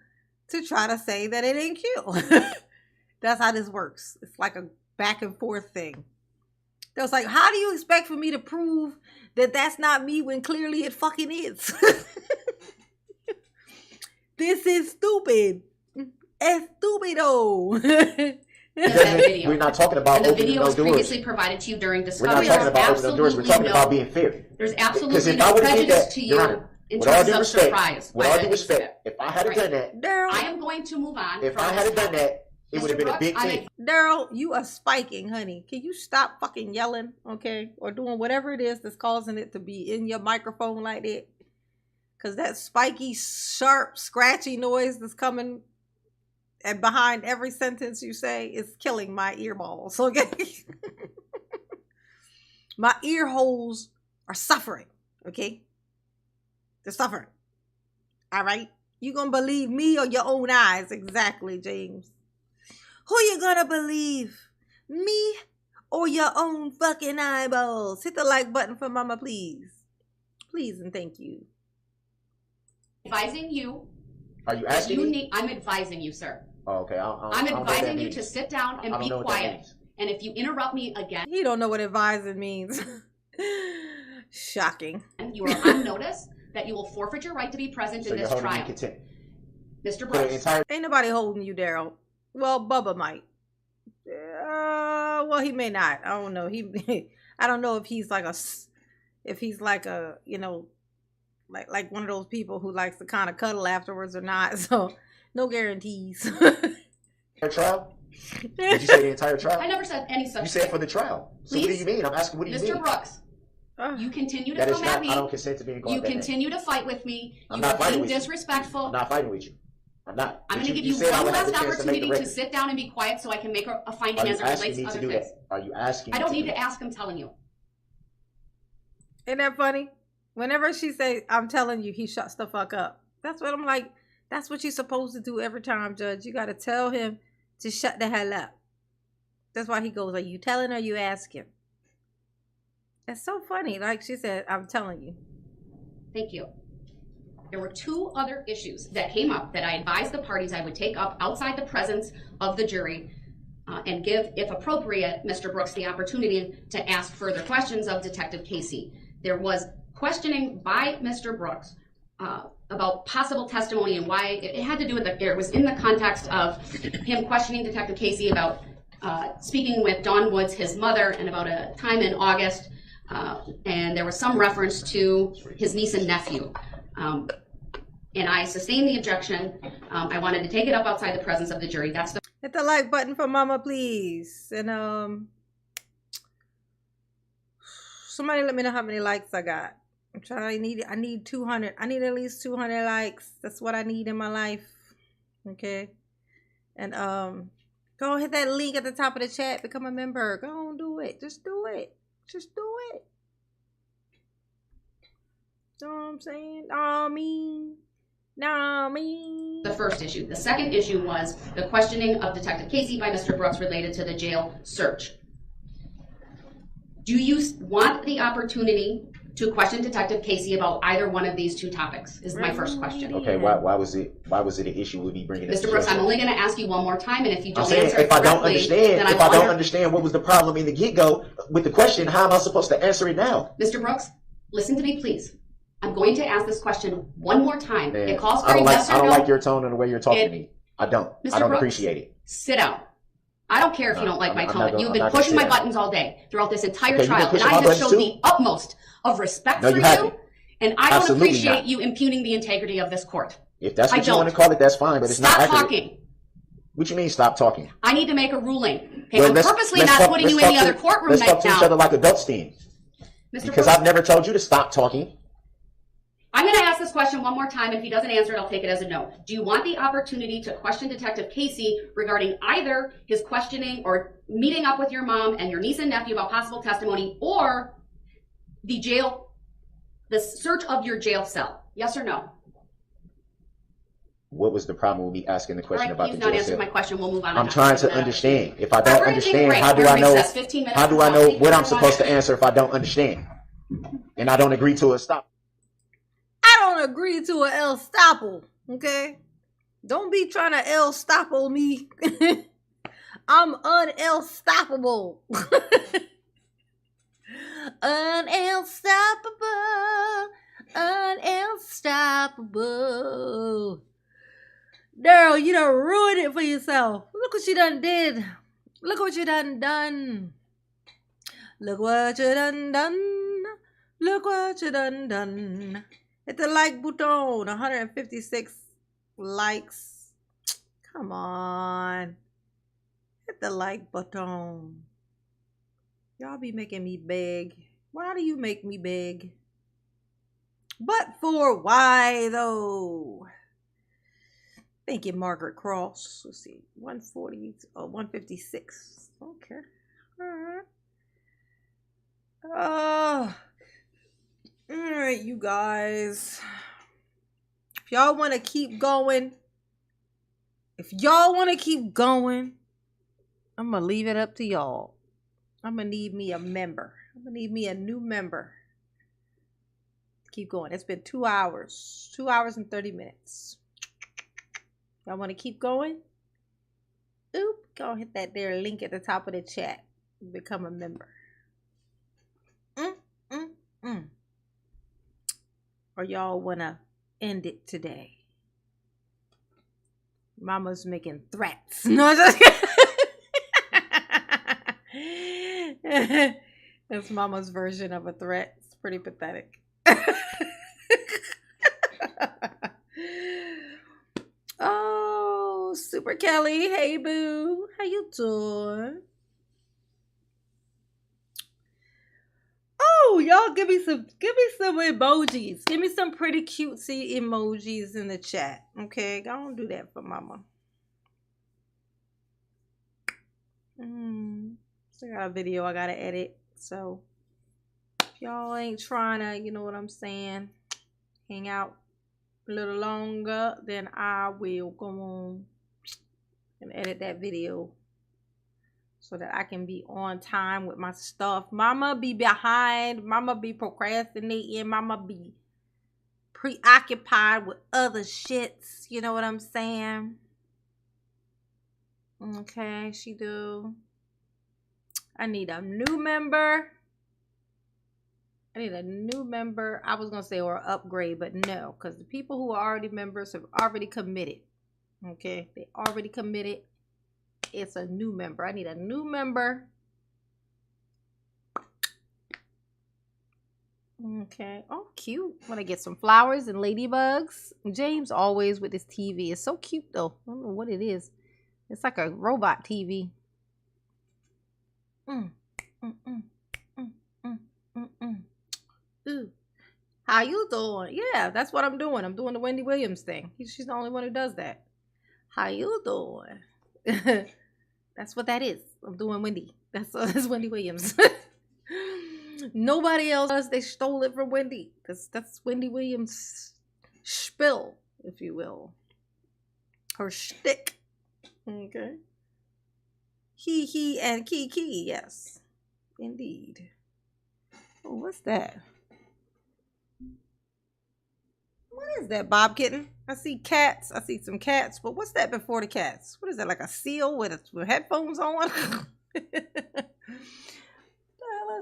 to try to say that it ain't you. That's how this works. It's like a back and forth thing. They was like, how do you expect for me to prove that that's not me when clearly it fucking is? This is stupid. Estupido.
We're not talking about opening no doors.
The video was previously provided to you during discovery.
We're not talking about opening no doors. We're talking about being fair.
There's absolutely no prejudice to you in terms of surprise.
With all due respect, if I had done that,
I am going to move on.
If I had done that, It would have been a big thing.
Daryl, you are spiking, honey. Can you stop fucking yelling, okay? Or doing whatever it is that's causing it to be in your microphone like that? Because that spiky, sharp, scratchy noise that's coming and behind every sentence you say is killing my earballs, okay? My ear holes are suffering, okay? They're suffering. All right? You gonna believe me or your own eyes? Exactly, James. Who you gonna believe? Me or your own fucking eyeballs? Hit the like button for mama, please. Please and thank you.
Advising you.
Are you asking me?
I'm advising you, sir.
Oh, okay.
I'm advising you to sit down and be quiet. And if you interrupt me again,
He don't know what advising means. Shocking.
you are on notice that you will forfeit your right to be present in this trial. Mr. Brooks.
Ain't nobody holding you, Daryl. Well, Bubba might. Well, he may not. I don't know. I don't know if he's like a, you know, like one of those people who likes to kind of cuddle afterwards or not. So no guarantees.
Trial? Did you say the entire trial?
I never said any such.
You said for the trial. So
Please?
What do you mean? I'm asking, what do you mean?
Mr. Brooks, you continue to
That is
come
not,
at me.
I don't consent to being called
You
that
continue to fight with me.
I'm
You
not
are
fighting
being
with you.
disrespectful.
I'm not fighting with you. I'm not.
I'm
But
going to give you
said I
one
would have
last
the chance to make the
opportunity to
record.
sit down and be quiet so I can make a finding
Are you
as it
asking
relates
me
to
to
other
do
things.
that? Are you asking
I
me
don't
to
need
do
to
that?
ask, I'm telling you.
Ain't that funny? Whenever she say, I'm telling you, he shuts the fuck up. That's what I'm like. That's what you're supposed to do every time, Judge. You got to tell him to shut the hell up. That's why he goes, are you telling or you asking? That's so funny. Like she said, I'm telling you.
Thank you. There were two other issues that came up that I advised the parties I would take up outside the presence of the jury and give, if appropriate, Mr. Brooks the opportunity to ask further questions of Detective Casey. There was questioning by Mr. Brooks about possible testimony and why it had to do with it was in the context of him questioning Detective Casey about speaking with Dawn Woods, his mother, and about a time in August, and there was some reference to his niece and nephew. And I sustained the objection. I wanted to take it up outside the presence of the jury. That's the
Hit the like button for mama, please. And somebody let me know how many likes I got. I'm trying. I need 200. I need at least 200 likes. That's what I need in my life. Okay. And go hit that link at the top of the chat. Become a member. Go on, do it. Just do it. Just do it. Know what I'm saying?
the first issue. The second issue was the questioning of Detective Casey by Mr. Brooks related to the jail search. Do you want the opportunity to question Detective Casey about either one of these two topics? Is my first question.
Okay, why was it an issue with me bringing
Mr. Brooks, I'm only going to ask you one more time, and if you don't
I'm saying,
answer
if I don't
correctly,
understand,
then
if I don't understand what was the problem in the get-go with the question, how am I supposed to answer it now?
Mr. Brooks, listen to me, please. I'm going to ask this question one more time.
Man,
It calls for
I don't
a yes or no.
like your tone and the way you're talking to me. I don't.
Mr.
I don't
Brooks,
appreciate it.
Sit down. I don't care if you don't like my tone. You've been pushing my buttons all day throughout this entire
Okay,
trial, and I have showed the utmost of respect for you, and I don't appreciate you impugning the integrity of this court.
If that's what you want to call it, that's fine, but it's not accurate.
Stop talking.
What you mean, stop talking?
I need to make a ruling. Okay,
Well,
I'm purposely not putting you in the other courtroom
right now. Let's talk to each other like adults then. Because I've never told you to stop talking.
I'm going to ask this question one more time, and if he doesn't answer it, I'll take it as a no. Do you want the opportunity to question Detective Casey regarding either his questioning or meeting up with your mom and your niece and nephew about possible testimony, or the search of your jail cell? Yes or no?
What was the problem with me asking the question about the jail cell?
All right, you've not answered my question. We'll move on.
I'm trying to understand. If I don't understand, how do I know what I'm supposed to answer if I don't understand? And I don't agree to a stop.
I don't agree to an estoppel, okay? Don't be trying to estoppel me. I'm unelstoppable. Unelstoppable. Daryl, you done ruined it for yourself. Look what you done did. Look what you done done. Look what you done done. Look what you done done. Hit the like button. 156 likes. Come on. Hit the like button. Y'all be making me beg. Why do you make me beg? But for why though? Thank you, Margaret Cross. Let's see, 140, 156. Okay. All right, you guys. If y'all want to keep going, I'm gonna leave it up to y'all. I'm gonna need me a member. I'm gonna need me a new member. Keep going. It's been 2 hours. 2 hours and 30 minutes. Y'all want to keep going? Oop, go hit that there link at the top of the chat. Become a member. Or y'all want to end it today? Mama's making threats. No, just that's Mama's version of a threat. It's pretty pathetic. Oh, Super Kelly. Hey, boo. How you doing? Oh, y'all give me some emojis. Give me some pretty cutesy emojis in the chat. Okay, go on, do that for Mama. So I got a video I gotta edit. So if y'all ain't trying to, you know what I'm saying, hang out a little longer, then I will go on and edit that video so that I can be on time with my stuff. Mama be behind. Mama be procrastinating. Mama be preoccupied with other shits. You know what I'm saying? Okay, she do. I need a new member. I was going to say, or upgrade, but no. Because the people who are already members have already committed. Okay, they already committed. It's a new member. I need a new member. Okay. Oh, cute. Want to get some flowers and ladybugs. James always with his TV. It's so cute though. I don't know what it is. It's like a robot TV. Ooh. How you doing? Yeah, that's what I'm doing. I'm doing the Wendy Williams thing. She's the only one who does that. How you doing? That's what that is. I'm doing Wendy. That's Wendy Williams. Nobody else does. They stole it from Wendy. That's Wendy Williams' spill, if you will. Her shtick. Okay. He and Kiki. Yes, indeed. Oh, what's that? What is that, Bob Kitten? I see cats. I see some cats, but what's that before the cats? What is that, like a seal with headphones on? What the hell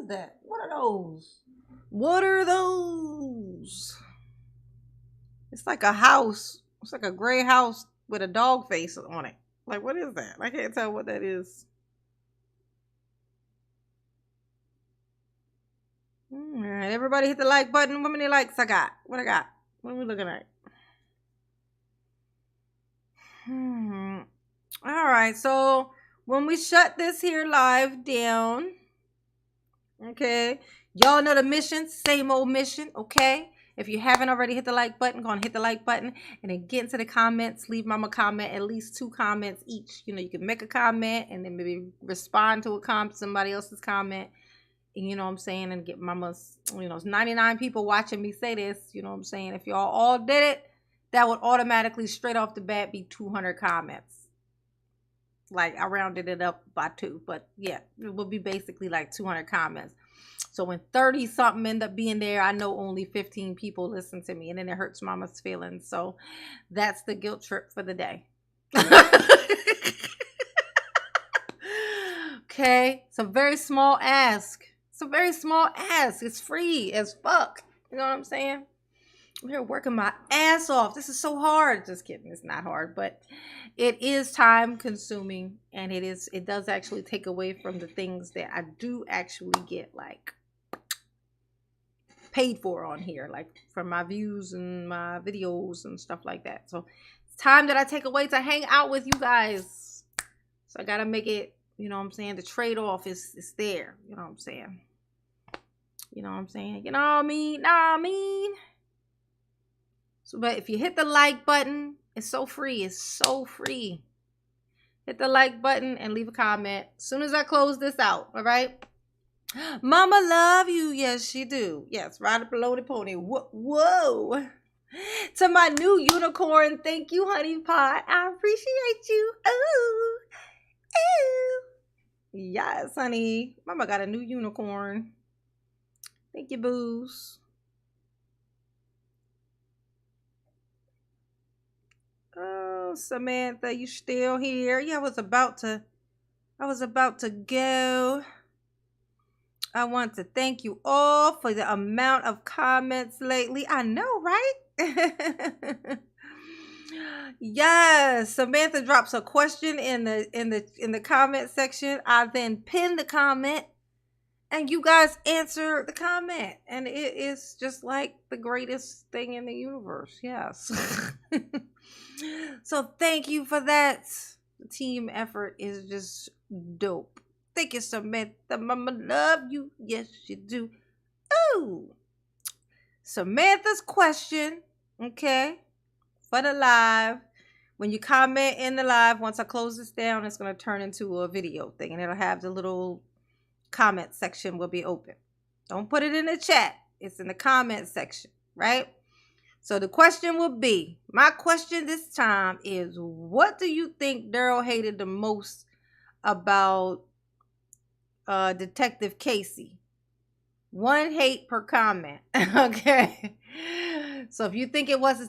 is that? What are those? What are those? It's like a house. It's like a gray house with a dog face on it. Like, what is that? I can't tell what that is. All right, everybody hit the like button. How many likes I got? What I got? What are we looking at? All right, so when we shut this here live down, okay, y'all know the mission, same old mission, okay? If you haven't already hit the like button, go on, hit the like button, and then get into the comments, leave Mama a comment, at least 2 comments each. You know, you can make a comment and then maybe respond to somebody else's comment. And you know what I'm saying, and get Mama's, you know, it's 99 people watching me say this, you know what I'm saying. If y'all all did it, that would automatically straight off the bat be 200 comments. Like, I rounded it up by 2, but yeah, it would be basically like 200 comments. So when 30 something end up being there, I know only 15 people listen to me, and then it hurts Mama's feelings. So that's the guilt trip for the day. Okay, it's a very small ask. It's a very small ask. It's free as fuck. You know what I'm saying? I'm here working my ass off. This is so hard. Just kidding. It's not hard, but it is time consuming, and it does actually take away from the things that I do actually get like paid for on here, like from my views and my videos and stuff like that. So it's time that I take away to hang out with you guys. So I gotta make it You know what I'm saying? The trade-off is there. You know what I'm saying? You know what I'm saying? You know what I mean? Know what I mean? So, but if you hit the like button, it's so free. It's so free. Hit the like button and leave a comment as soon as I close this out. All right? Mama love you. Yes, she do. Yes, ride up below the pony. Whoa. To my new unicorn, thank you, honey pot. I appreciate you. Ooh. Ooh. Yes, honey. Mama got a new unicorn. Thank you, boos. Oh, Samantha, you still here? Yeah, I was about to go. I want to thank you all for the amount of comments lately. I know, right? Yes, Samantha drops a question in the comment section. I then pin the comment and you guys answer the comment, and it is just like the greatest thing in the universe. Yes. So thank you for that. The team effort is just dope. Thank you, Samantha. Mama love you. Yes, you do. Ooh. Samantha's question, okay, for the live. When you comment in the live, once I close this down, it's going to turn into a video thing, and it'll have the little comment section will be open. Don't put it in the chat. It's in the comment section, right? So the question will be, my question this time is, what do you think Daryl hated the most about Detective Casey? 1 hate per comment. Okay. So if you think it was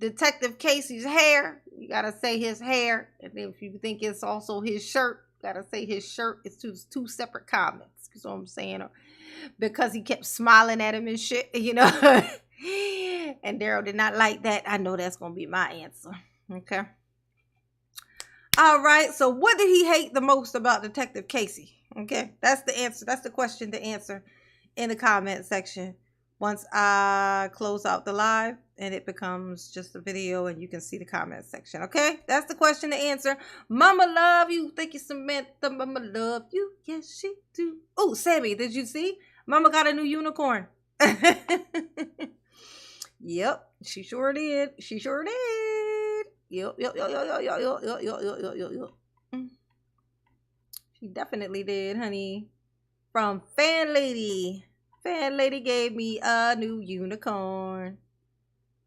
Detective Casey's hair, you gotta say his hair. And then if you think it's also his shirt, you gotta say his shirt. It's two separate comments. You know what I'm saying? Because he kept smiling at him and shit, you know. And Daryl did not like that. I know that's gonna be my answer. Okay. All right. So what did he hate the most about Detective Casey? Okay. That's the answer. That's the question to answer in the comment section. Once I close out the live and it becomes just a video and you can see the comment section. Okay. That's the question to answer. Mama love you. Thank you, Samantha. Mama love you. Yes, she do. Oh, Sammy, did you see? Mama got a new unicorn. Yep, she sure did. She sure did. Yep. She definitely did, honey. From Fan Lady. Fan Lady gave me a new unicorn.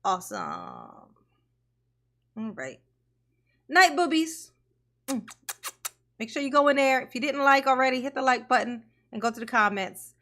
Awesome. All right. Night, boobies. Make sure you go in there. If you didn't like already, hit the like button and go to the comments